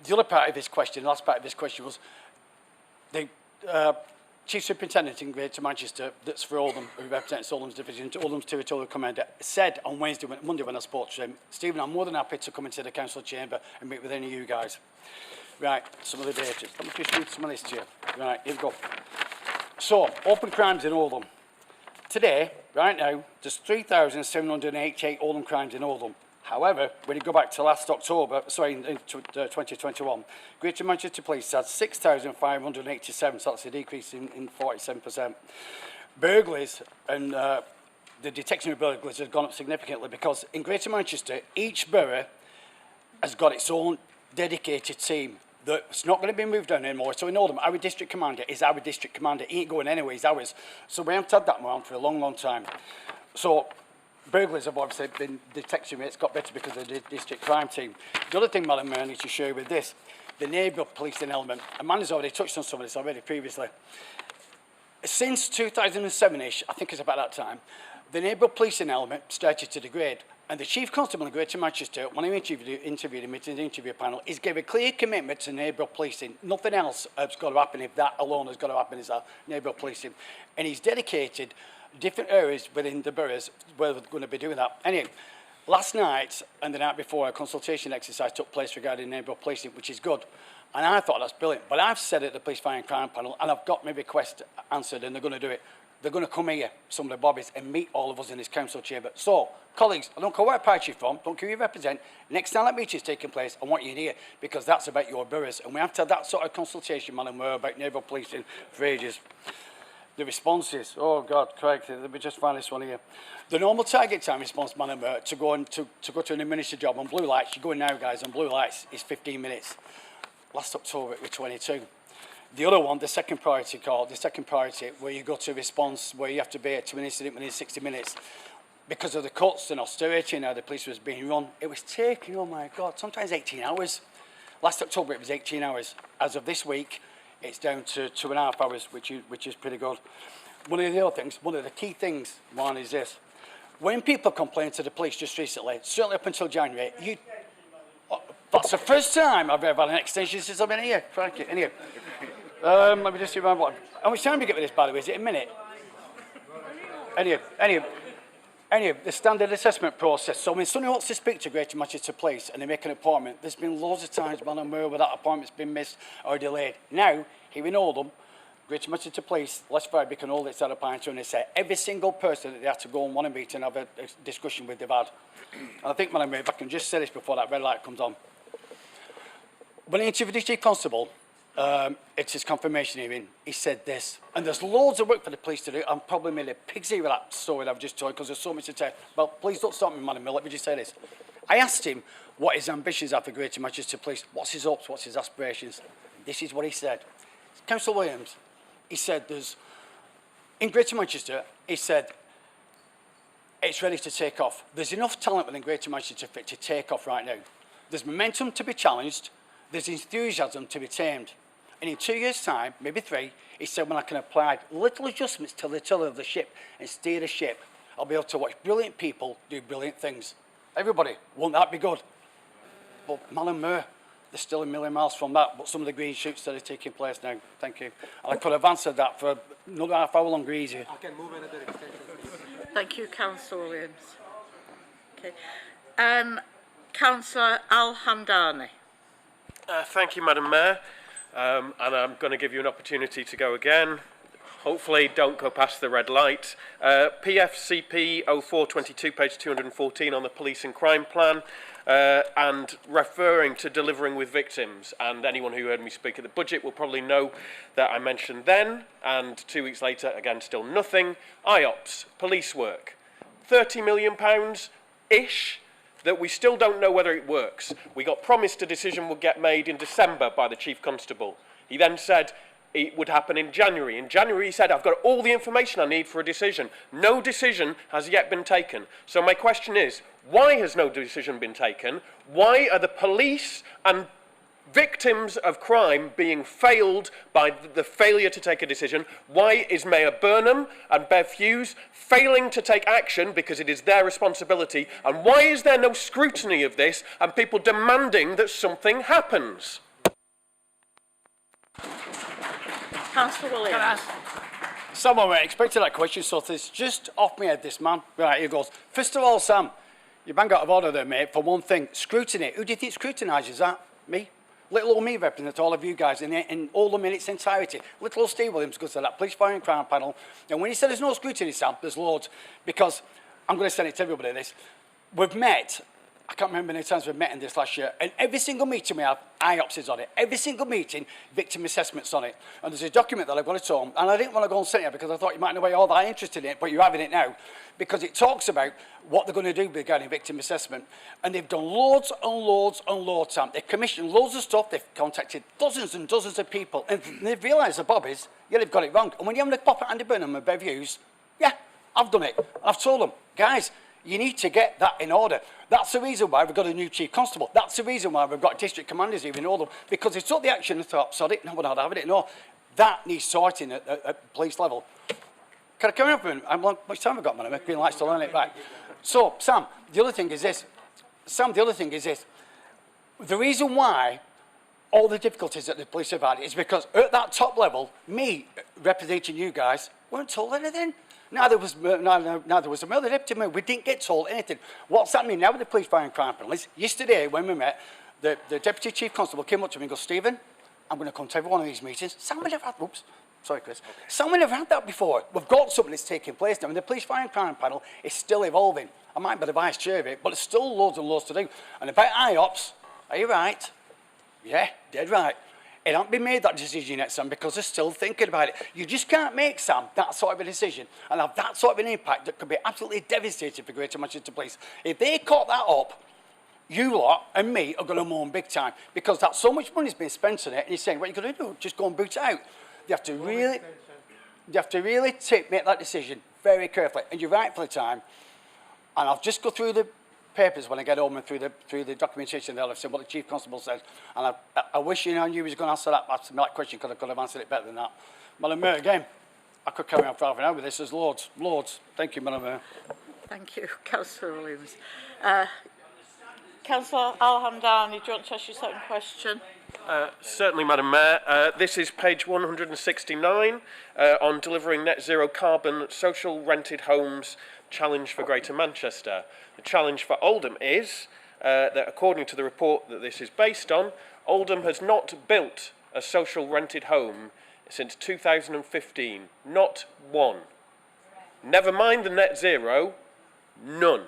The other part of this question, the last part of this question was the Chief Superintendent in Greater Manchester, that's for Oldham, who represents Oldham's division, Oldham's Territorial Commander, said on Monday when I spoke to him, Stephen, I'm more than happy to come into the council chamber and meet with any of you guys. Right, some of the data. Let me just read some of this to you. Right, here we go. So, open crimes in Oldham. Today, right now, there's 3,788 Oldham crimes in Oldham. However, when you go back to last October, in 2021, Greater Manchester Police had 6,587, so that's a decrease in 47%. Burglaries and the detection of burglaries has gone up significantly because in Greater Manchester, each borough has got its own dedicated team that's not going to be moved on anymore. So in Oldham, our district commander is our district commander. He ain't going anywhere, he's ours. So we haven't had that around for a long, long time. So burglaries have obviously been detection rates got better because of the district crime team. The other thing, Madam Mayor, I need to share with this, the neighbour policing element. Amanda's already touched on some of this already previously. Since 2007-ish, I think it's about that time, the neighbour policing element started to degrade. And the Chief Constable in Greater Manchester, when I interviewed him in the interview panel, is gave a clear commitment to neighbour policing. Nothing else has got to happen if that alone has got to happen is that neighbour policing. And he's dedicated different areas within the boroughs where we're going to be doing that. Anyway, last night and the night before, a consultation exercise took place regarding neighbour policing, which is good. And I thought that's brilliant. But I've said at the Police Fire and Crime Panel, and I've got my request answered, and they're going to do it. they're going to come here, some of the bobbies, and meet all of us in this council chamber. So, colleagues, I don't care what party you're from, don't care who you represent, next time that meeting is taking place, I want you in here, because that's about your boroughs. And we have to have that sort of consultation, Madam Mayor, about neighbourhood policing for ages. The responses, oh God, correct, let me just find this one here. The normal target time response, Madam Mayor, to go to an administrative job on blue lights, you're going now, guys, on blue lights, is 15 minutes. Last October, it was 22. The other one, the second priority call, the second priority, where you go to response, where you have to be to an incident within 60 minutes. Because of the cuts and austerity and how the police was being run, it was taking, oh my God, sometimes 18 hours. Last October, it was 18 hours. As of this week, it's down to 2.5 hours, which is pretty good. One of the other things, one of the key things, one is this. When people complain to the police just recently, certainly up until January, that's the first time I've ever had an extension since I've been here, frankly. Anyway. Let me just see how much time do you get with this, by the way? Is it a minute? Anyway, the standard assessment process. So when someone wants to speak to Greater Manchester Police and they make an appointment, there's been loads of times, Madam Mayor, where that appointment's been missed or delayed. Now, here in Oldham, Greater Manchester Police, last Friday, can hold its out of pint and they say every single person that they have to go and want to meet and have a discussion with, they've had. And I think, Madam Mayor, if I can just say this before that red light comes on. When I interviewed the Chief Constable, it's his confirmation hearing, he said this, and there's loads of work for the police to do. I'm probably made a pig's ear with that story that I've just told because there's so much to tell. But please don't stop me, Madam Mayor, let me just say this. I asked him what his ambitions are for Greater Manchester Police, what's his hopes, what's his aspirations. This is what he said. Councillor Williams, he said in Greater Manchester, he said, it's ready to take off. There's enough talent within Greater Manchester for it to take off right now. There's momentum to be challenged, there's enthusiasm to be tamed. And in 2 years' time, maybe 3, he said when I can apply little adjustments to the tiller of the ship and steer the ship, I'll be able to watch brilliant people do brilliant things. Everybody, won't that be good? But Madam Mayor, they're still a million miles from that, but some of the green shoots that are taking place now. Thank you. And I could have answered that for another half hour longer easier. I can move another extension, please. Thank you, Councillor Williams. Okay. Councillor Al-Hamdani. Thank you, Madam Mayor. And I'm going to give you an opportunity to go again. Hopefully don't go past the red light. PFCP 0422, page 214 on the police and crime plan, and referring to delivering with victims. And anyone who heard me speak at the budget will probably know that I mentioned then, and 2 weeks later, again, still nothing. IOPS, police work, £30 million-ish, that we still don't know whether it works. We got promised a decision would get made in December by the Chief Constable. He then said it would happen in January. In January, he said, I've got all the information I need for a decision. No decision has yet been taken. So my question is, why has no decision been taken? Why are the police and victims of crime being failed by the failure to take a decision? Why is Mayor Burnham and Bev Hughes failing to take action because it is their responsibility? And why is there no scrutiny of this and people demanding that something happens? Councillor Williams. Someone expected that question, so it's just off my head, this man. Right, here goes. First of all, Sam, you bang out of order there, mate, for one thing. Scrutiny. Who do you think scrutinises that? Me? Little old me represents all of you guys in Oldham in its entirety. Little old Steve Williams goes to that police fire and crime panel. And when he said there's no scrutiny, Sam, there's loads. Because, I'm going to send it to everybody this, we've met, I can't remember how many times we've met in this last year, and every single meeting we have, IOPS is on it. Every single meeting, victim assessment's on it. And there's a document that I've got at home, and I didn't want to go and send it because I thought you might not be all that interested in it, but you're having it now. Because it talks about what they're going to do regarding victim assessment. And they've done loads and loads and loads, Sam. They've commissioned loads of stuff, they've contacted dozens and dozens of people, and they've realised the bobbies, yeah, they've got it wrong. And when you have a pop at Andy Burnham and Bev Hughes, yeah, I've done it. I've told them, guys, you need to get that in order. That's the reason why we've got a new Chief Constable. That's the reason why we've got district commanders here in Oldham, because they took the action and thought, sorry, no, we're not having it. No, that needs sorting at police level. Can I come up with how much time have I got, man? I'm green lights to learn it back. So, Sam, the other thing is this. The reason why all the difficulties that the police have had is because at that top level, me representing you guys, weren't told anything. Neither was a murder deputy mayor. We didn't get told anything. What's that mean now with the police fire and crime panel? Yesterday, when we met, the deputy chief constable came up to me and goes, Stephen, I'm going to come to every one of these meetings. Sam, Sorry, Chris. Okay. So we never had that before. We've got something that's taking place now, and the Police Fire and Crime Panel is still evolving. I might be the vice chair of it, but there's still loads and loads to do. And about IOPS, are you right? Yeah, dead right. It hasn't been made that decision yet, Sam, because they're still thinking about it. You just can't make, Sam, that sort of a decision and have that sort of an impact that could be absolutely devastating for Greater Manchester Police. If they caught that up, you lot and me are going to mourn big time, because that's so much money's been spent on it, and you're saying, what are you going to do? Just go and boot it out. You have to really make that decision very carefully, and you're right for the time. And I'll just go through the papers when I get home and through the documentation they'll have seen what the Chief Constable said. And I wish you knew he was going to answer that question, because I could have answered it better than that. Madam Mayor, again, I could carry on for half an hour with this. There's loads. Thank you, Madam Mayor. Thank you, Councillor Williams. Councillor Al-Hamdani, do you want to ask your second question? Certainly, Madam Mayor. This is page 169 on delivering net zero carbon social rented homes challenge for Greater Manchester. The challenge for Oldham is that, according to the report that this is based on, Oldham has not built a social rented home since 2015. Not one. Never mind the net zero, none.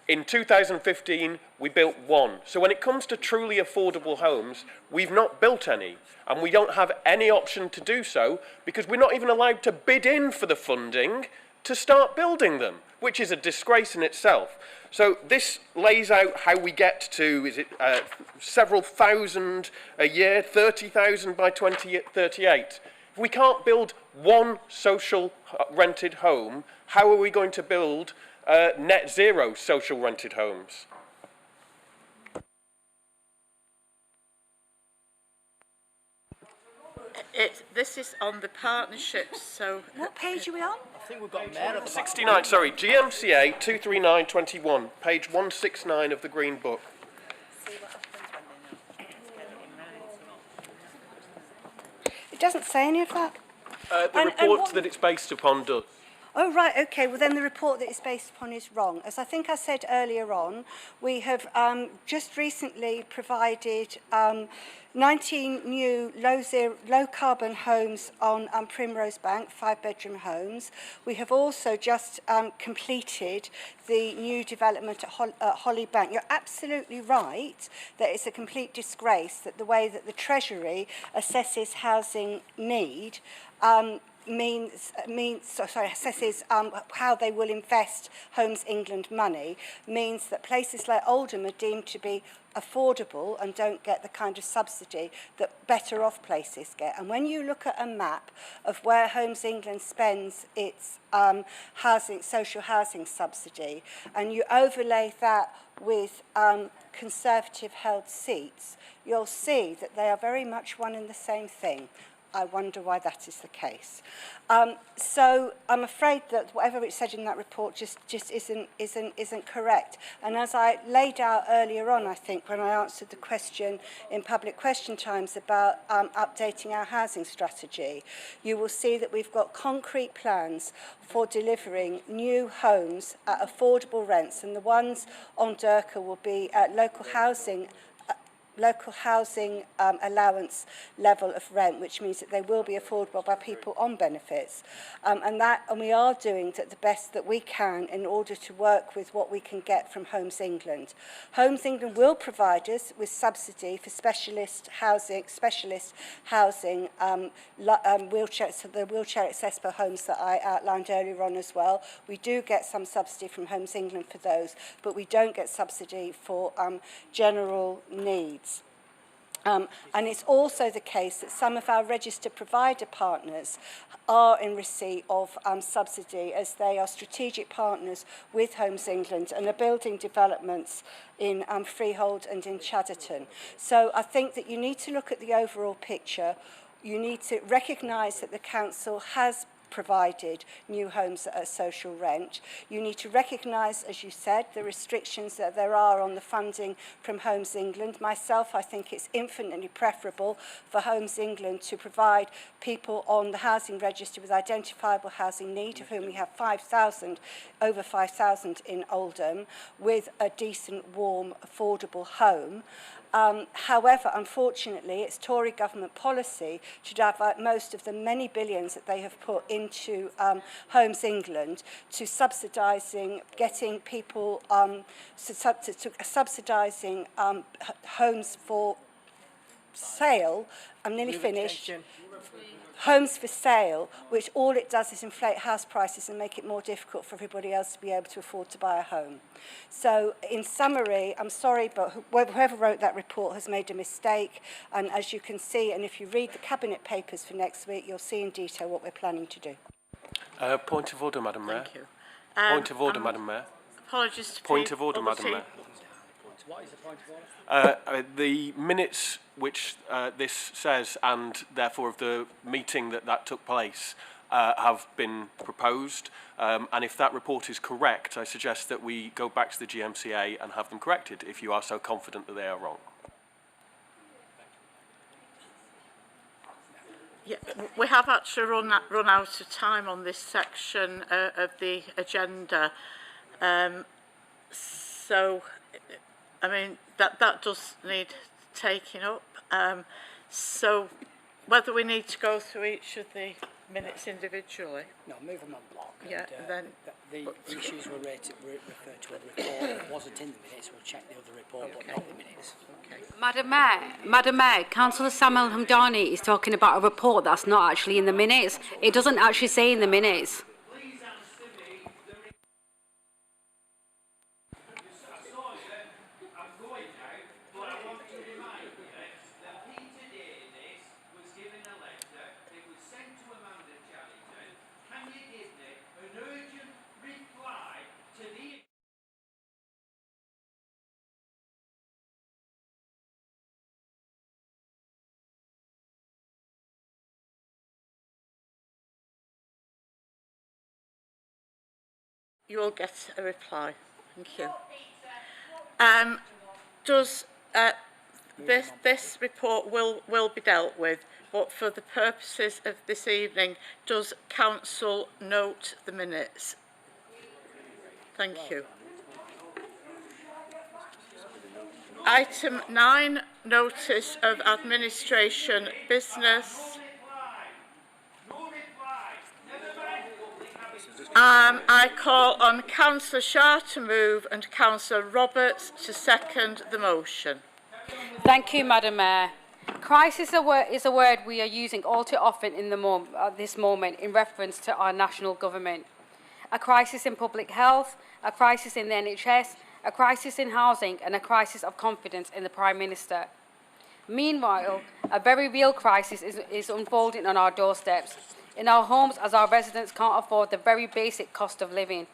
In 2015, we built one. So when it comes to truly affordable homes, we've not built any. And we don't have any option to do so, because we're not even allowed to bid in for the funding to start building them, which is a disgrace in itself. So this lays out how we get to, several thousand a year, 30,000 by 2038. If we can't build one social rented home, how are we going to build net zero social rented homes? This is on the partnerships, so... What page are we on? I think we've got Mayor at the 69, sorry, GMCA 23921, page 169 of the Green Book. It doesn't say any of that. The report that it's based upon does. Oh, right, okay. Well, then the report that it's based upon is wrong. As I think I said earlier on, we have just recently provided 19 new low-carbon homes on Primrose Bank, 5-bedroom homes. We have also just completed the new development at Holly Bank. You're absolutely right that it's a complete disgrace that the way that the Treasury assesses housing need assesses how they will invest Homes England money, means that places like Oldham are deemed to be affordable and don't get the kind of subsidy that better off places get. And when you look at a map of where Homes England spends its social housing subsidy, and you overlay that with Conservative held seats, you'll see that they are very much one and the same thing. I wonder why that is the case. So I'm afraid that whatever it said in that report just isn't correct. And as I laid out earlier on, I think, when I answered the question in public question times about updating our housing strategy, you will see that we've got concrete plans for delivering new homes at affordable rents, and the ones on Durka will be at local housing allowance level of rent, which means that they will be affordable by people on benefits. And we are doing the best that we can in order to work with what we can get from Homes England. Homes England will provide us with subsidy for specialist housing, wheelchair, so the wheelchair accessible homes that I outlined earlier on as well. We do get some subsidy from Homes England for those, but we don't get subsidy for general needs. And it's also the case that some of our registered provider partners are in receipt of subsidy, as they are strategic partners with Homes England and are building developments in Freehold and in Chadderton. So I think that you need to look at the overall picture. You need to recognise that the council has provided new homes at a social rent. You need to recognise, as you said, the restrictions that there are on the funding from Homes England. Myself, I think it's infinitely preferable for Homes England to provide people on the housing register with identifiable housing need, of whom we have 5,000, over 5,000 in Oldham, with a decent, warm, affordable home. However, unfortunately, it's Tory government policy to divert most of the many billions that they have put into Homes England to subsidising getting people, subsidising homes for sale. I'm nearly finished. Homes for sale, which all it does is inflate house prices and make it more difficult for everybody else to be able to afford to buy a home. So in summary, I'm sorry, but whoever wrote that report has made a mistake. And as you can see, and if you read the Cabinet papers for next week, you'll see in detail what we're planning to do. Point of order, Madam Mayor. Thank you. Point of order, Madam Mayor. Apologies to Point of order, Madam Mayor. What is the point of order? The minutes which this says, and therefore of the meeting that took place, have been proposed. And if that report is correct, I suggest that we go back to the GMCA and have them corrected, if you are so confident that they are wrong. Yeah, we have actually run out of time on this section of the agenda. So, I mean, that does need taking up. So, whether we need to go through each of the minutes individually. No, move them on block. Yeah, And, then the issues were referred to in the report. It wasn't in the minutes. We'll check the other report, but not the minutes. Okay. Madam Mayor, Councillor Samuel Hamdani is talking about a report that's not actually in the minutes. It doesn't actually say in the minutes. You will get a reply. Thank you. Does this report will be dealt with, but for the purposes of this evening, does Council note the minutes? Thank you. Item 9, notice of administration business. I call on Councillor Shah to move and Councillor Roberts to second the motion. Thank you, Madam Mayor. Crisis is a word we are using all too often in this moment in reference to our national government. A crisis in public health, a crisis in the NHS, a crisis in housing, and a crisis of confidence in the Prime Minister. Meanwhile, a very real crisis is unfolding on our doorsteps, in our homes, as our residents can't afford the very basic cost of living.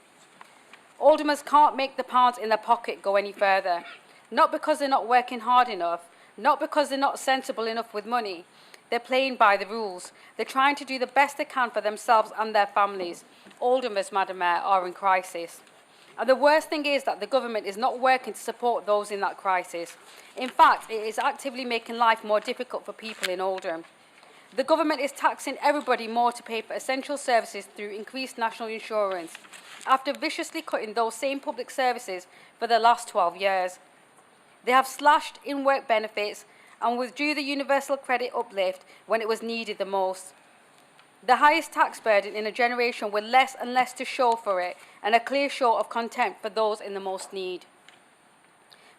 Oldhamers can't make the pounds in their pocket go any further, not because they're not working hard enough, not because they're not sensible enough with money. They're playing by the rules. They're trying to do the best they can for themselves and their families. Oldhamers, Madam Mayor, are in crisis. And the worst thing is that the government is not working to support those in that crisis. In fact, it is actively making life more difficult for people in Oldham. The government is taxing everybody more to pay for essential services through increased national insurance, after viciously cutting those same public services for the last 12 years. They have slashed in-work benefits and withdrew the universal credit uplift when it was needed the most. The highest tax burden in a generation with less and less to show for it, and a clear show of contempt for those in the most need.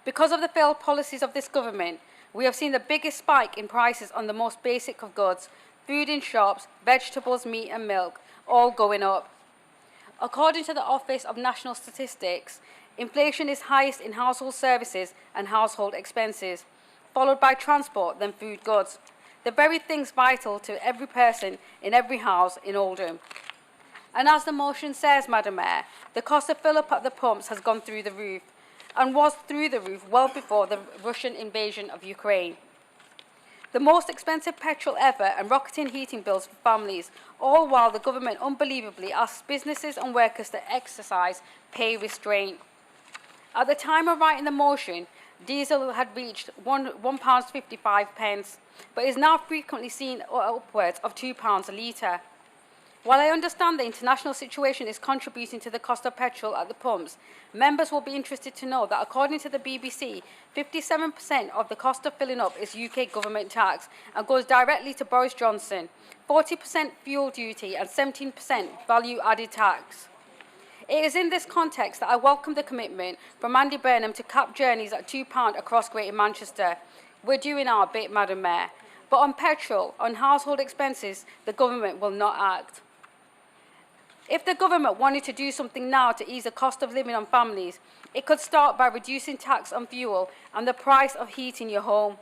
Because of the failed policies of this government, we have seen the biggest spike in prices on the most basic of goods, food in shops, vegetables, meat and milk, all going up. According to the Office of National Statistics, inflation is highest in household services and household expenses, followed by transport, then food goods, the very things vital to every person in every house in Oldham. And as the motion says, Madam Mayor, the cost of fill-up at the pumps has gone through the roof, and was through the roof well before the Russian invasion of Ukraine. The most expensive petrol ever and rocketing heating bills for families, all while the government unbelievably asks businesses and workers to exercise pay restraint. At the time of writing the motion, diesel had reached £1.55, but is now frequently seen upwards of £2 a litre. While I understand the international situation is contributing to the cost of petrol at the pumps, members will be interested to know that according to the BBC, 57% of the cost of filling up is UK government tax and goes directly to Boris Johnson, 40% fuel duty and 17% value-added tax. It is in this context that I welcome the commitment from Andy Burnham to cap journeys at £2 across Greater Manchester. We're doing our bit, Madam Mayor. But on petrol, on household expenses, the government will not act. If the government wanted to do something now to ease the cost of living on families, it could start by reducing tax on fuel and the price of heating your home,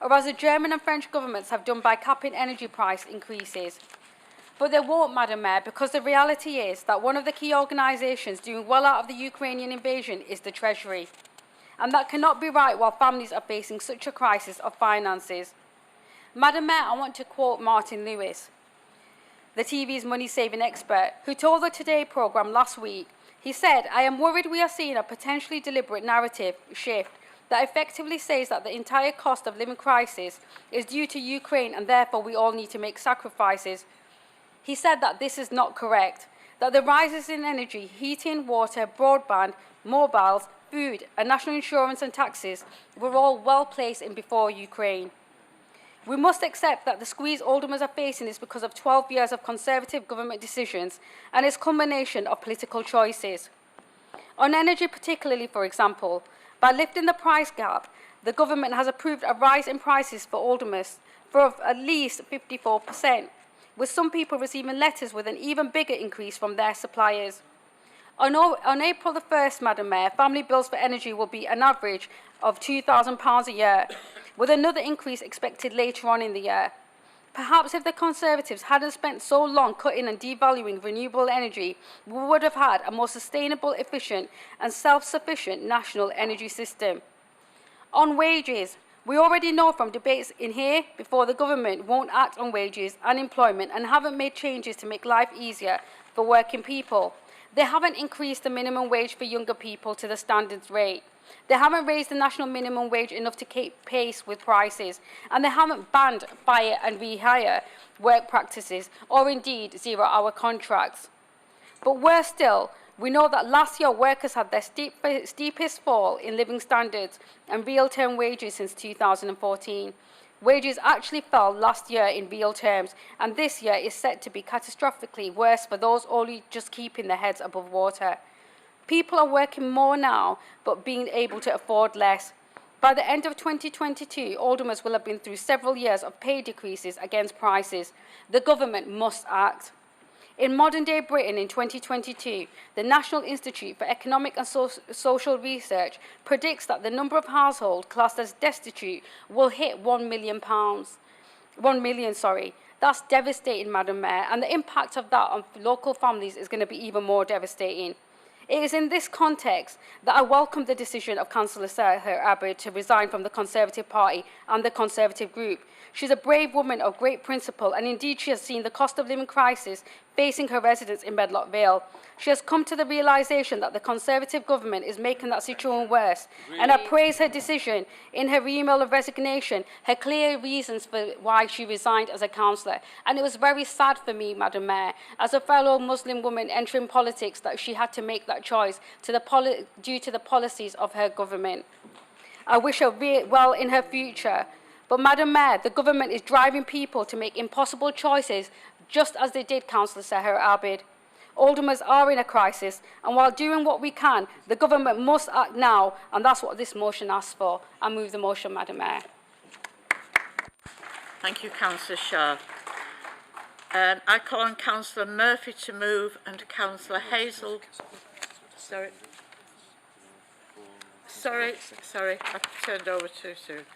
or as the German and French governments have done by capping energy price increases. But they won't, Madam Mayor, because the reality is that one of the key organisations doing well out of the Ukrainian invasion is the Treasury. And that cannot be right while families are facing such a crisis of finances. Madam Mayor, I want to quote Martin Lewis, the TV's money-saving expert, who told the Today programme last week. He said, "I am worried we are seeing a potentially deliberate narrative shift that effectively says that the entire cost of living crisis is due to Ukraine and therefore we all need to make sacrifices." He said that this is not correct, that the rises in energy, heating, water, broadband, mobiles, food and national insurance and taxes were all well placed in before Ukraine. We must accept that the squeeze Oldhamers are facing is because of 12 years of Conservative government decisions and its culmination of political choices. On energy particularly, for example, by lifting the price gap, the government has approved a rise in prices for Oldhamers for at least 54%, with some people receiving letters with an even bigger increase from their suppliers. On April the 1st, Madam Mayor, family bills for energy will be an average of £2,000 a year, with another increase expected later on in the year. Perhaps if the Conservatives hadn't spent so long cutting and devaluing renewable energy, we would have had a more sustainable, efficient and self-sufficient national energy system. On wages, we already know from debates in here before the government won't act on wages and employment and haven't made changes to make life easier for working people. They haven't increased the minimum wage for younger people to the standards rate. They haven't raised the national minimum wage enough to keep pace with prices, and they haven't banned fire and rehire work practices or indeed zero-hour contracts. But worse still, we know that last year workers had their steepest fall in living standards and real-term wages since 2014. Wages actually fell last year in real terms, and this year is set to be catastrophically worse for those only just keeping their heads above water. People are working more now, but being able to afford less. By the end of 2022, Oldhamers will have been through several years of pay decreases against prices. The government must act. In modern-day Britain in 2022, the National Institute for Economic and Social Research predicts that the number of households classed as destitute will hit 1 million. That's devastating, Madam Mayor, and the impact of that on local families is going to be even more devastating. It is in this context that I welcome the decision of Councillor Sarah Abbott to resign from the Conservative Party and the Conservative Group. She's a brave woman of great principle, and indeed she has seen the cost of living crisis facing her residents in Medlock Vale. She has come to the realisation that the Conservative government is making that situation worse, and I praise her decision in her email of resignation, her clear reasons for why she resigned as a councillor. And it was very sad for me, Madam Mayor, as a fellow Muslim woman entering politics, that she had to make that choice due to the policies of her government. I wish her well in her future. But, Madam Mayor, the government is driving people to make impossible choices, just as they did Councillor Sarah Abbott. Oldhamers are in a crisis, and while doing what we can, the government must act now, and that's what this motion asks for. I move the motion, Madam Mayor. Thank you, Councillor Shah. I call on Councillor Murphy to move and Councillor Hazel. Sorry, I turned over too soon.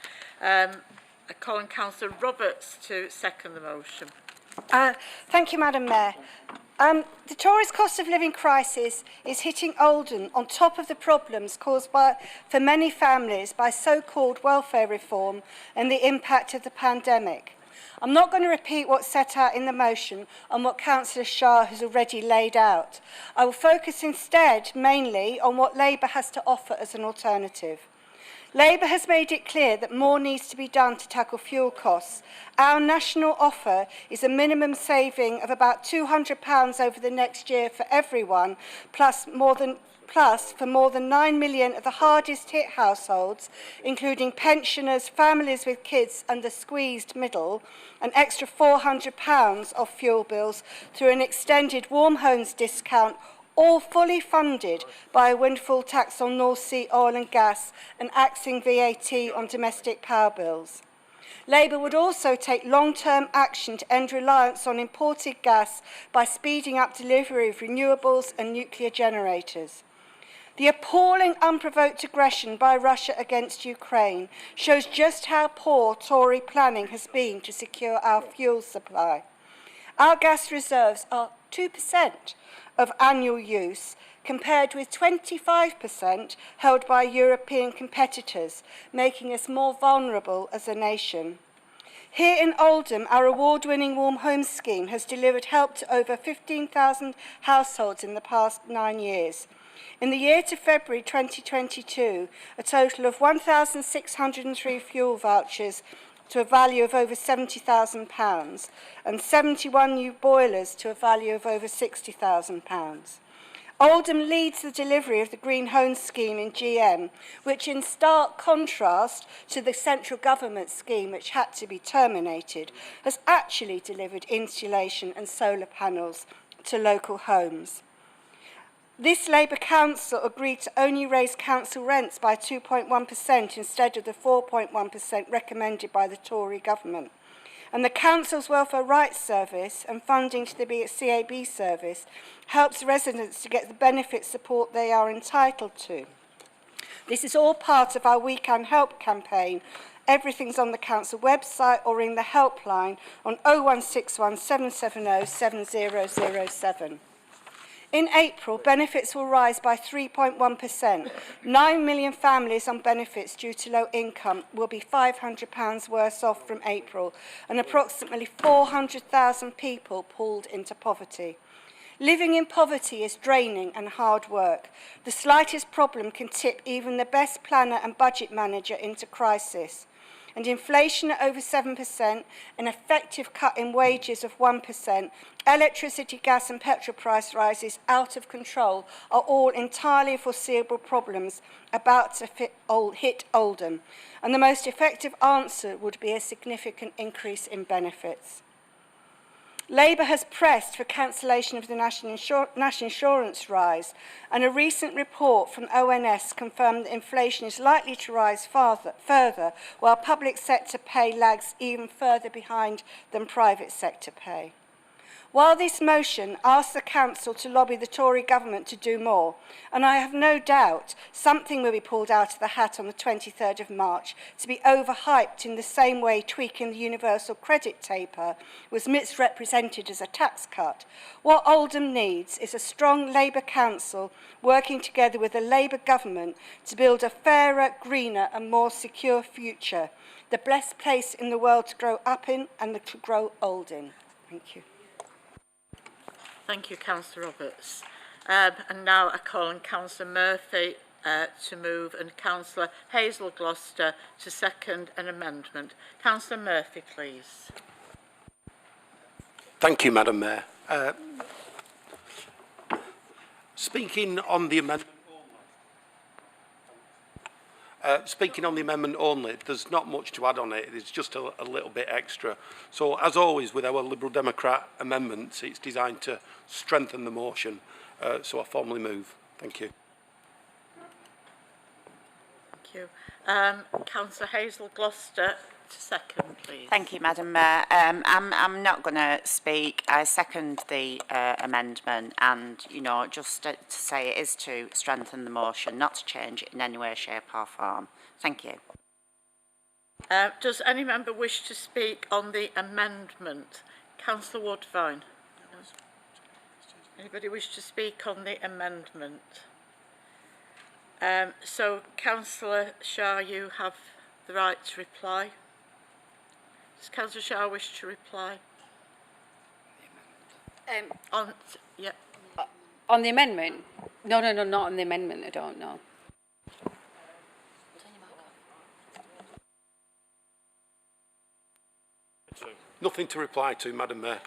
I call on Councillor Roberts to second the motion. Thank you, Madam Mayor. The Tories' cost of living crisis is hitting Oldham on top of the problems caused for many families by so-called welfare reform and the impact of the pandemic. I'm not going to repeat what's set out in the motion and what Councillor Shah has already laid out. I will focus instead mainly on what Labour has to offer as an alternative. Labour has made it clear that more needs to be done to tackle fuel costs. Our national offer is a minimum saving of about £200 over the next year for everyone, plus for more than 9 million of the hardest hit households, including pensioners, families with kids and the squeezed middle, an extra £400 off fuel bills through an extended warm homes discount, all fully funded by a windfall tax on North Sea oil and gas and axing VAT on domestic power bills. Labour would also take long-term action to end reliance on imported gas by speeding up delivery of renewables and nuclear generators. The appalling unprovoked aggression by Russia against Ukraine shows just how poor Tory planning has been to secure our fuel supply. Our gas reserves are 2% of annual use, compared with 25% held by European competitors, making us more vulnerable as a nation. Here in Oldham, our award-winning Warm Homes scheme has delivered help to over 15,000 households in the past 9 years. In the year to February 2022, a total of 1,603 fuel vouchers to a value of over £70,000 and 71 new boilers to a value of over £60,000. Oldham leads the delivery of the Green Homes scheme in GM, which in stark contrast to the central government scheme, which had to be terminated, has actually delivered insulation and solar panels to local homes. This Labour Council agreed to only raise council rents by 2.1% instead of the 4.1% recommended by the Tory government. And the Council's Welfare Rights Service and funding to the CAB service helps residents to get the benefit support they are entitled to. This is all part of our We Can Help campaign. Everything's on the council website or ring the helpline on 0161 770 7007. In April, benefits will rise by 3.1%. 9 million families on benefits due to low income will be £500 worse off from April, and approximately 400,000 people pulled into poverty. Living in poverty is draining and hard work. The slightest problem can tip even the best planner and budget manager into crisis. And inflation at over 7%, an effective cut in wages of 1%, electricity, gas and petrol price rises out of control are all entirely foreseeable problems about to hit Oldham. And the most effective answer would be a significant increase in benefits. Labour has pressed for cancellation of the national insurance rise, and a recent report from ONS confirmed that inflation is likely to rise further, while public sector pay lags even further behind than private sector pay. While this motion asks the Council to lobby the Tory government to do more, and I have no doubt something will be pulled out of the hat on the 23rd of March to be overhyped in the same way tweaking the universal credit taper was misrepresented as a tax cut, what Oldham needs is a strong Labour Council working together with the Labour government to build a fairer, greener and more secure future, the best place in the world to grow up in and to grow old in. Thank you. Thank you, Councillor Roberts. And now I call on Councillor Murphy to move and Councillor Hazel Gloucester to second an amendment. Councillor Murphy, please. Thank you, Madam Mayor. Speaking on the amendment only, there's not much to add on it. It's just a little bit extra. So, as always with our Liberal Democrat amendments, it's designed to strengthen the motion. So I formally move. Thank you. Thank you. Councillor Hazel Gloucester to second, please. Thank you, Madam Mayor. I'm not going to speak. I second the amendment, and just to say it is to strengthen the motion, not to change it in any way, shape or form. Thank you. Does any member wish to speak on the amendment? Councillor Woodvine. Anybody wish to speak on the amendment? So, Councillor Shah, you have the right to reply. Does Councillor Shah wish to reply? On the amendment? No, not on the amendment, I don't know. Nothing to reply to, Madam Mayor.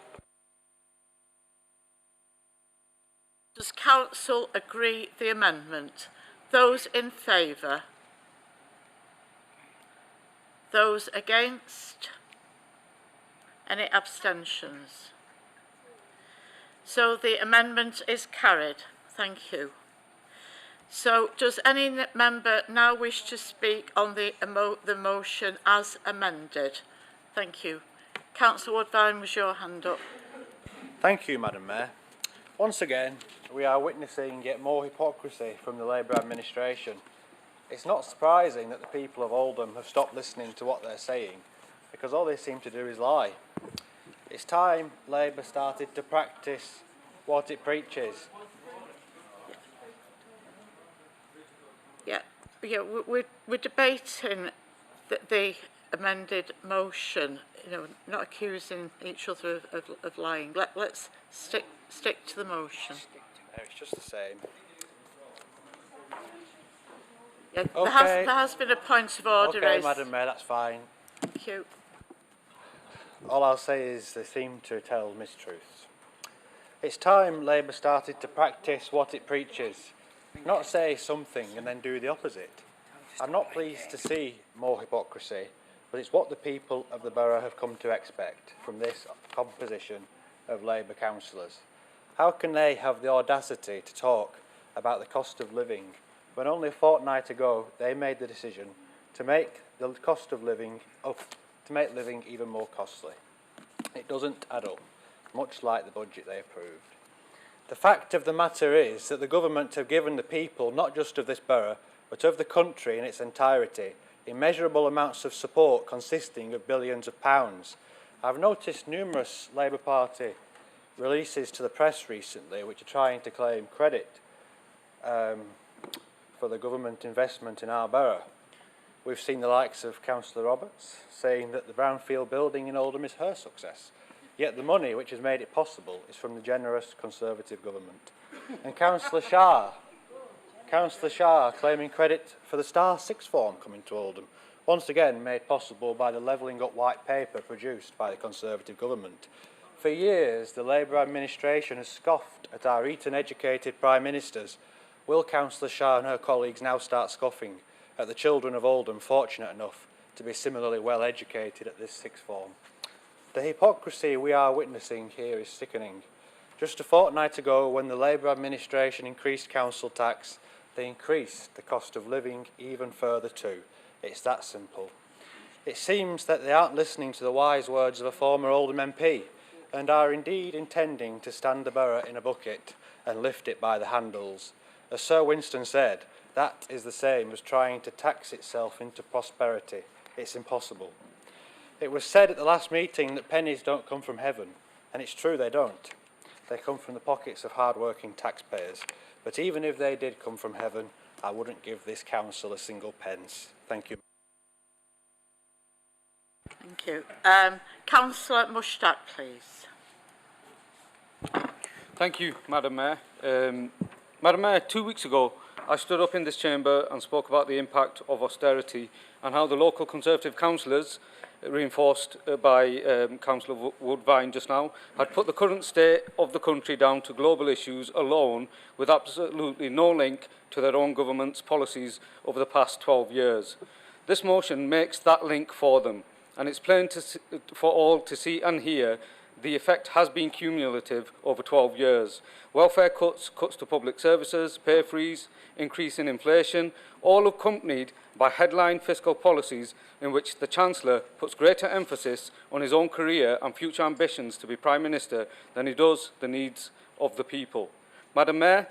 Does Council agree the amendment? Those in favour? Those against? Any abstentions? So the amendment is carried. Thank you. So does any member now wish to speak on the motion as amended? Thank you. Councillor Woodvine, was your hand up? Thank you, Madam Mayor. Once again, we are witnessing yet more hypocrisy from the Labour administration. It's not surprising that the people of Oldham have stopped listening to what they're saying, because all they seem to do is lie. It's time Labour started to practice what it preaches. Yeah, we're debating the amended motion, you know, not accusing each other of lying. Let's stick to the motion. It's just the same. Yeah, Okay. there has been a point of order Okay, raised. Madam Mayor, that's fine. Thank you. All I'll say is they seem to tell mistruths. It's time Labour started to practice what it preaches, not say something and then do the opposite. I'm not pleased to see more hypocrisy, but it's what the people of the borough have come to expect from this composition of Labour councillors. How can they have the audacity to talk about the cost of living when only a fortnight ago they made the decision to make the cost of living to make living even more costly? It doesn't add up, much like the budget they approved. The fact of the matter is that the government have given the people, not just of this borough, but of the country in its entirety, immeasurable amounts of support consisting of billions of pounds. I've noticed numerous Labour Party releases to the press recently which are trying to claim credit for the government investment in our borough. We've seen the likes of Councillor Roberts saying that the Brownfield building in Oldham is her success. Yet the money which has made it possible is from the generous Conservative government. And Councillor Shah claiming credit for the Star Sixth Form coming to Oldham, once again made possible by the Levelling Up white paper produced by the Conservative government. For years, the Labour administration has scoffed at our Eton-educated Prime Ministers. Will Councillor Shah and her colleagues now start scoffing at the children of Oldham fortunate enough to be similarly well educated at this sixth form? The hypocrisy we are witnessing here is sickening. Just a fortnight ago, when the Labour administration increased council tax, they increased the cost of living even further too. It's that simple. It seems that they aren't listening to the wise words of a former Oldham MP and are indeed intending to stand the borough in a bucket and lift it by the handles. As Sir Winston said, that is the same as trying to tax itself into prosperity. It's impossible. It was said at the last meeting that pennies don't come from heaven, and it's true they don't. They come from the pockets of hard-working taxpayers. But even if they did come from heaven, I wouldn't give this council a single pence. Thank you. Thank you. Councillor Mushtaq, please. Thank you, Madam Mayor. Madam Mayor, 2 weeks ago, I stood up in this chamber and spoke about the impact of austerity and how the local Conservative councillors, reinforced by Councillor Woodvine just now, had put the current state of the country down to global issues alone with absolutely no link to their own government's policies over the past 12 years. This motion makes that link for them, and it's plain for all to see and hear the effect has been cumulative over 12 years. Welfare cuts, cuts to public services, pay freeze, increase in inflation, all accompanied by headline fiscal policies in which the Chancellor puts greater emphasis on his own career and future ambitions to be Prime Minister than he does the needs of the people. Madam Mayor,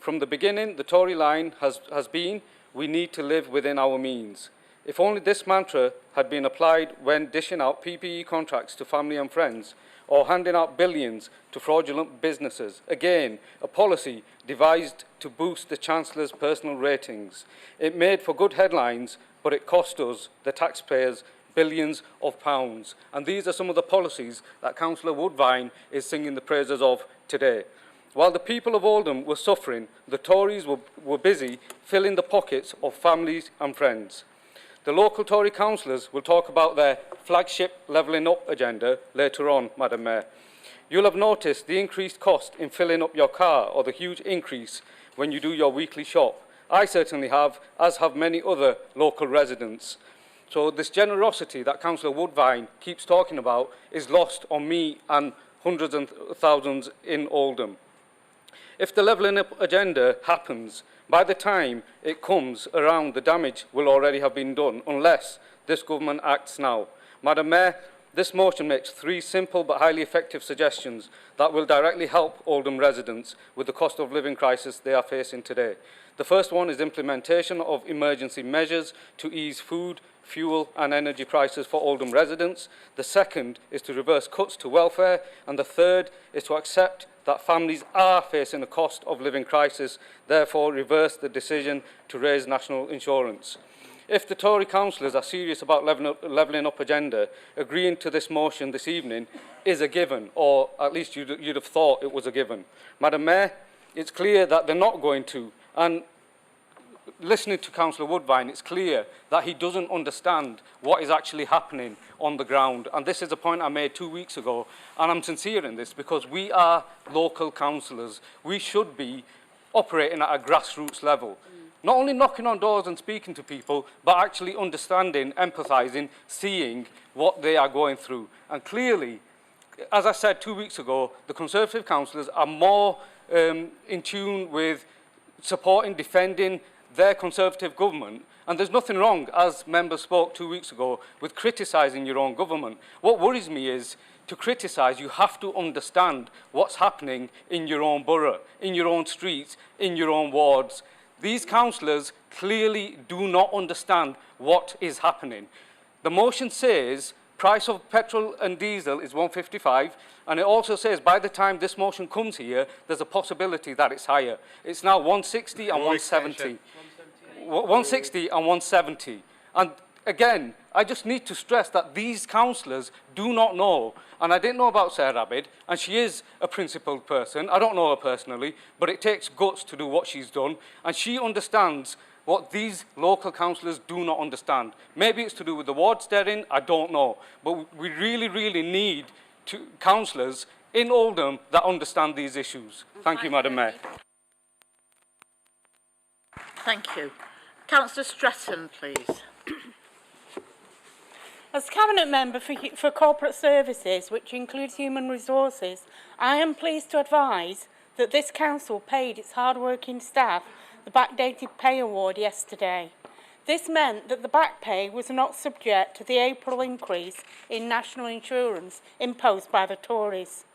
from the beginning, the Tory line has been, we need to live within our means. If only this mantra had been applied when dishing out PPE contracts to family and friends, or handing out billions to fraudulent businesses. Again, a policy devised to boost the Chancellor's personal ratings. It made for good headlines, but it cost us, the taxpayers, billions of pounds. And these are some of the policies that Councillor Woodvine is singing the praises of today. While the people of Oldham were suffering, the Tories were busy filling the pockets of families and friends. The local Tory councillors will talk about their flagship levelling up agenda later on, Madam Mayor. You'll have noticed the increased cost in filling up your car or the huge increase when you do your weekly shop. I certainly have, as have many other local residents. So this generosity that Councillor Woodvine keeps talking about is lost on me and hundreds and thousands in Oldham. If the levelling up agenda happens, by the time it comes around, the damage will already have been done, unless this government acts now. Madam Mayor, this motion makes 3 simple but highly effective suggestions that will directly help Oldham residents with the cost of living crisis they are facing today. The first one is implementation of emergency measures to ease food, fuel and energy prices for Oldham residents. The second is to reverse cuts to welfare. And the third is to accept that families are facing a cost of living crisis, therefore reverse the decision to raise national insurance. If the Tory councillors are serious about levelling up agenda, agreeing to this motion this evening is a given, or at least you'd have thought it was a given. Madam Mayor, it's clear that they're not going to. And listening to Councillor Woodvine, it's clear that he doesn't understand what is actually happening on the ground. And this is a point I made 2 weeks ago, and I'm sincere in this because we are local councillors. We should be operating at a grassroots level. Not only knocking on doors and speaking to people, but actually understanding, empathising, seeing what they are going through. And clearly, as I said 2 weeks ago, the Conservative councillors are more in tune with supporting, defending their Conservative government. And there's nothing wrong, as members spoke 2 weeks ago, with criticising your own government. What worries me is, to criticise, you have to understand what's happening in your own borough, in your own streets, in your own wards. These councillors clearly do not understand what is happening. The motion says price of petrol and diesel is 155, and it also says by the time this motion comes here, there's a possibility that it's higher. It's now 160 and 170. 160 and 170. And again, I just need to stress that these councillors do not know. And I didn't know about Sarah Abid, and she is a principled person. I don't know her personally, but it takes guts to do what she's done. And she understands what these local councillors do not understand. Maybe it's to do with the wards they're in, I don't know. But we really, really need councillors in Oldham that understand these issues. Thank you, Madam Mayor. Thank you. Councillor Stretton, please. As Cabinet Member for Corporate Services, which includes human resources, I am pleased to advise that this council paid its hard-working staff the backdated pay award yesterday. This meant that the back pay was not subject to the April increase in national insurance imposed by the Tories.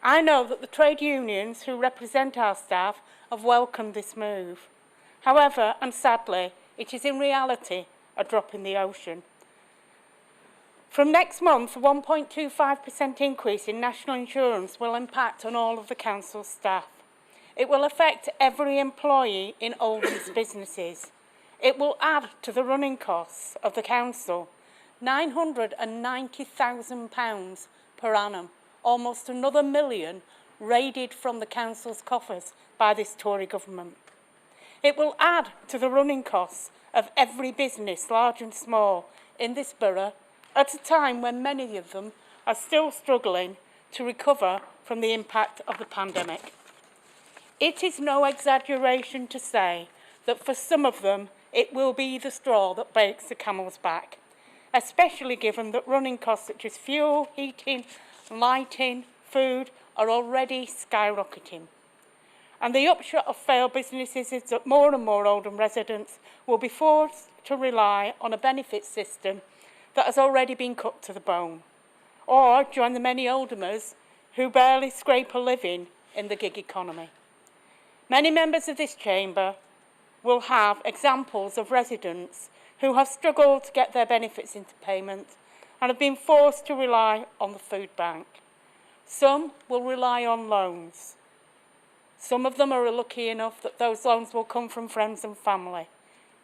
I know that the trade unions who represent our staff have welcomed this move. However, and sadly, it is in reality a drop in the ocean. From next month, a 1.25% increase in national insurance will impact on all of the council staff. It will affect every employee in Oldham's businesses. It will add to the running costs of the council, £990,000 per annum, almost another million raided from the council's coffers by this Tory government. It will add to the running costs of every business, large and small, in this borough, at a time when many of them are still struggling to recover from the impact of the pandemic. It is no exaggeration to say that for some of them, it will be the straw that breaks the camel's back, especially given that running costs such as fuel, heating, lighting, food are already skyrocketing. And the upshot of failed businesses is that more and more Oldham residents will be forced to rely on a benefit system that has already been cut to the bone, or join the many Oldhamers who barely scrape a living in the gig economy. Many members of this chamber will have examples of residents who have struggled to get their benefits into payment and have been forced to rely on the food bank. Some will rely on loans. Some of them are lucky enough that those loans will come from friends and family,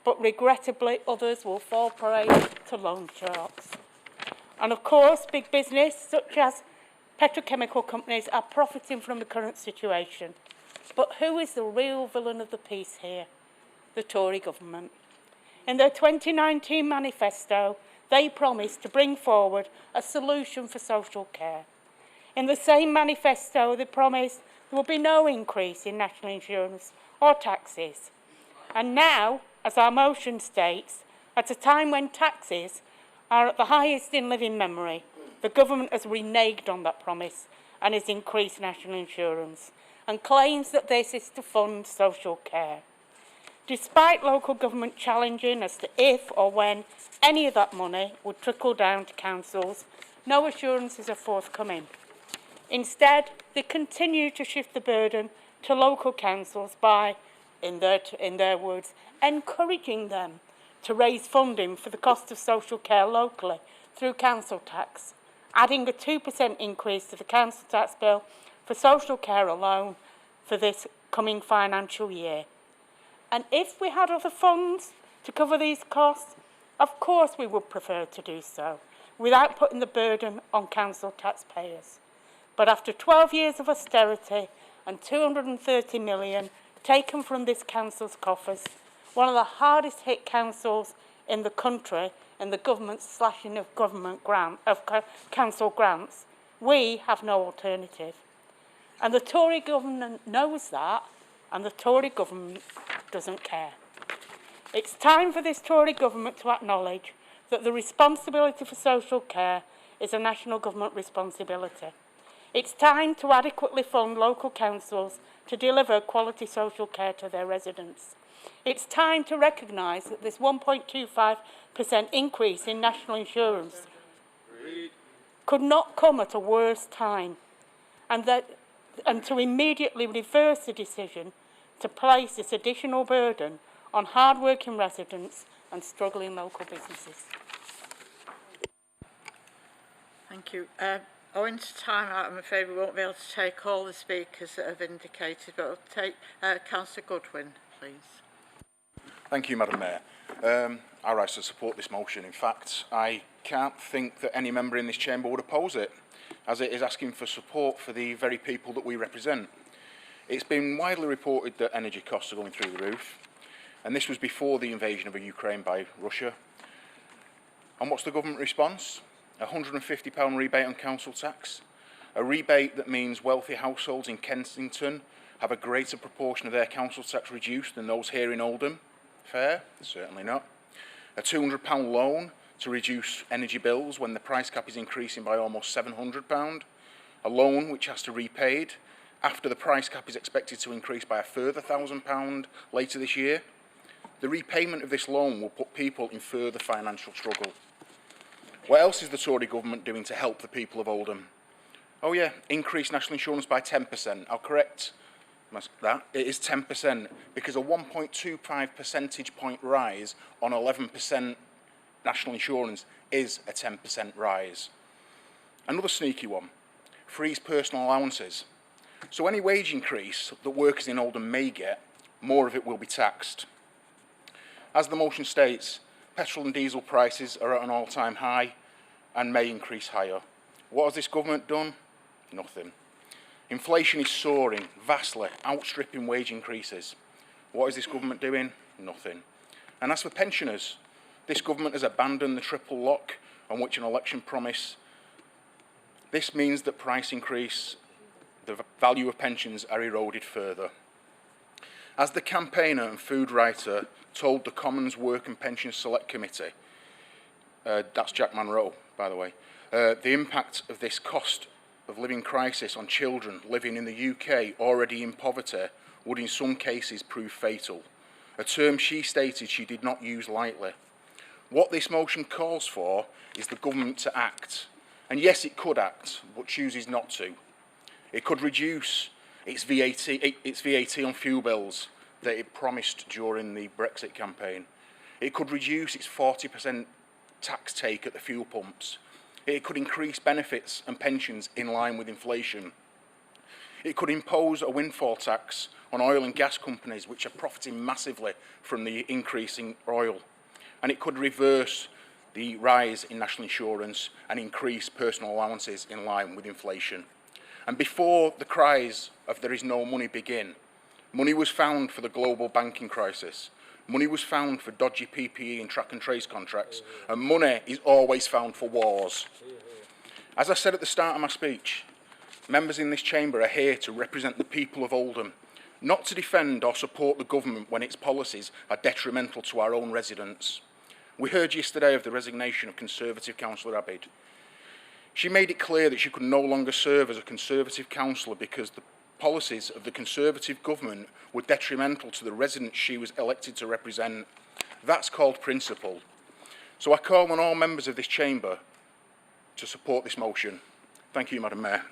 but regrettably others will fall prey to loan sharks. And of course, big business such as petrochemical companies are profiting from the current situation. But who is the real villain of the piece here? The Tory government. In their 2019 manifesto, they promised to bring forward a solution for social care. In the same manifesto, they promised there will be no increase in national insurance or taxes. And now, as our motion states, at a time when taxes are at the highest in living memory, the government has reneged on that promise and has increased national insurance and claims that this is to fund social care. Despite local government challenging as to if or when any of that money would trickle down to councils, no assurances are forthcoming. Instead, they continue to shift the burden to local councils by, in their words, encouraging them to raise funding for the cost of social care locally through council tax, adding a 2% increase to the council tax bill for social care alone for this coming financial year. And if we had other funds to cover these costs, of course we would prefer to do so, without putting the burden on council taxpayers. But after 12 years of austerity and 230 million taken from this council's coffers, one of the hardest hit councils in the country and the government's slashing of council grants, we have no alternative. And the Tory government knows that, and the Tory government doesn't care. It's time for this Tory government to acknowledge that the responsibility for social care is a national government responsibility. It's time to adequately fund local councils to deliver quality social care to their residents. It's time to recognise that this 1.25% increase in national insurance could not come at a worse time, and to immediately reverse the decision to place this additional burden on hard-working residents and struggling local businesses. Thank you. Owing to time, I'm afraid we won't be able to take all the speakers that have indicated, but we'll take Councillor Goodwin, please. Thank you, Madam Mayor. I rise to support this motion. In fact, I can't think that any member in this chamber would oppose it, as it is asking for support for the very people that we represent. It's been widely reported that energy costs are going through the roof, and this was before the invasion of Ukraine by Russia. And what's the government response? A £150 rebate on council tax, a rebate that means wealthy households in Kensington have a greater proportion of their council tax reduced than those here in Oldham. Fair? Certainly not. A £200 loan to reduce energy bills when the price cap is increasing by almost £700. A loan which has to be repaid after the price cap is expected to increase by a further £1,000 later this year. The repayment of this loan will put people in further financial struggle. What else is the Tory government doing to help the people of Oldham? Oh yeah, increase national insurance by 10%. I'll correct that. It is 10% because a 1.25 percentage point rise on 11% national insurance is a 10% rise. Another sneaky one, freeze personal allowances. So any wage increase that workers in Oldham may get, more of it will be taxed. As the motion states, petrol and diesel prices are at an all-time high and may increase higher. What has this government done? Nothing. Inflation is soaring, vastly, outstripping wage increases. What is this government doing? Nothing. And as for pensioners, this government has abandoned the triple lock on which an election promise. This means that price increase, the value of pensions are eroded further. As the campaigner and food writer told the Commons Work and Pensions Select Committee, that's Jack Monroe, by the way, the impact of this cost of living crisis on children living in the UK already in poverty would in some cases prove fatal, a term she stated she did not use lightly. What this motion calls for is the government to act, and yes, it could act, but chooses not to. It could reduce its VAT on fuel bills that it promised during the Brexit campaign. It could reduce its 40% tax take at the fuel pumps. It could increase benefits and pensions in line with inflation. It could impose a windfall tax on oil and gas companies which are profiting massively from the increase in oil. And it could reverse the rise in national insurance and increase personal allowances in line with inflation. And before the cries of there is no money begin, money was found for the global banking crisis. money was found for dodgy PPE and track and trace contracts, and money is always found for wars. As I said at the start of my speech, members in this chamber are here to represent the people of Oldham, not to defend or support the government when its policies are detrimental to our own residents. We heard yesterday of the resignation of Conservative Councillor Abid. She made it clear that she could no longer serve as a Conservative councillor because the policies of the Conservative government were detrimental to the residents she was elected to represent. That's called principle. So I call on all members of this chamber to support this motion. Thank you, Madam Mayor.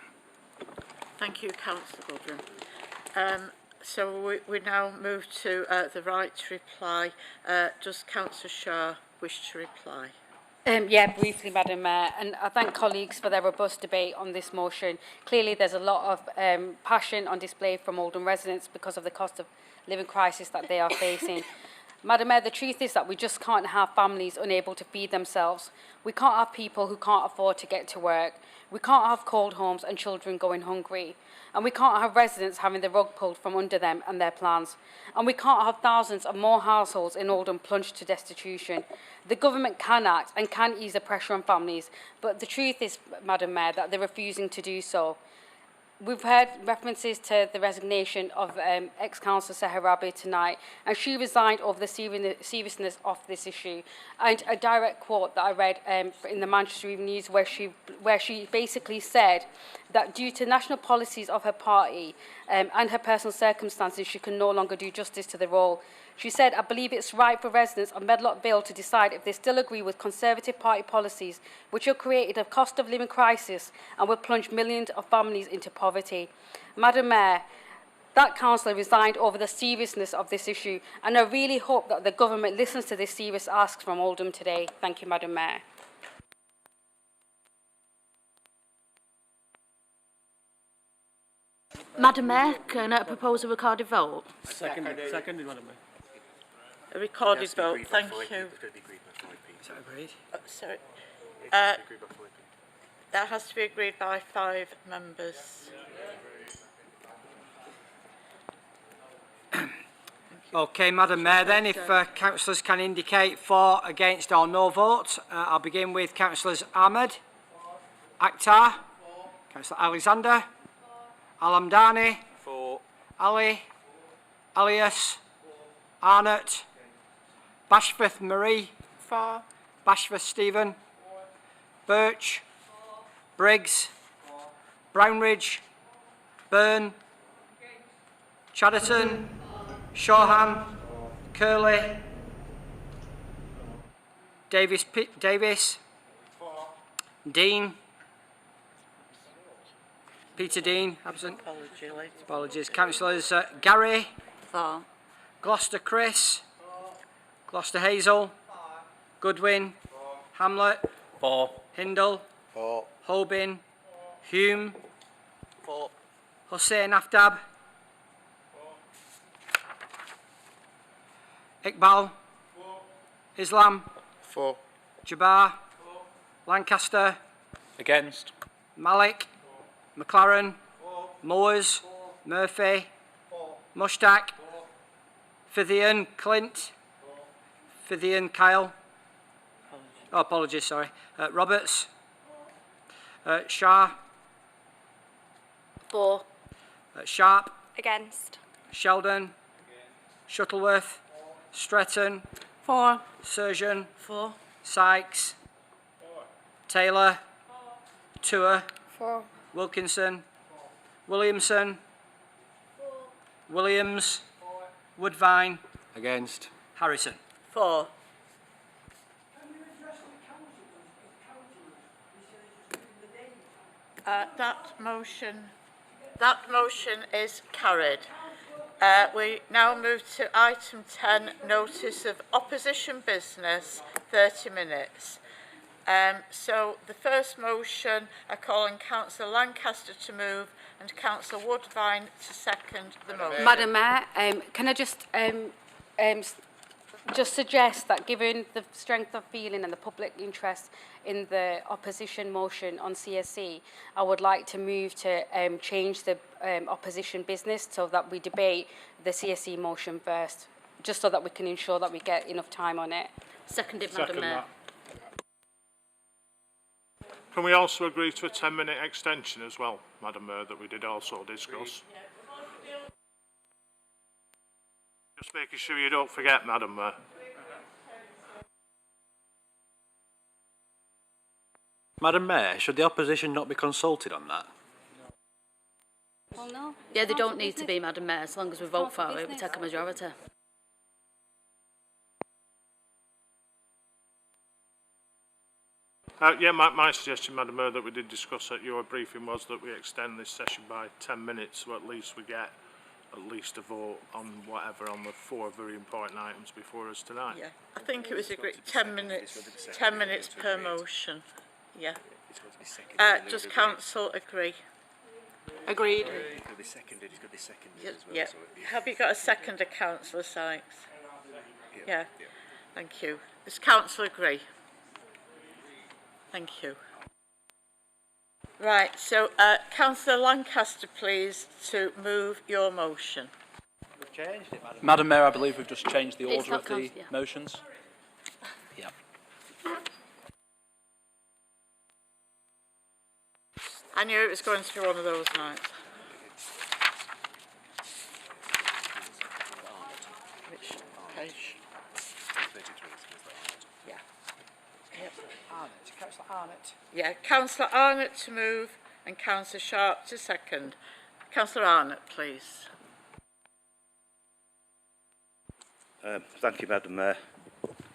Thank you, Councillor Goodwin. So we now move to the right to reply. Does Councillor Shah wish to reply? Yeah, briefly, Madam Mayor, and I thank colleagues for their robust debate on this motion. Clearly, there's a lot of passion on display from Oldham residents because of the cost of living crisis that they are facing. Madam Mayor, the truth is that we just can't have families unable to feed themselves. We can't have people who can't afford to get to work. We can't have cold homes and children going hungry. And we can't have residents having the rug pulled from under them and their plans. And we can't have thousands of more households in Oldham plunged to destitution. The government can act and can ease the pressure on families, but the truth is, Madam Mayor, that they're refusing to do so. We've heard references to the resignation of ex-councillor Seher Rabi tonight, and she resigned over the seriousness of this issue. And a direct quote that I read in the Manchester Evening News where she basically said that due to national policies of her party and her personal circumstances, she can no longer do justice to the role. She said, I believe it's right for residents of Medlock Vale to decide if they still agree with Conservative Party policies, which have created a cost of living crisis and will plunge millions of families into poverty. Madam Mayor, that councillor resigned over the seriousness of this issue, and I really hope that the government listens to this serious ask from Oldham today. Thank you, Madam Mayor. Madam Mayor, can I propose a recorded vote? Seconded, Madam Mayor. A recorded vote. Thank you. Is that agreed? Sorry. That has to be agreed by 5 members. Okay, Madam Mayor, then, if councillors can indicate for, against or no vote. I'll begin with Councillors Ahmed, Akhtar, Councillor Alexander, Alamdani, Ali, Alias, Arnott, Bashforth Marie, Bashforth Stephen, Birch, Briggs, Brownridge, Byrne, Chatterton, Shawhan, Curley, Davis, Dean, Peter Dean, absent. Apologies. Councillors Gary, Gloucester Chris, Gloucester Hazel, Goodwin, Hamlet, Hindle, Holbin, Hume, Hussain Aftab, Iqbal, Islam, Jabbar, Lancaster, Against. Malik, McLaren, Moores, Murphy, Mushtaq, Fithian, Clint, Fithian, Kyle, oh, apologies, sorry, Roberts, Shah, Sharp, Against. Sheldon, Shuttleworth, Stretton, Surgeon, Sykes, Taylor, Tour, Wilkinson, Williamson, Williams, Woodvine, Against. Harrison. 4. That motion is carried. We now move to item 10, notice of opposition business, 30 minutes. So the first motion, I call on Councillor Lancaster to move and Councillor Woodvine to second the motion. Madam Mayor, can I just suggest that given the strength of feeling and the public interest in the opposition motion on CSC, I would like to move to change the opposition business so that we debate the CSC motion first, just so that we can ensure that we get enough time on it. Seconded, Madam Mayor. Can we also agree to a 10-minute extension as well, Madam Mayor, that we did also discuss? Just making sure you don't forget, Madam Mayor. Madam Mayor, should the opposition not be consulted on that? Well, no. Yeah, they don't need to be, Madam Mayor, as long as we vote for it, we take a majority. Yeah, my suggestion, Madam Mayor, that we did discuss at your briefing was that we extend this session by 10 minutes, so at least we get at least a vote on whatever on the 4 very important items before us tonight. Yeah, I think it was agreed 10 minutes, 10 minutes per motion. Yeah. Does council agree? Agreed. It's going to be seconded. It's going to be seconded as well. Yeah. So Have you got a seconder, Councillor Sykes? Yeah. Thank you. Does council agree? Thank you. Right, so Councillor Lancaster, please, to move your motion. We've changed it, Madam Madam Mayor, I believe we've just changed the It's order not of the yeah. motions. Yeah. I knew it was going through one of those nights. Which page? 33. Yeah. Yep. Arnott, Councillor Arnott. Yeah, Councillor Arnott to move and Councillor Sharp to second. Councillor Arnott, please. Thank you, Madam Mayor.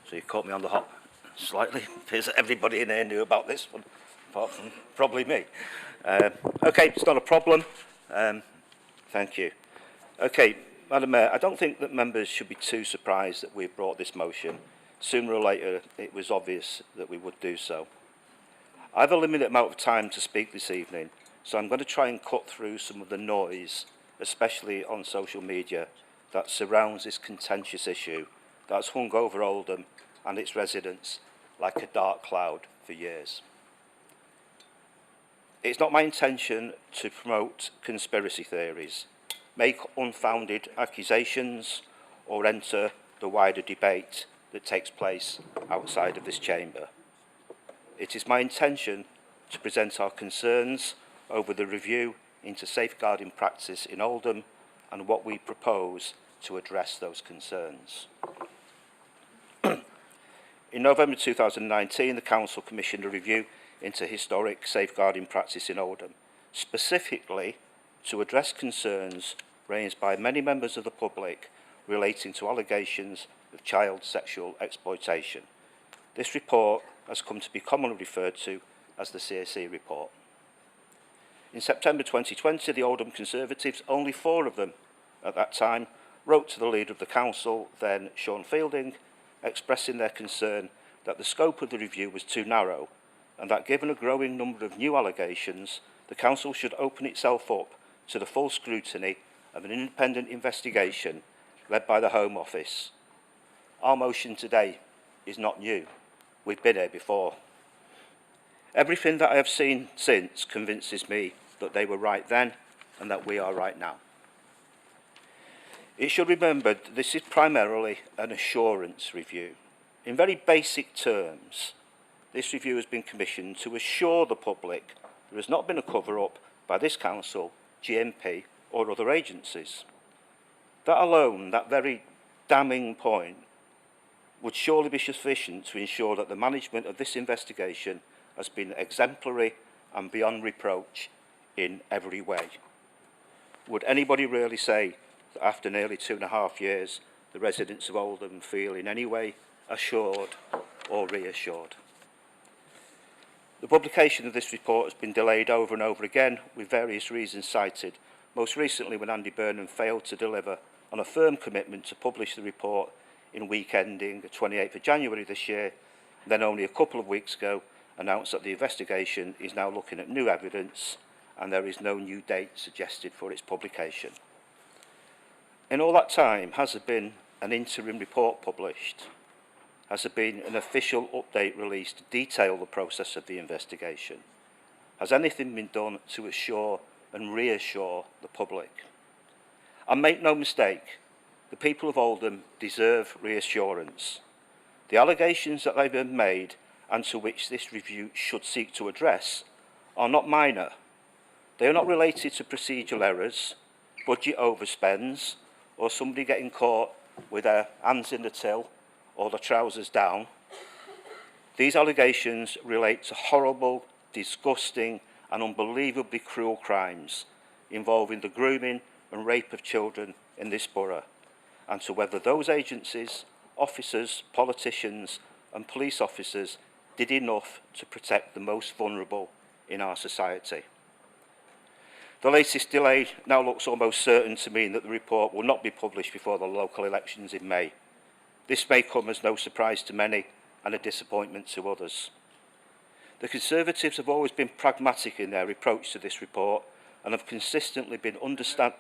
So you caught me on the hop slightly. Appears that everybody in here knew about this one, apart from probably me. Okay, it's not a problem. Thank you. Okay, Madam Mayor, I don't think that members should be too surprised that we've brought this motion. Sooner or later, it was obvious that we would do so. I have a limited amount of time to speak this evening, so I'm going to try and cut through some of the noise, especially on social media, that surrounds this contentious issue that's hung over Oldham and its residents like a dark cloud for years. It's not my intention to promote conspiracy theories, make unfounded accusations, or enter the wider debate that takes place outside of this chamber. It is my intention to present our concerns over the review into safeguarding practice in Oldham and what we propose to address those concerns. In November 2019, the Council commissioned a review into historic safeguarding practice in Oldham, specifically to address concerns raised by many members of the public relating to allegations of child sexual exploitation. This report has come to be commonly referred to as the CSE report. In September 2020, the Oldham Conservatives, only 4 of them at that time, wrote to the leader of the council, then Sean Fielding, expressing their concern that the scope of the review was too narrow and that given a growing number of new allegations, the council should open itself up to the full scrutiny of an independent investigation led by the Home Office. Our motion today is not new. We've been here before. Everything that I have seen since convinces me that they were right then and that we are right now. It should be remembered that this is primarily an assurance review. In very basic terms, this review has been commissioned to assure the public there has not been a cover-up by this council, GMP or other agencies. That alone, that very damning point, would surely be sufficient to ensure that the management of this investigation has been exemplary and beyond reproach in every way. Would anybody really say that after nearly 2.5 years, the residents of Oldham feel in any way assured or reassured? The publication of this report has been delayed over and over again with various reasons cited, most recently when Andy Burnham failed to deliver on a firm commitment to publish the report in week ending the 28th of January this year, then only a couple of weeks ago announced that the investigation is now looking at new evidence and there is no new date suggested for its publication. In all that time, has there been an interim report published? Has there been an official update released to detail the process of the investigation? Has anything been done to assure and reassure the public? And make no mistake, The people of Oldham deserve reassurance. The allegations that they've been made and to which this review should seek to address are not minor. They are not related to procedural errors, budget overspends, or somebody getting caught with their hands in the till or their trousers down. These allegations relate to horrible, disgusting and unbelievably cruel crimes involving the grooming and rape of children in this borough, and to whether those agencies, officers, politicians and police officers did enough to protect the most vulnerable in our society. The latest delay now looks almost certain to mean that the report will not be published before the local elections in May. This may come as no surprise to many and a disappointment to others. The Conservatives have always been pragmatic in their approach to this report and have consistently been understanding.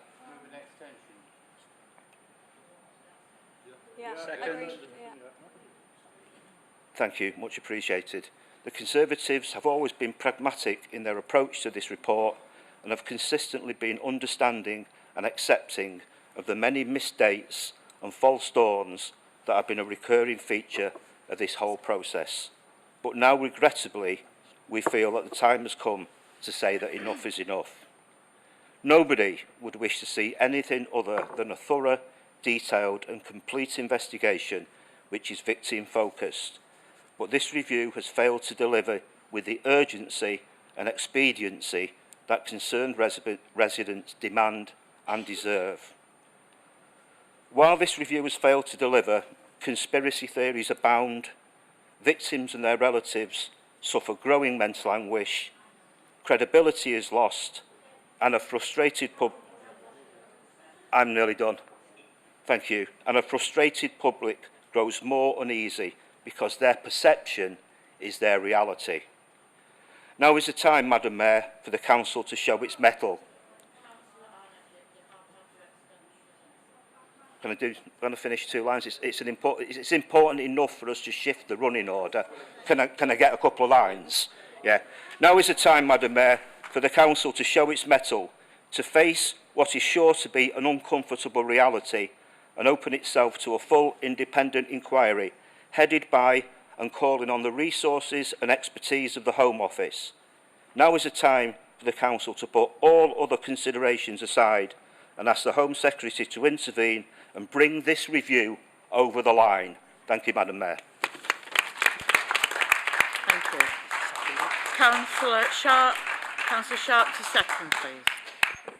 Thank you, much appreciated. The Conservatives have always been pragmatic in their approach to this report and have consistently been understanding and accepting of the many misdates and false dawns that have been a recurring feature of this whole process. But now, regrettably, we feel that the time has come to say that enough is enough. Nobody would wish to see anything other than a thorough, detailed and complete investigation which is victim-focused. But this review has failed to deliver with the urgency and expediency that concerned residents demand and deserve. While this review has failed to deliver, conspiracy theories abound, victims and their relatives suffer growing mental anguish, credibility is lost, and a frustrated I'm nearly done. Thank you. And a frustrated public grows more uneasy because their perception is their reality. Now is the time, Madam Mayor, for the Council to show its mettle. Can I finish 2 lines? It's important enough for us to shift the running order. Can I get a couple of lines? Yeah. Now is the time, Madam Mayor, for the Council to show its mettle, to face what is sure to be an uncomfortable reality and open itself to a full independent inquiry headed by and calling on the resources and expertise of the Home Office. Now is the time for the Council to put all other considerations aside and ask the Home Secretary to intervene and bring this review over the line. Thank you, Madam Mayor. Thank you. Councillor Sharp. Councillor Sharp to second, please.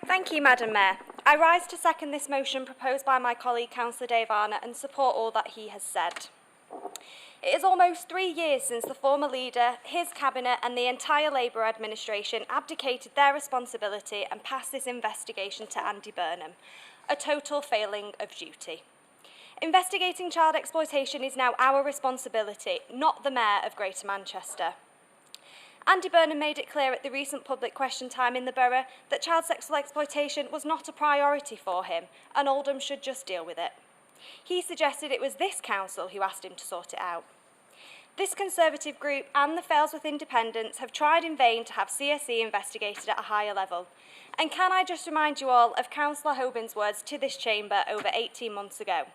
Thank you, Madam Mayor. I rise to second this motion proposed by my colleague Councillor Dave Arnott and support all that he has said. It is almost 3 years since the former leader, his cabinet and the entire Labour administration abdicated their responsibility and passed this investigation to Andy Burnham, a total failing of duty. Investigating child exploitation is now our responsibility, not the Mayor of Greater Manchester. Andy Burnham made it clear at the recent public question time in the borough that child sexual exploitation was not a priority for him and Oldham should just deal with it. He suggested it was this council who asked him to sort it out. This Conservative group and the Failsworth Independents have tried in vain to have CSE investigated at a higher level. And can I just remind you all of Councillor Hobin's words to this chamber over 18 months ago.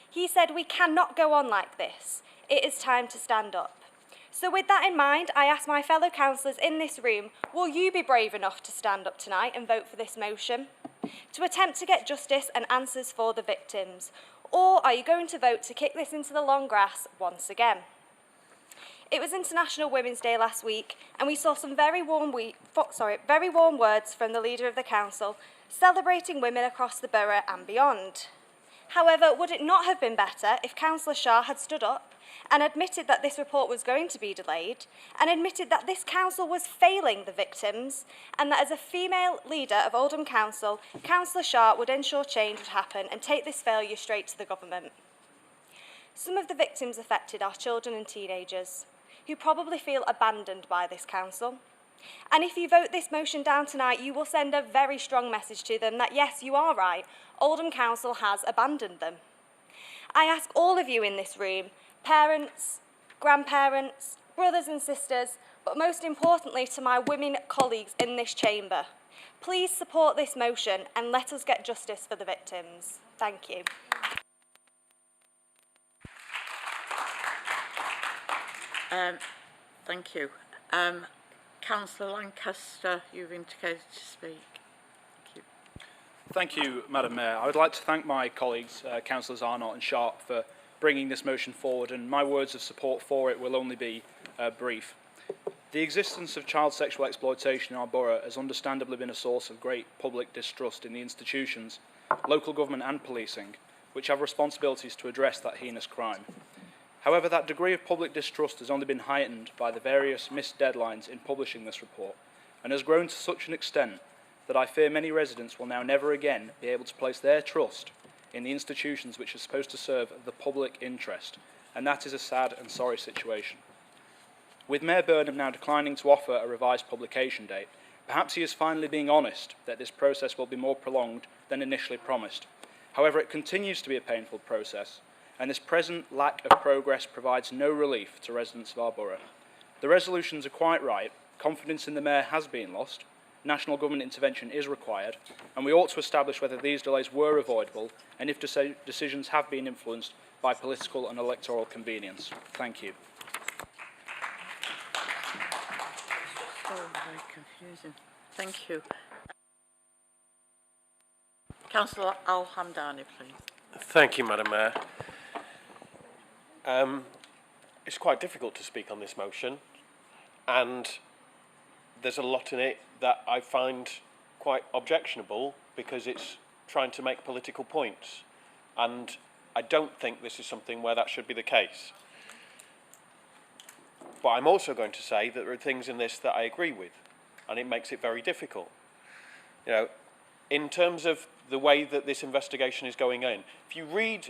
He said, "We cannot go on like this. It is time to stand up." So with that in mind, I ask my fellow councillors in this room, will you be brave enough to stand up tonight and vote for this motion? To attempt to get justice and answers for the victims? Or are you going to vote to kick this into the long grass once again? It was International Women's Day last week, and we saw some very warm words from the leader of the council, celebrating women across the borough and beyond. However, would it not have been better if Councillor Shah had stood up and admitted that this report was going to be delayed, and admitted that this council was failing the victims, and that as a female leader of Oldham Council, Councillor Shah would ensure change would happen and take this failure straight to the government. Some of the victims affected are children and teenagers, who probably feel abandoned by this council. And if you vote this motion down tonight, you will send a very strong message to them that, yes, you are right, Oldham Council has abandoned them. I ask all of you in this room, parents, grandparents, brothers and sisters, but most importantly to my women colleagues in this chamber, please support this motion and let us get justice for the victims. Thank you. Thank you. Councillor Lancaster, you've indicated to speak. Thank you. Thank you, Madam Mayor. I would like to thank my colleagues, Councillors Arnott and Sharp, for bringing this motion forward, and my words of support for it will only be brief. The existence of child sexual exploitation in our borough has understandably been a source of great public distrust in the institutions, local government and policing, which have responsibilities to address that heinous crime. However, that degree of public distrust has only been heightened by the various missed deadlines in publishing this report, and has grown to such an extent that I fear many residents will now never again be able to place their trust in the institutions which are supposed to serve the public interest, and that is a sad and sorry situation. With Mayor Burnham now declining to offer a revised publication date, perhaps he is finally being honest that this process will be more prolonged than initially promised. However, it continues to be a painful process, and this present lack of progress provides no relief to residents of our borough. The resolutions are quite right, confidence in the Mayor has been lost, national government intervention is required, and we ought to establish whether these delays were avoidable and if decisions have been influenced by political and electoral convenience. Thank you. So very confusing. Thank you. Councillor Al-Hamdani, please. Thank you, Madam Mayor. It's quite difficult to speak on this motion, and there's a lot in it that I find quite objectionable because it's trying to make political points, and I don't think this is something where that should be the case. But I'm also going to say that there are things in this that I agree with, and it makes it very difficult. You know, in terms of the way that this investigation is going in, if you read,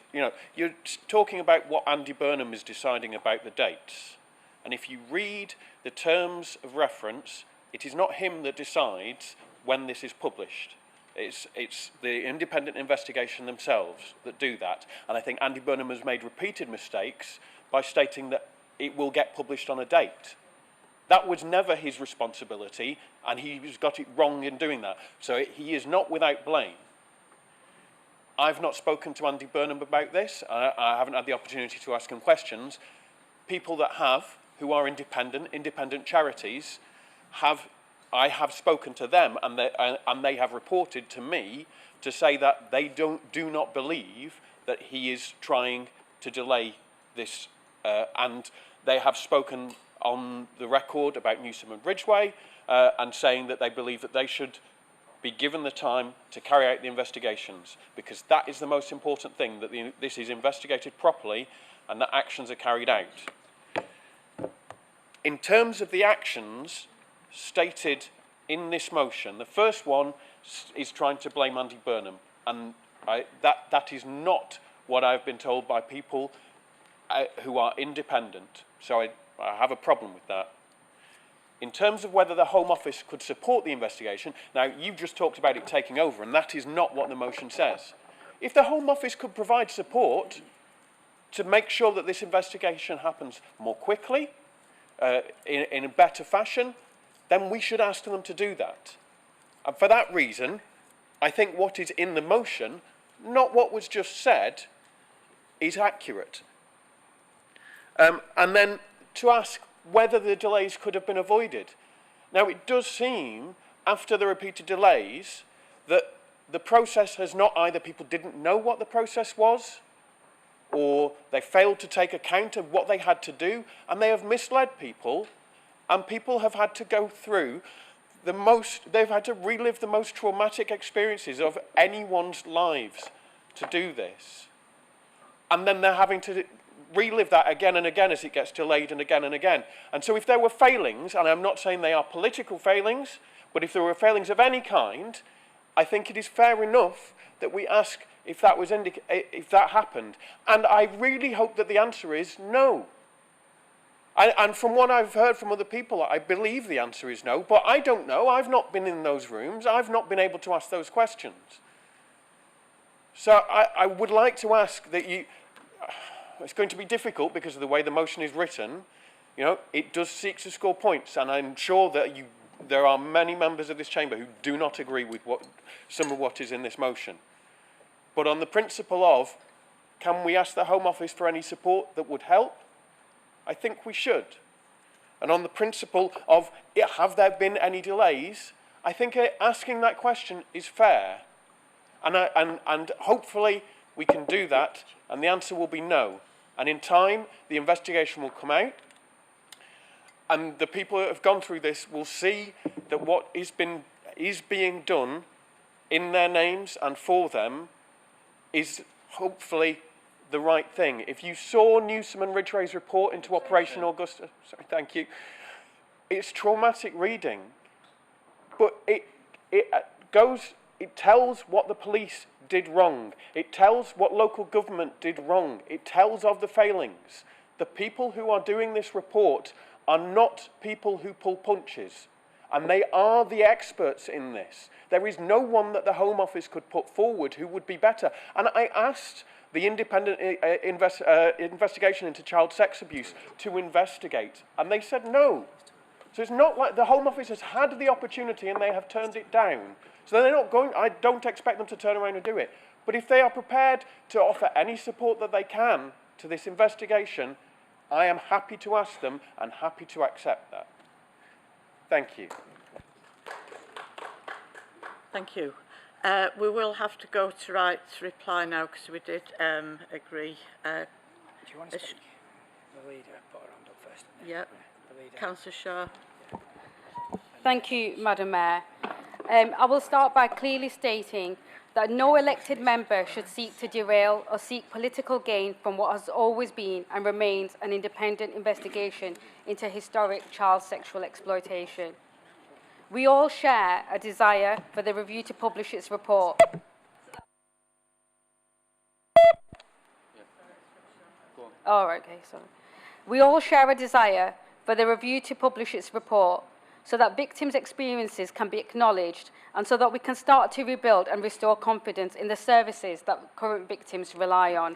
you're talking about what Andy Burnham is deciding about the dates, and if you read the terms of reference, it is not him that decides when this is published. It's the independent investigation themselves that do that, and I think Andy Burnham has made repeated mistakes by stating that it will get published on a date. That was never his responsibility, and he's got it wrong in doing that. So he is not without blame. I've not spoken to Andy Burnham about this. I haven't had the opportunity to ask him questions. People that have, who are independent charities, I have spoken to them, and they have reported to me to say that they do not believe that he is trying to delay this, and they have spoken on the record about Newsom and Ridgeway, and saying that they believe that they should be given the time to carry out the investigations, because that is the most important thing, that this is investigated properly and that actions are carried out. In terms of the actions stated in this motion, the first one is trying to blame Andy Burnham, and that is not what I've been told by people who are independent, so I have a problem with that. In terms of whether the Home Office could support the investigation, now you've just talked about it taking over, and that is not what the motion says. If the Home Office could provide support to make sure that this investigation happens more quickly, in a better fashion, then we should ask them to do that. And for that reason, I think what is in the motion, not what was just said, is accurate. And then to ask whether the delays could have been avoided. Now, it does seem, after the repeated delays, that the process has not either people didn't know what the process was, or they failed to take account of what they had to do, and they have misled people, and people have had to go through they've had to relive the most traumatic experiences of anyone's lives to do this. And then they're having to relive that again and again as it gets delayed and again. And so if there were failings, and I'm not saying they are political failings, but if there were failings of any kind, I think it is fair enough that we ask if that happened. And I really hope that the answer is no. And from what I've heard from other people, I believe the answer is no, but I don't know. I've not been in those rooms. I've not been able to ask those questions. So I would like to ask that you... It's going to be difficult because of the way the motion is written. It does seek to score points, and I'm sure that there are many members of this chamber who do not agree with some of what is in this motion. But on the principle of, can we ask the Home Office for any support that would help? I think we should. And on the principle of, have there been any delays, I think asking that question is fair. And hopefully we can do that, and the answer will be no. And in time, the investigation will come out, and the people that have gone through this will see that what is being done in their names and for them is hopefully the right thing. If you saw Newsom and Ridgway's report into Operation Augusta, sorry, thank you, it's traumatic reading, but it tells what the police did wrong. It tells what local government did wrong. It tells of the failings. The people who are doing this report are not people who pull punches, and they are the experts in this. There is no one that the Home Office could put forward who would be better. And I asked the independent investigation into child sex abuse to investigate, and they said no. So it's not like the Home Office has had the opportunity and they have turned it down. So they're not going, I don't expect them to turn around and do it. But if they are prepared to offer any support that they can to this investigation, I am happy to ask them and happy to accept that. Thank you. Thank you. We will have to go to rights reply now because we did agree. Do you want to speak? The leader put her hand up first. Yeah. Councillor Shaw. Thank you, Madam Mayor. I will start by clearly stating that no elected member should seek to derail or seek political gain from what has always been and remains an independent investigation into historic child sexual exploitation. We all share a desire for the review to publish its report. Oh, okay, sorry. We all share a desire for the review to publish its report so that victims' experiences can be acknowledged and so that we can start to rebuild and restore confidence in the services that current victims rely on.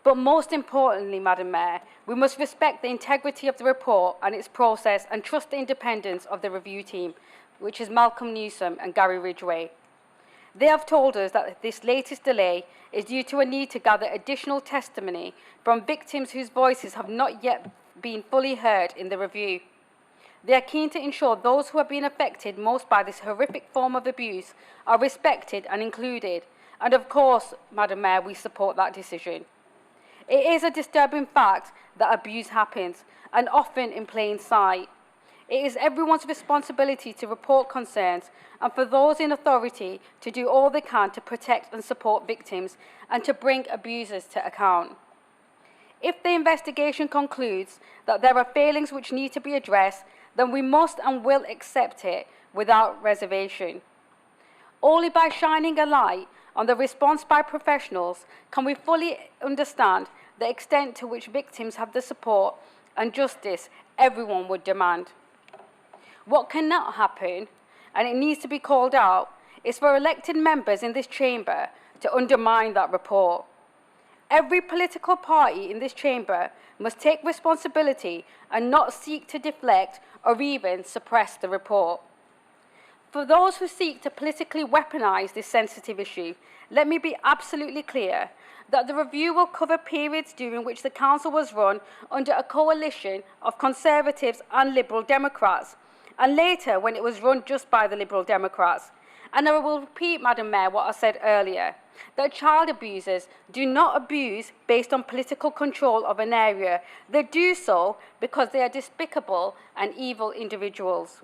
But most importantly, Madam Mayor, we must respect the integrity of the report and its process and trust the independence of the review team, which is Malcolm Newsom and Gary Ridgway. They have told us that this latest delay is due to a need to gather additional testimony from victims whose voices have not yet been fully heard in the review. They are keen to ensure those who have been affected most by this horrific form of abuse are respected and included. And of course, Madam Mayor, we support that decision. It is a disturbing fact that abuse happens, and often in plain sight. It is everyone's responsibility to report concerns and for those in authority to do all they can to protect and support victims and to bring abusers to account. If the investigation concludes that there are failings which need to be addressed, then we must and will accept it without reservation. Only by shining a light on the response by professionals can we fully understand the extent to which victims have the support and justice everyone would demand. What cannot happen, and it needs to be called out, is for elected members in this chamber to undermine that report. Every political party in this chamber must take responsibility and not seek to deflect or even suppress the report. For those who seek to politically weaponise this sensitive issue, let me be absolutely clear that the review will cover periods during which the council was run under a coalition of Conservatives and Liberal Democrats, and later when it was run just by the Liberal Democrats. And I will repeat, Madam Mayor, what I said earlier, that child abusers do not abuse based on political control of an area. They do so because they are despicable and evil individuals.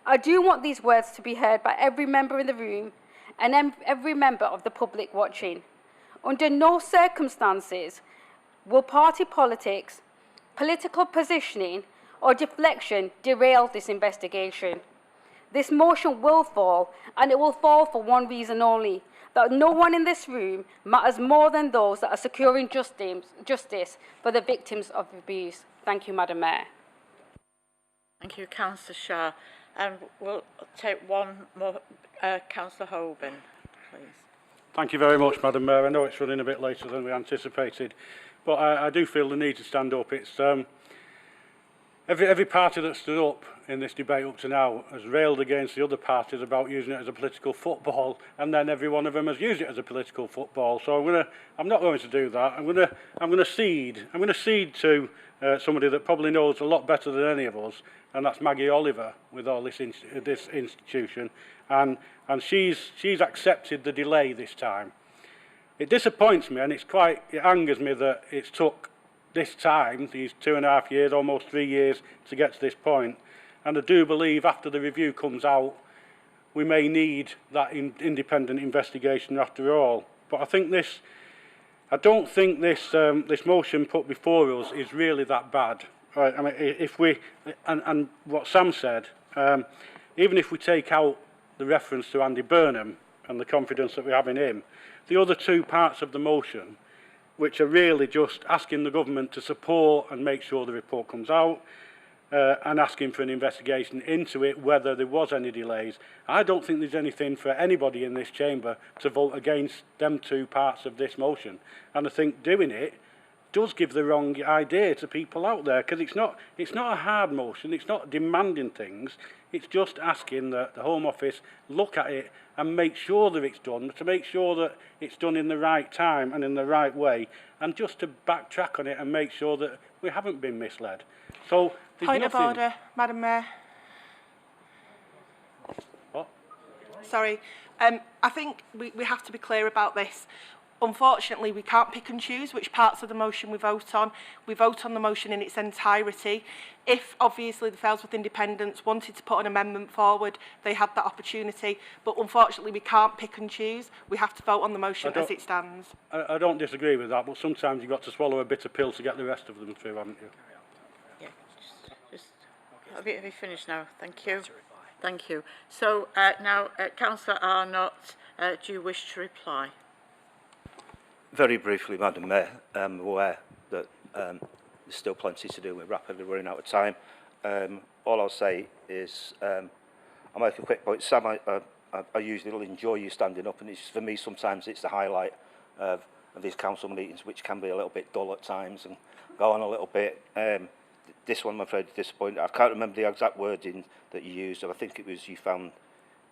I do want these words to be heard by every member in the room and every member of the public watching. Under no circumstances will party politics, political positioning, or deflection derail this investigation. This motion will fall, and it will fall for one reason only, that no one in this room matters more than those that are securing justice for the victims of abuse. Thank you, Madam Mayor. Thank you, Councillor Shah. And we'll take one more, Councillor Hoban, please. Thank you very much, Madam Mayor. I know it's running a bit later than we anticipated, but I do feel the need to stand up. It's every party that stood up in this debate up to now has railed against the other parties about using it as a political football, and then every one of them has used it as a political football. So I'm not going to do that. I'm going to cede to somebody that probably knows a lot better than any of us, and that's Maggie Oliver with all this institution, and she's accepted the delay this time. It disappoints me, and it angers me that it's took this time, these 2.5 years, almost 3 years, to get to this point. And I do believe after the review comes out, we may need that independent investigation after all. But I don't think this motion put before us is really that bad. Right? I mean, and what Sam said, even if we take out the reference to Andy Burnham and the confidence that we have in him, the other two parts of the motion, which are really just asking the government to support and make sure the report comes out, and asking for an investigation into it, whether there was any delays. I don't think there's anything for anybody in this chamber to vote against them two parts of this motion. And I think doing it does give the wrong idea to people out there, because it's not a hard motion, it's not demanding things, it's just asking that the Home Office look at it and make sure that it's done, to make sure that it's done in the right time and in the right way, and just to backtrack on it and make sure that we haven't been misled. So there's Point nothing... of order, Madam Mayor. What? Sorry. I think we have to be clear about this. Unfortunately, we can't pick and choose which parts of the motion we vote on. We vote on the motion in its entirety. If, obviously, the Fails with Independence wanted to put an amendment forward, they had that opportunity. But unfortunately, we can't pick and choose. We have to vote on the motion as it stands. I don't disagree with that, but sometimes you've got to swallow a bitter pill to get the rest of them through, haven't you? Yeah, just have you finished now? Thank you. Thank you. So now, Councillor Arnott, do you wish to reply? Very briefly, Madam Mayor, I'm aware that there's still plenty to do. We're rapidly running out of time. All I'll say is I'll make a quick point. Sam, I usually enjoy you standing up, and it's, for me sometimes it's the highlight of these council meetings, which can be a little bit dull at times and go on a little bit. This one, I'm afraid, is disappointing. I can't remember the exact wording that you used, and I think it was you found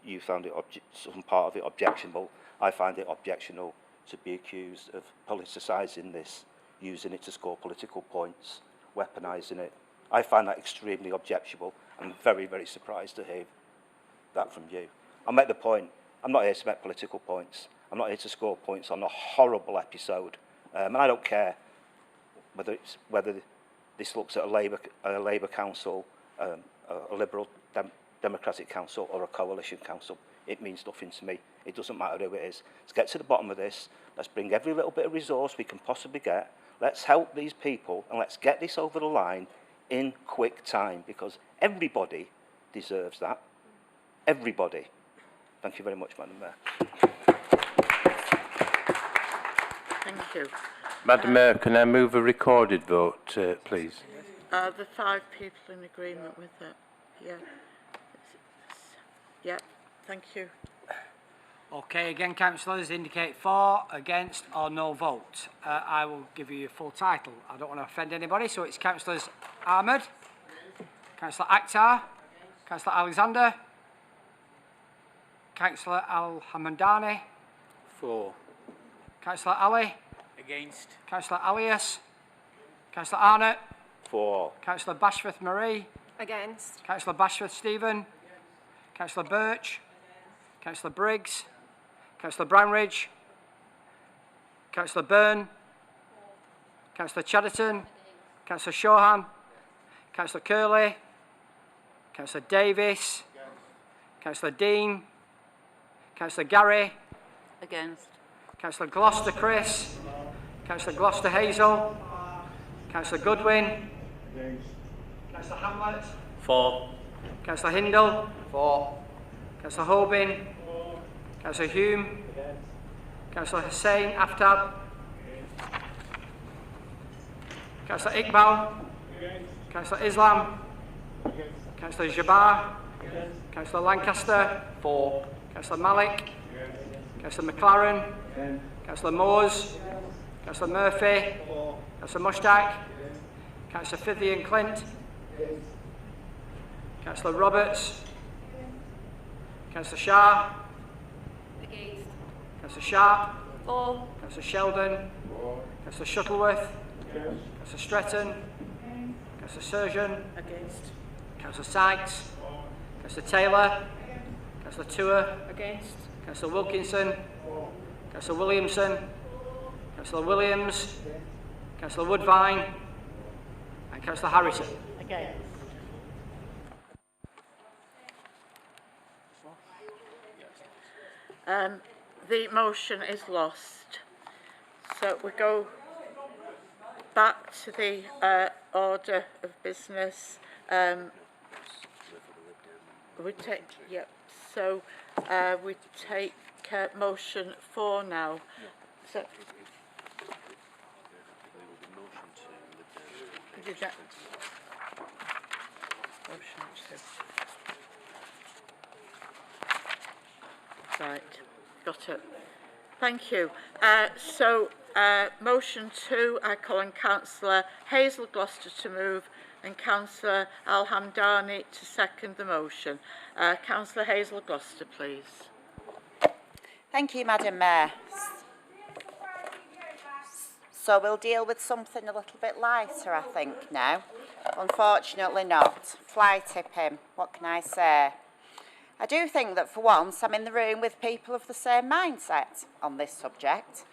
it some part of it objectionable. I find it objectionable to be accused of politicising this, using it to score political points, weaponising it. I find that extremely objectionable. I'm very, very surprised to hear that from you. I'll make the point, I'm not here to make political points. I'm not here to score points on a horrible episode. And I don't care whether this looks at a Labour council, a Liberal Democratic council or a coalition council. It means nothing to me. It doesn't matter who it is. Let's get to the bottom of this. Let's bring every little bit of resource we can possibly get. Let's help these people and let's get this over the line in quick time, because everybody deserves that. Everybody. Thank you very much, Madam Mayor. Thank you. Madam Mayor, can I move a recorded vote, please? Are the 5 people in agreement with that? Yeah. Yeah. Thank you. Okay, again, councillors, indicate for, against or no vote. I will give you your full title. I don't want to offend anybody, so it's Councillors Ahmed, Councillor Akhtar, Councillor Alexander, Councillor Al-Hamdani. For. Councillor Ali. Against. Councillor Alias. Councillor Arnott. For. Councillor Bashforth Marie. Against. Councillor Bashforth Stephen. Councillor Birch. Councillor Briggs. Councillor Brownridge. Councillor Byrne. Councillor Chatterton. Councillor Shawhan. Councillor Curley. Councillor Davis. Councillor Dean. Councillor Gary. Against. Councillor Gloucester Chris. Councillor Gloucester Hazel. Councillor Goodwin. Councillor Hamlet. For. Councillor Hindle. For. Councillor Hobin. Councillor Hume. Councillor Hussain Aftab. Councillor Iqbal. Councillor Islam. Councillor Jabbar. Councillor Lancaster. For. Councillor Malik. Councillor McLaren. Councillor Moores. Councillor Murphy. Councillor Mushtaq. Councillor Fithian Clint. Councillor Roberts. Councillor Shah. Against. Councillor Sharp. For. Councillor Sheldon. Councillor Shuttleworth. Councillor Stretton. Councillor Surgeon. Against. Councillor Sykes. Councillor Taylor. Councillor Tour. Against. Councillor Wilkinson. Councillor Williamson. Councillor Williams. Councillor Woodvine. And Councillor Harrison. Against. The motion is lost. So we go back to the order of business. We take, yep. So we take motion 4 now. So, did that? Motion 2. Right, got it. Thank you. Motion 2, I call on Councillor Hazel Gloucester to move and Councillor Al-Hamdani to second the motion. Councillor Hazel Gloucester, please. Thank you, Madam Mayor. So we'll deal with something a little bit lighter, I think, now. Unfortunately not. Fly tipping, what can I say? I do think that for once I'm in the room with people of the same mindset on this subject.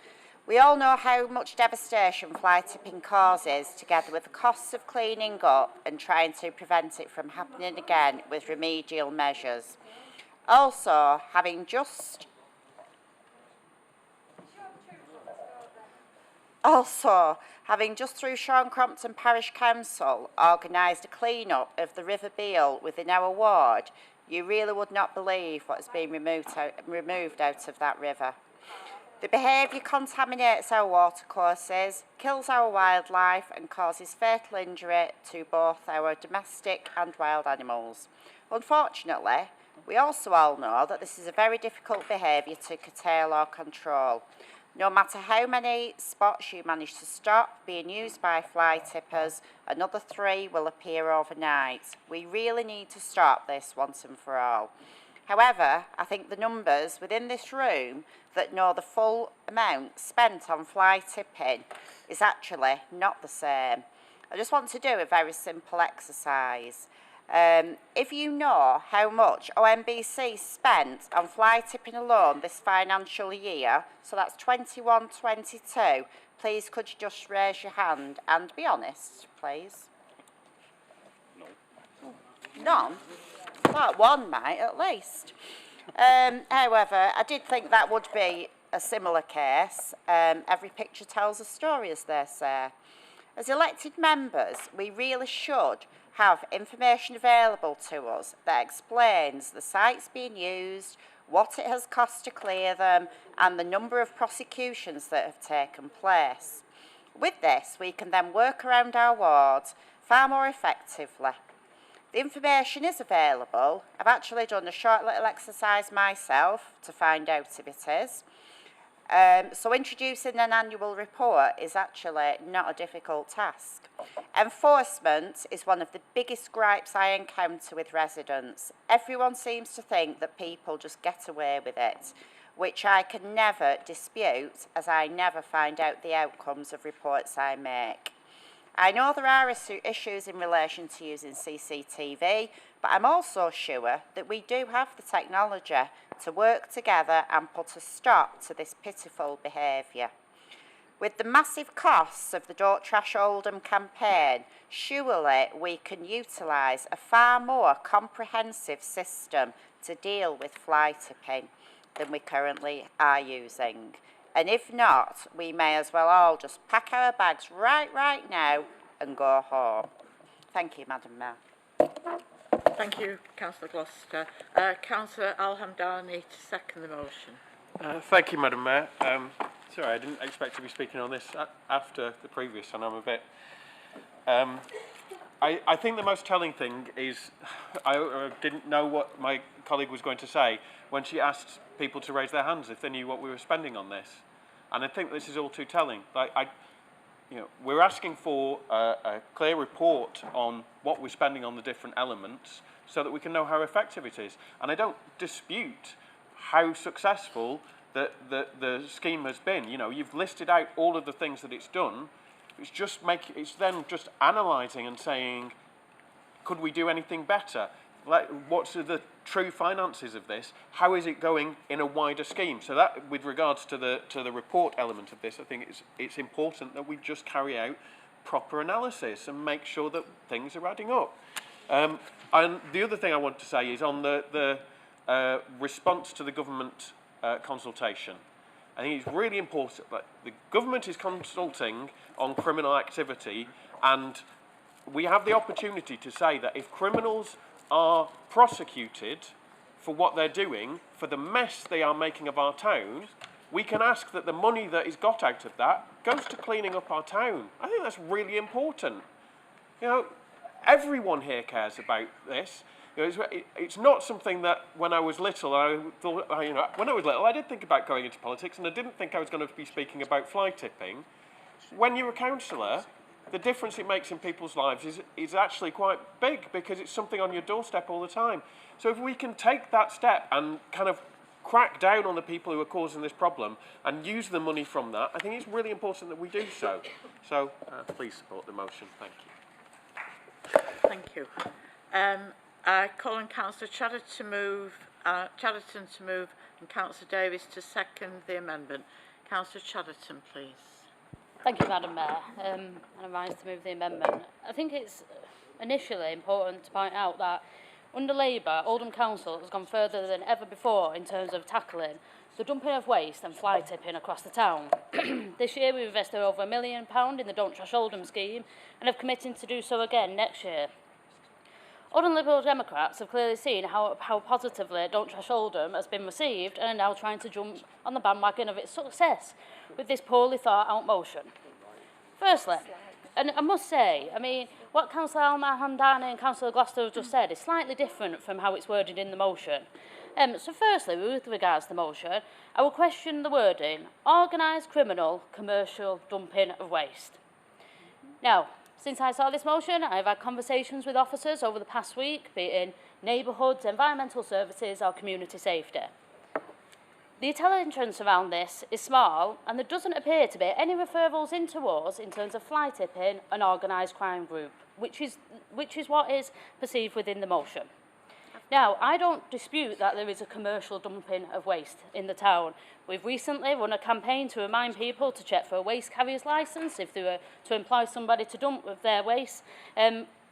We all know how much devastation fly tipping causes, together with the costs of cleaning up and trying to prevent it from happening again with remedial measures. Also, having just through Sean Crompton Parish Council organised a clean-up of the River Beal within our ward, you really would not believe what has been removed out of that river. The behaviour contaminates our watercourses, kills our wildlife and causes fatal injury to both our domestic and wild animals. Unfortunately, we also all know that this is a very difficult behaviour to curtail or control. No matter how many spots you manage to stop being used by fly tippers, another 3 will appear overnight. We really need to stop this once and for all. However, I think the numbers within this room that know the full amount spent on fly tipping is actually not the same. I just want to do a very simple exercise. If you know how much OMBC spent on fly tipping alone this financial year, so that's 21-22, please could you just raise your hand and be honest, please? No. None? Well, 1 might at least. However, I did think that would be a similar case. Every picture tells a story, as they say. As elected members, we really should have information available to us that explains the sites being used, what it has cost to clear them, and the number of prosecutions that have taken place. With this, we can then work around our wards far more effectively. The information is available. I've actually done a short little exercise myself to find out if it is. So introducing an annual report is actually not a difficult task. Enforcement is one of the biggest gripes I encounter with residents. Everyone seems to think that people just get away with it, which I can never dispute, as I never find out the outcomes of reports I make. I know there are issues in relation to using CCTV, but I'm also sure that we do have the technology to work together and put a stop to this pitiful behaviour. With the massive costs of the Don't Trash Oldham campaign, surely we can utilise a far more comprehensive system to deal with fly tipping than we currently are using. And if not, we may as well all just pack our bags right now and go home. Thank you, Madam Mayor. Thank you, Councillor Gloucester. Councillor Al-Hamdani to second the motion. Thank you, Madam Mayor. Sorry, I didn't expect to be speaking on this after the previous, and I'm a bit... I think the most telling thing is I didn't know what my colleague was going to say when she asked people to raise their hands if they knew what we were spending on this. And I think this is all too telling. we're asking for a clear report on what we're spending on the different elements so that we can know how effective it is. And I don't dispute how successful the scheme has been. You've listed out all of the things that it's done. It's then just analysing and saying, could we do anything better? What's the true finances of this? How is it going in a wider scheme? So that, with regards to the report element of this, I think it's important that we just carry out proper analysis and make sure that things are adding up. And the other thing I want to say is on the response to the government consultation. I think it's really important that the government is consulting on criminal activity, and we have the opportunity to say that if criminals are prosecuted for what they're doing, for the mess they are making of our town, we can ask that the money that is got out of that goes to cleaning up our town. I think that's really important. Everyone here cares about this. It's not something that when I was little, when I was little, I did think about going into politics, and I didn't think I was going to be speaking about fly tipping. When you're a councillor, the difference it makes in people's lives is actually quite big, because it's something on your doorstep all the time. So if we can take that step and kind of crack down on the people who are causing this problem and use the money from that, I think it's really important that we do so. So please support the motion. Thank you. Thank you. I call on Councillor Chatterton to move and Councillor Davies to second the amendment. Councillor Chatterton, please. Thank you, Madam Mayor. And I rise to move the amendment. I think it's initially important to point out that under Labour, Oldham Council has gone further than ever before in terms of tackling the dumping of waste and fly tipping across the town. This year we've invested over £1 million in the Don't Trash Oldham scheme and have committed to do so again next year. Oldham Liberal Democrats have clearly seen how positively Don't Trash Oldham has been received and are now trying to jump on the bandwagon of its success with this poorly thought out motion. Firstly, and I must say, what Councillor Al-Mahandani and Councillor Gloucester have just said is slightly different from how it's worded in the motion. So firstly, with regards to the motion, I will question the wording, organised criminal commercial dumping of waste. Now, since I saw this motion, I've had conversations with officers over the past week, be it in neighbourhoods, environmental services or community safety. The intelligence around this is small, and there doesn't appear to be any referrals into us in terms of fly tipping an organised crime group, which is what is perceived within the motion. Now, I don't dispute that there is a commercial dumping of waste in the town. We've recently run a campaign to remind people to check for a waste carrier's licence if they were to employ somebody to dump with their waste,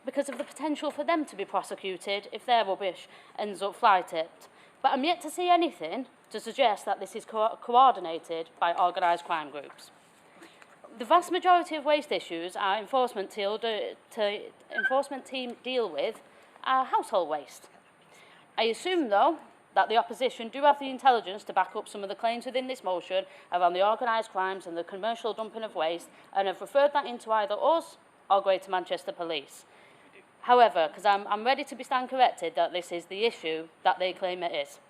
because of the potential for them to be prosecuted if their rubbish ends up fly tipped. But I'm yet to see anything to suggest that this is coordinated by organised crime groups. The vast majority of waste issues our enforcement team deal with are household waste. I assume, though, that the opposition do have the intelligence to back up some of the claims within this motion around the organised crimes and the commercial dumping of waste, and have referred that into either us or Greater Manchester Police. However, because I'm ready to be stand corrected that this is the issue that they claim it is.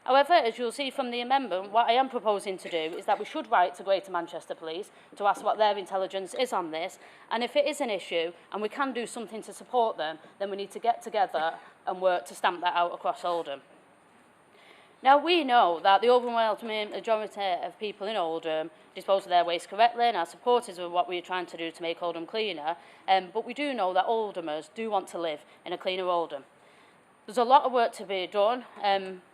However, as you'll see from the amendment, what I am proposing to do is that we should write to Greater Manchester Police to ask what their intelligence is on this, and if it is an issue and we can do something to support them, then we need to get together and work to stamp that out across Oldham. Now, we know that the overwhelming majority of people in Oldham dispose of their waste correctly and are supporters of what we are trying to do to make Oldham cleaner, but we do know that Oldhamers do want to live in a cleaner Oldham. There's a lot of work to be done,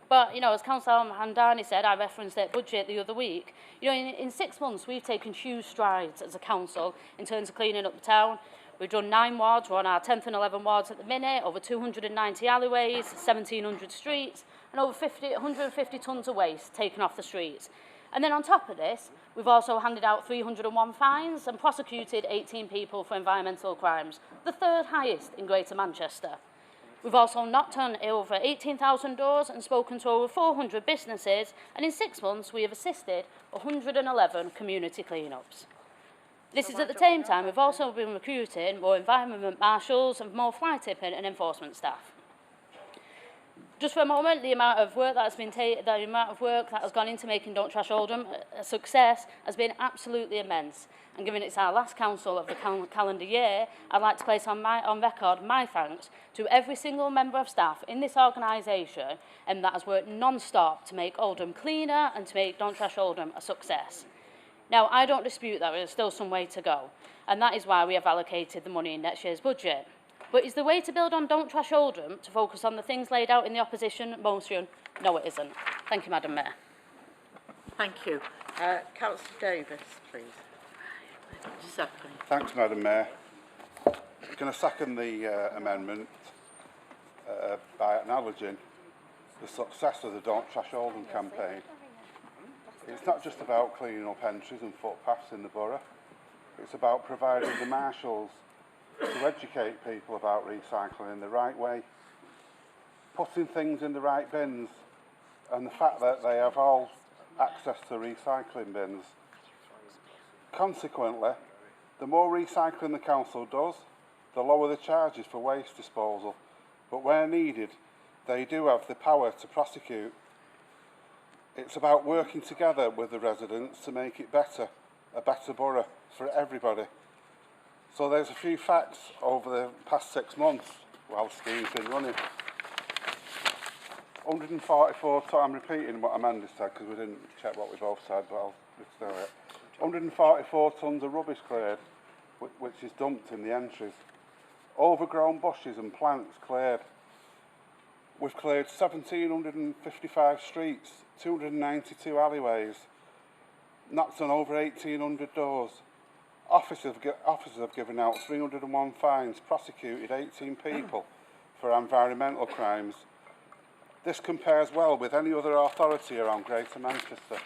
but, as Councillor Handani said, I referenced their budget the other week. In 6 months, we've taken huge strides as a council in terms of cleaning up the town. We've done 9 wards, we're on our 10th and 11th wards at the minute, over 290 alleyways, 1,700 streets, and over 150 tonnes of waste taken off the streets. And then on top of this, we've also handed out 301 fines and prosecuted 18 people for environmental crimes, the 3rd highest in Greater Manchester. We've also knocked on over 18,000 doors and spoken to over 400 businesses, and in 6 months we have assisted 111 community clean-ups. This is at the same time we've also been recruiting more environment marshals and more fly tipping and enforcement staff. Just for a moment, the amount of work that has been the amount of work that has gone into making Don't Trash Oldham a success has been absolutely immense. And given it's our last council of the calendar year, I'd like to place on record my thanks to every single member of staff in this organisation and that has worked non-stop to make Oldham cleaner and to make Don't Trash Oldham a success. Now, I don't dispute that there's still some way to go, and that is why we have allocated the money in next year's budget. But is the way to build on Don't Trash Oldham to focus on the things laid out in the opposition motion? No, it isn't. Thank you, Madam Mayor. Thank you. Councillor Davis, please. Second. Thanks, Madam Mayor. I'm going to second the amendment by acknowledging the success of the Don't Trash Oldham campaign. It's not just about cleaning up entries and footpaths in the borough. It's about providing the marshals to educate people about recycling in the right way, putting things in the right bins, and the fact that they have all access to recycling bins. Consequently, the more recycling the council does, the lower the charges for waste disposal. But where needed, they do have the power to prosecute. It's about working together with the residents to make it better, a better borough for everybody. So there's a few facts over the past 6 months while the scheme's been running. 144, I'm repeating what Amanda said because we didn't check what we both said, but I'll do it. 144 tonnes of rubbish cleared, which is dumped in the entries. Overgrown bushes and plants cleared. We've cleared 1,755 streets, 292 alleyways, knocked on over 1,800 doors. Officers have given out 301 fines, prosecuted 18 people for environmental crimes. This compares well with any other authority around Greater Manchester.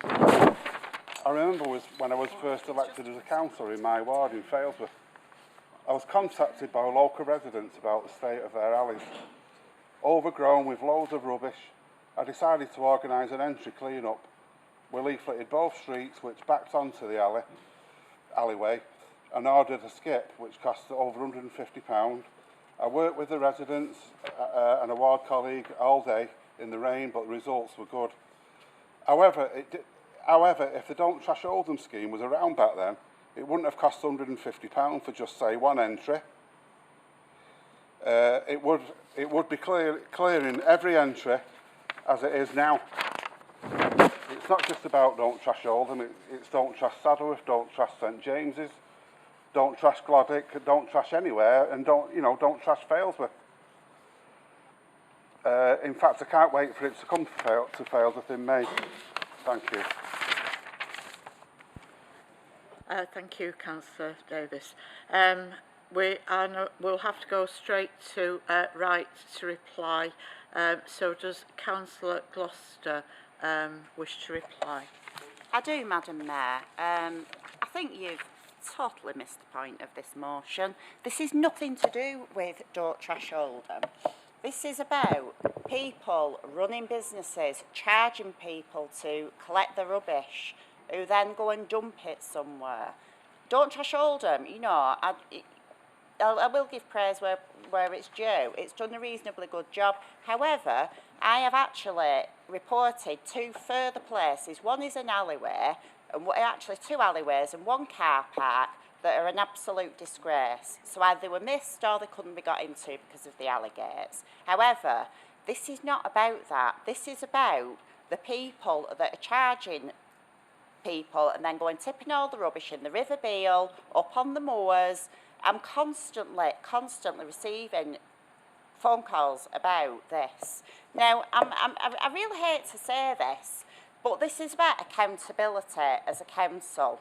I remember when I was first elected as a councillor in my ward in Failsworth, I was contacted by local residents about the state of their alleys. Overgrown with loads of rubbish, I decided to organise an entry clean-up. We leafleted both streets which backed onto the alleyway and ordered a skip which cost over £150. I worked with the residents and a ward colleague all day in the rain, but the results were good. However, if the Don't Trash Oldham scheme was around back then, it wouldn't have cost £150 for just, say, one entry. It would be clearing every entry as it is now. It's not just about Don't Trash Oldham, it's Don't Trash Saddleworth, Don't Trash St James's, Don't Trash Glodick, Don't Trash anywhere, and don't trash Failsworth. In fact, I can't wait for it to come to Failsworth in May. Thank you. Thank you, Councillor Davis. We'll have to go straight to right to reply. So does Councillor Gloucester wish to reply? I do, Madam Mayor. I think you've totally missed the point of this motion. This is nothing to do with Don't Trash Oldham. This is about people running businesses, charging people to collect the rubbish, who then go and dump it somewhere. Don't Trash Oldham, I will give praise where it's due. It's done a reasonably good job. However, I have actually reported 2 further places. One is an alleyway, and actually 2 alleyways and 1 car park that are an absolute disgrace. So either they were missed or they couldn't be got into because of the alligators. However, this is not about that. This is about the people that are charging people and then going tipping all the rubbish in the River Beal, up on the moors. I'm constantly receiving phone calls about this. Now, I really hate to say this, but this is about accountability as a council.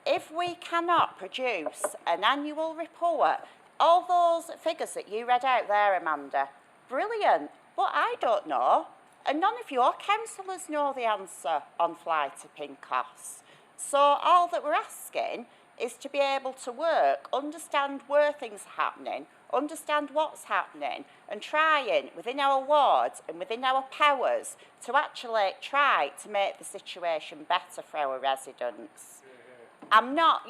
If we cannot produce an annual report, all those figures that you read out there, Amanda, brilliant, but I don't know, and none of your councillors know the answer on fly tipping costs. So all that we're asking is to be able to work, understand where things are happening, understand what's happening, and trying within our wards and within our powers to actually try to make the situation better for our residents. I'm not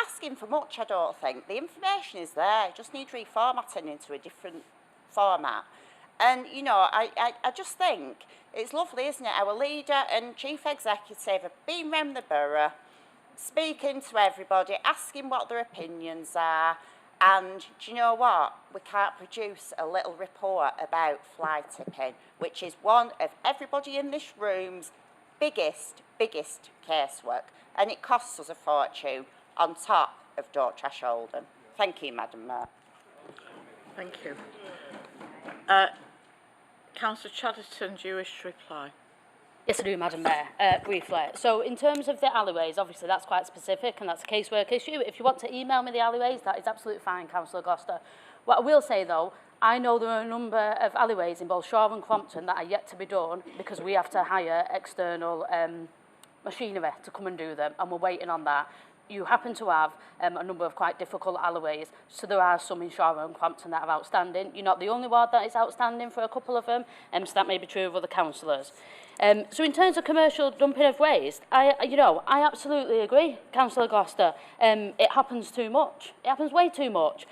asking for much, I don't think. The information is there, it just needs reformatting into a different format. And, you know, I just think it's lovely, isn't it? Our leader and chief executive have been round the borough, speaking to everybody, asking what their opinions are. And do you know what? We can't produce a little report about fly tipping, which is one of everybody in this room's biggest casework. And it costs us a fortune on top of Don't Trash Oldham. Thank you, Madam Mayor. Thank you. Councillor Chatterton, do you wish to reply? Yes, I do, Madam Mayor, briefly. So in terms of the alleyways, obviously that's quite specific and that's a casework issue. If you want to email me the alleyways, that is absolutely fine, Councillor Gloucester. What I will say, though, I know there are a number of alleyways in both Shaw and Crompton that are yet to be done because we have to hire external machinery to come and do them, and we're waiting on that. You happen to have a number of quite difficult alleyways, so there are some in Shaw and Crompton that are outstanding. You're not the only ward that is outstanding for a couple of them, so that may be true of other councillors. So in terms of commercial dumping of waste, I absolutely agree, Councillor Gloucester. It happens too much. It happens way too much.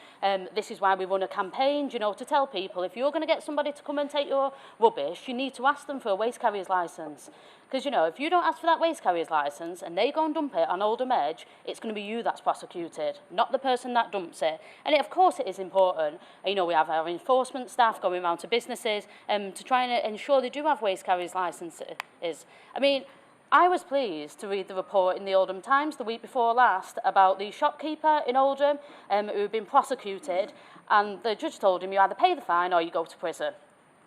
This is why we run a campaign, to tell people if you're going to get somebody to come and take your rubbish, you need to ask them for a waste carrier's licence. Because, if you don't ask for that waste carrier's licence and they go and dump it on Oldham Edge, it's going to be you that's prosecuted, not the person that dumps it. And of course it is important. We have our enforcement staff going around to businesses to try and ensure they do have waste carrier's licences. I was pleased to read the report in the Oldham Times the week before last about the shopkeeper in Oldham who had been prosecuted, and the judge told him you either pay the fine or you go to prison.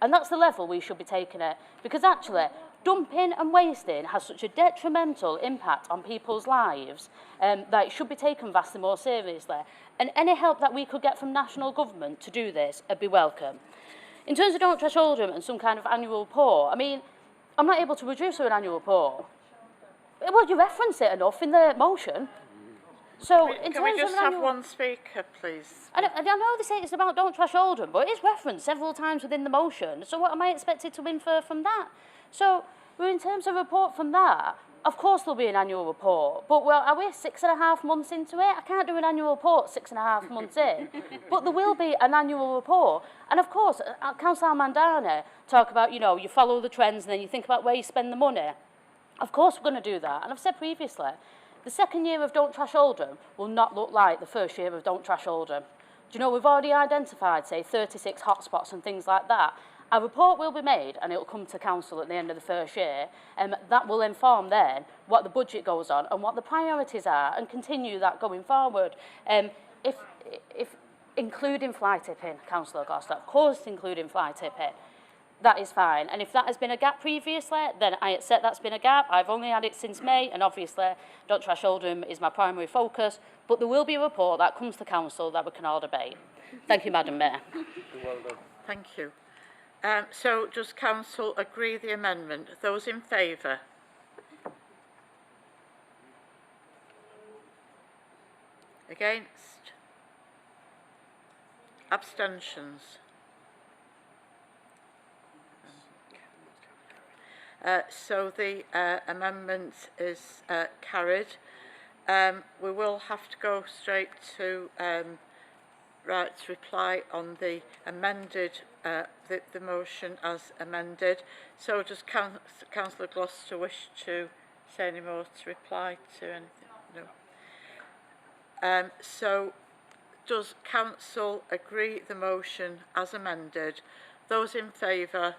And that's the level we should be taking it, because actually dumping and wasting has such a detrimental impact on people's lives that it should be taken vastly more seriously. And any help that we could get from national government to do this would be welcome. In terms of Don't Trash Oldham and some kind of annual report, I'm not able to produce an annual report. Well, you reference it enough in the motion. So, Can we just have one speaker, please? I know they say it's about Don't Trash Oldham, but it's referenced several times within the motion. So what am I expected to infer from that? So, in terms of report from that, of course there'll be an annual report. But, are we 6.5 months into it? I can't do an annual report 6.5 months in. But there will be an annual report. And, of course, Councillor Mandana talk about, you follow the trends and then you think about where you spend the money. Of course we're going to do that. And I've said previously, the second year of Don't Trash Oldham will not look like the first year of Don't Trash Oldham. We've already identified, say, 36 hotspots and things like that. A report will be made and it will come to council at the end of the first year, and that will inform then what the budget goes on and what the priorities are, and continue that going forward. If including fly tipping, Councillor Gloucester, of course including fly tipping, that is fine. And if that has been a gap previously, then I accept that's been a gap. I've only had it since May, and obviously Don't Trash Oldham is my primary focus, but there will be a report that comes to council that we can all debate. Thank you, Madam Mayor. Well done. Thank you. So does council agree the amendment? Those in favour? Against? Abstentions? So the amendment is carried. We will have to go straight to reply on the amended, the motion as amended. So does Councillor Gloucester wish to say any more to reply to anything? No. So does council agree the motion as amended? Those in favour?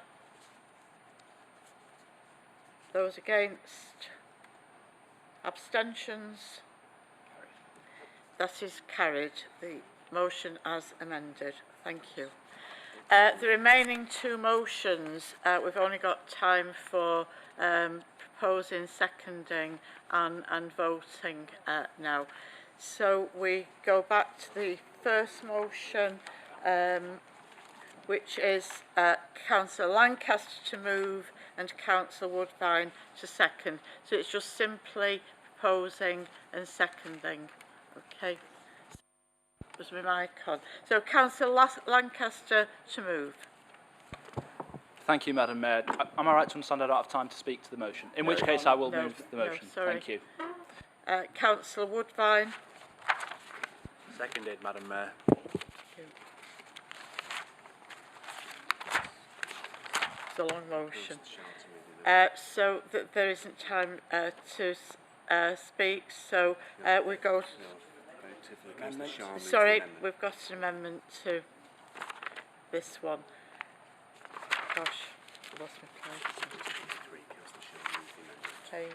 Those against? Abstentions? That is carried. The motion as amended. Thank you. The remaining two motions, we've only got time for proposing, seconding and voting now. So we go back to the first motion, which is Councillor Lancaster to move and Councillor Woodbine to second. So it's just simply proposing and seconding. Okay. Was my mic on? So Councillor Lancaster to move. Thank you, Madam Mayor. Am I right to understand I don't have time to speak to the motion? In which case I will move the motion. No, sorry. Thank you. Councillor Woodbine. Seconded, Madam Mayor. the long motion. So there isn't time to speak, so we go... Sorry, we've got an amendment to this one. Gosh, I lost my place. Page.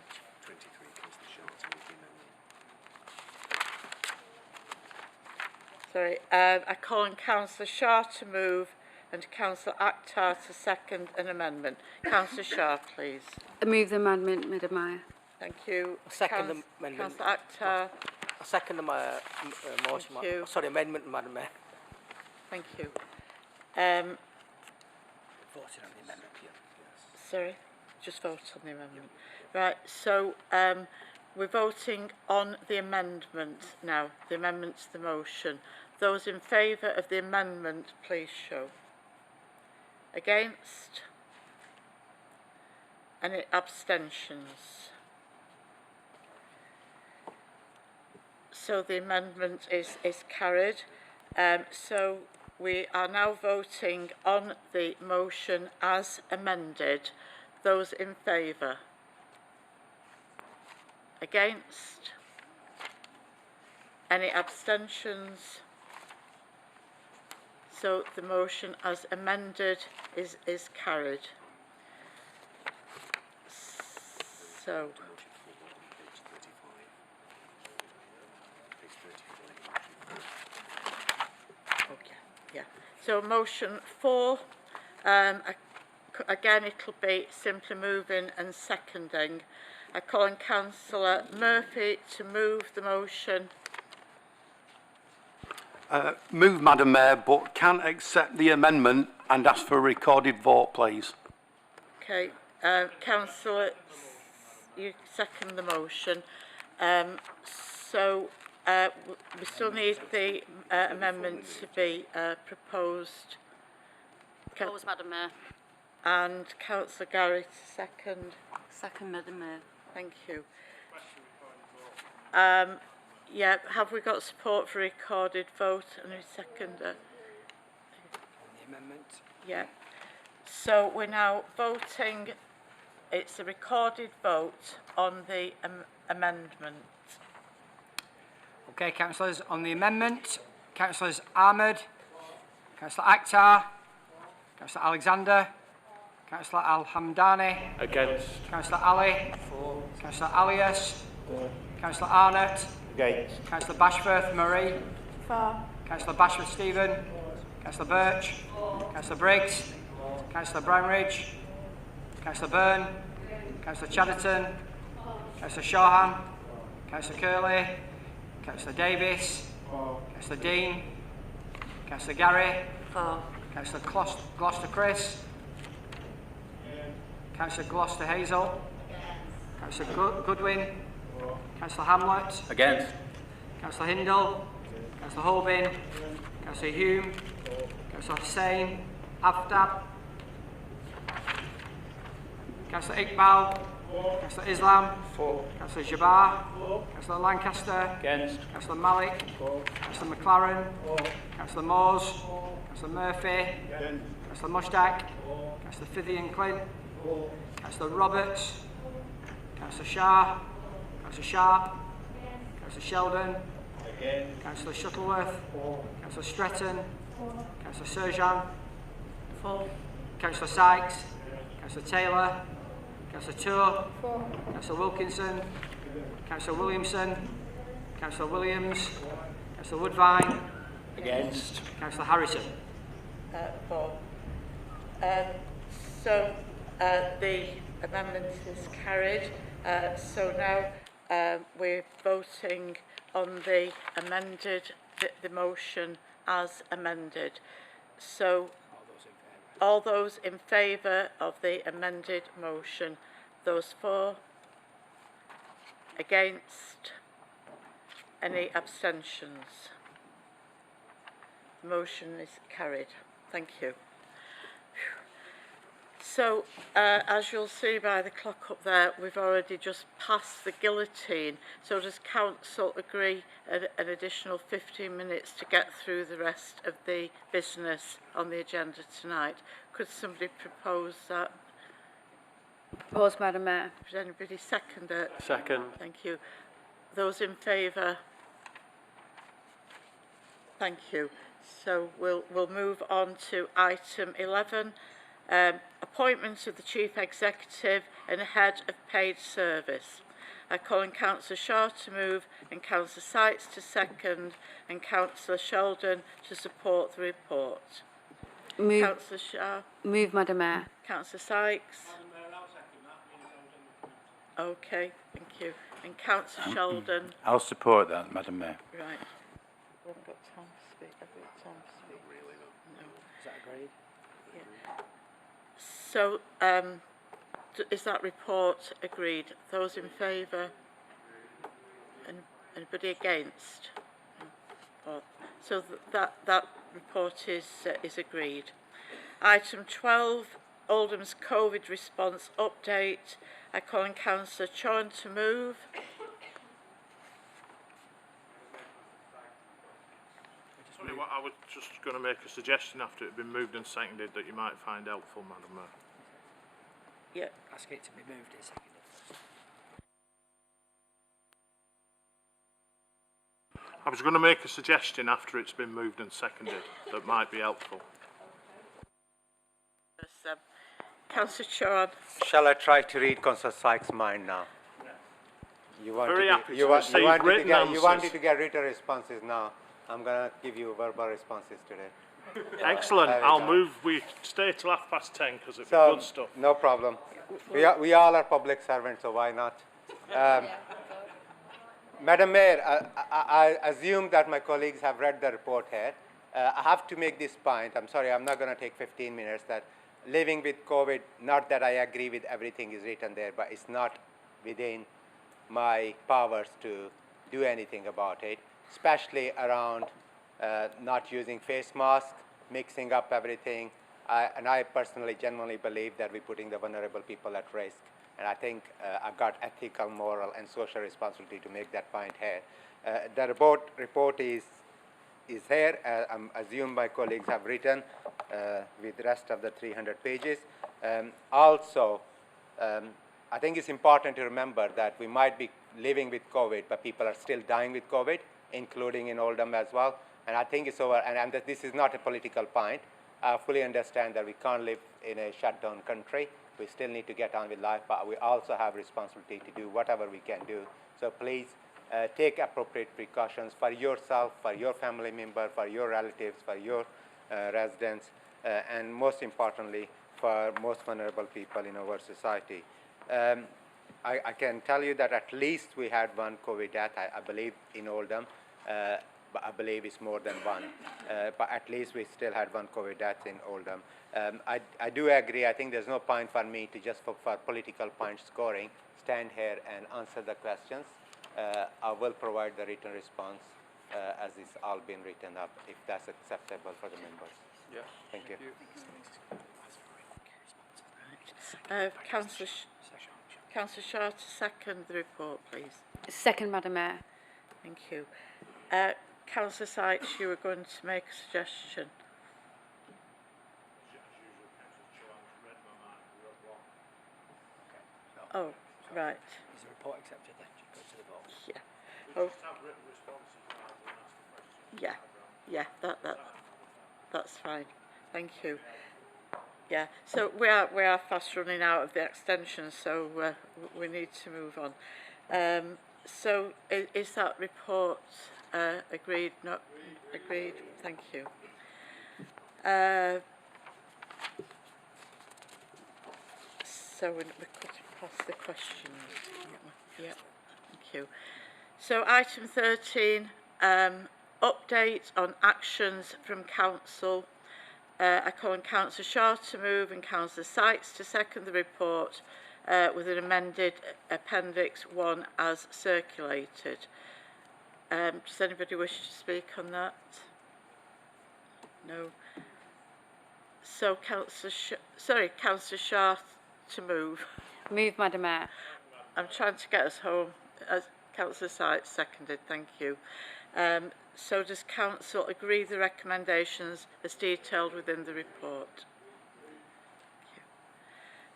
Sorry, I call on Councillor Shah to move and Councillor Akhtar to second an amendment. Councillor Shah, please. I move the amendment, Madam Mayor. Thank you. Second the amendment. Councillor Akhtar. I second the motion. Thank you. Sorry, amendment, Madam Mayor. Thank you. Voted on the amendment, Sorry, just vote on the amendment. Right, so we're voting on the amendment now, the amendment to the motion. Those in favour of the amendment, please show. Against? Any abstentions? So the amendment is carried. So we are now voting on the motion as amended. Those in favour? Against? Any abstentions? So the motion as amended is carried. So yeah. So motion 4, again it'll be simply moving and seconding. I call on Councillor Murphy to move the motion. Move, Madam Mayor, but can't accept the amendment and ask for a recorded vote, please. Okay, Councillor, you second the motion. So we still need the amendment to be proposed. Proposed, Madam Mayor. And Councillor Gary to second. Second, Madam Mayor. Thank you. Yeah, have we got support for recorded vote and a seconder? The amendment. Yeah. So we're now voting, it's a recorded vote on the amendment. Okay, councillors, on the amendment, Councillors Ahmed, Councillor Akhtar, Councillor Alexander, Councillor Al-Hamdani. Against. Councillor Ali. For. Councillor Alias. Councillor Arnott. Against. Councillor Bashforth Marie. For. Councillor Bashforth Stephen. Councillor Birch. Councillor Briggs. Councillor Brownridge. Councillor Byrne. Councillor Chatterton. Councillor Shawhan. Councillor Curley. Councillor Davis. Councillor Dean. Councillor Gary. For. Councillor Gloucester Chris. Councillor Gloucester Hazel. Councillor Goodwin. Councillor Hamlet. Against. Councillor Hindle. Councillor Holbin. Councillor Hume. Councillor Hussain. Aftab. Councillor Iqbal. Councillor Islam. Councillor Jabbar. Councillor Lancaster. Against. Councillor Malik. Councillor McLaren. Councillor Moores. Councillor Murphy. Councillor Mushtaq. Councillor Fithian Clint. Councillor Roberts. Councillor Shah. Councillor Sharp. Councillor Sheldon. Councillor Shuttleworth. Councillor Stretton. Councillor Surjan. Councillor Sykes. Councillor Taylor. Councillor Tour. Councillor Wilkinson. Councillor Williamson. Councillor Williams. Councillor Woodvine. Against. Councillor Harrison. For. So the amendment is carried. So now we're voting on the amended, the motion as amended. So all those in favour of the amended motion, those for, against, any abstentions? The motion is carried. Thank you. So, as you'll see by the clock up there, we've already just passed the guillotine. So does council agree an additional 15 minutes to get through the rest of the business on the agenda tonight? Could somebody propose that? Propose, Madam Mayor. Does anybody second it? Second. Thank you. Those in favour? Thank you. So we'll move on to item 11, appointment of the Chief Executive and Head of Paid Service. I call on Councillor Shaw to move and Councillor Sykes to second and Councillor Sheldon to support the report. Move. Councillor Shaw. Move, Madam Mayor. Councillor Sykes. Okay, thank you. And Councillor Sheldon. I'll support that, Madam Mayor. Right. We haven't got time to speak. Have we got time to speak? Really not. No. Is that agreed? Yeah. So, is that report agreed? Those in favour? And anybody against? No. So that report is agreed. Item 12, Oldham's COVID response update. I call on Councillor Chon to move. I was just going to make a suggestion after it had been moved and seconded that you might find helpful, Madam Mayor. Yeah. Ask it to be moved and seconded. I was going to make a suggestion after it's been moved and seconded that might be helpful. Councillor Chon. Shall I try to read Councillor Sykes' mind now? You wanted to get written responses now. I'm going to give you verbal responses today. Excellent. I'll move. We stay till 10:30 because it'll be good stuff. No problem. We all are public servants, so why not? Madam Mayor, I assume that my colleagues have read the report here. I have to make this point. I'm sorry, I'm not going to take 15 minutes. That living with COVID, not that I agree with everything is written there, but it's not within my powers to do anything about it, especially around not using face masks, mixing up everything. And I personally genuinely believe that we're putting the vulnerable people at risk. And I think I've got ethical, moral, and social responsibility to make that point here. The report is here. I assume my colleagues have written with the rest of the 300 pages. Also, I think it's important to remember that we might be living with COVID, but people are still dying with COVID, including in Oldham as well. And I think it's over, and this is not a political point. I fully understand that we can't live in a shutdown country. We still need to get on with life, but we also have responsibility to do whatever we can do. So please take appropriate precautions for yourself, for your family member, for your relatives, for your residents, and most importantly, for most vulnerable people in our society. I can tell you that at least we had one COVID death, I believe, in Oldham, but I believe it's more than one. But at least we still had one COVID death in Oldham. I do agree. I think there's no point for me to just for political point scoring, stand here and answer the questions. I will provide the written response as it's all been written up, if that's acceptable for the members. Yeah. Thank you. Councillor Shaw to second the report, please. Second, Madam Mayor. Thank you. Councillor Sykes, you were going to make a suggestion. Oh, right. Is the report accepted then? Go to the vote. Yeah. Oh. Yeah, that's fine. Thank you. Yeah, so we are fast running out of the extension, so we need to move on. So is that report agreed? Not agreed? Thank you. So we could pass the questions. Yeah, thank you. So item 13, update on actions from council. I call on Councillor Shaw to move and Councillor Sykes to second the report with an amended Appendix 1 as circulated. Does anybody wish to speak on that? No. So Councillor Shah to move. Move, Madam Mayor. I'm trying to get us home. Councillor Sykes seconded, thank you. So does Council agree the recommendations as detailed within the report?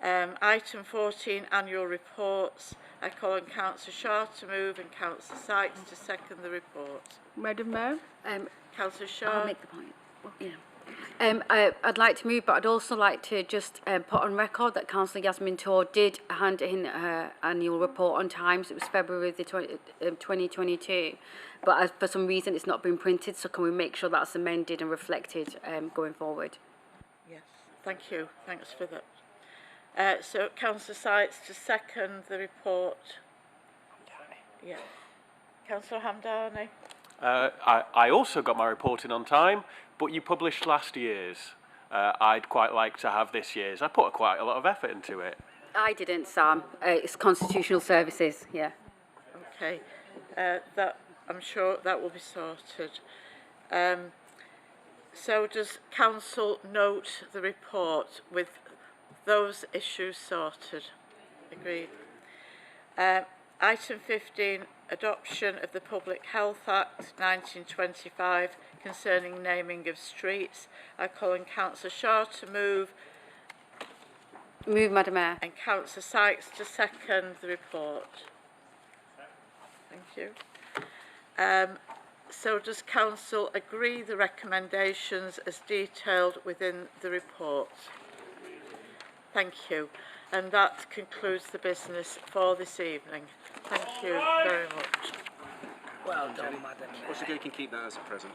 Item 14, annual reports. I call on Councillor Shah to move and Councillor Sykes to second the report. Madam Mayor. Councillor Shah. I'll make the point. Yeah. I'd like to move, but I'd also like to just put on record that Councillor Yasmin Tour did hand in her annual report on time. So it was February the 2022, but for some reason it's not been printed. So can we make sure that's amended and reflected going forward? Yes, thank you. Thanks for that. So Councillor Sykes to second the report. Yeah. Councillor Hamdani. I also got my report in on time, but you published last year's. I'd quite like to have this year's. I put quite a lot of effort into it. I didn't, Sam. It's Constitutional Services, yeah. Okay. That I'm sure that will be sorted. So does Council note the report with those issues sorted? Agreed. Item 15, adoption of the Public Health Act 1925 concerning naming of streets. I call on Councillor Shaw to move. Move, Madam Mayor. And Councillor Sykes to second the report. Thank you. So does Council agree the recommendations as detailed within the report? Thank you. And that concludes the business for this evening. Thank you very much. Well done, Madam Mayor. Well, you can keep that as a present.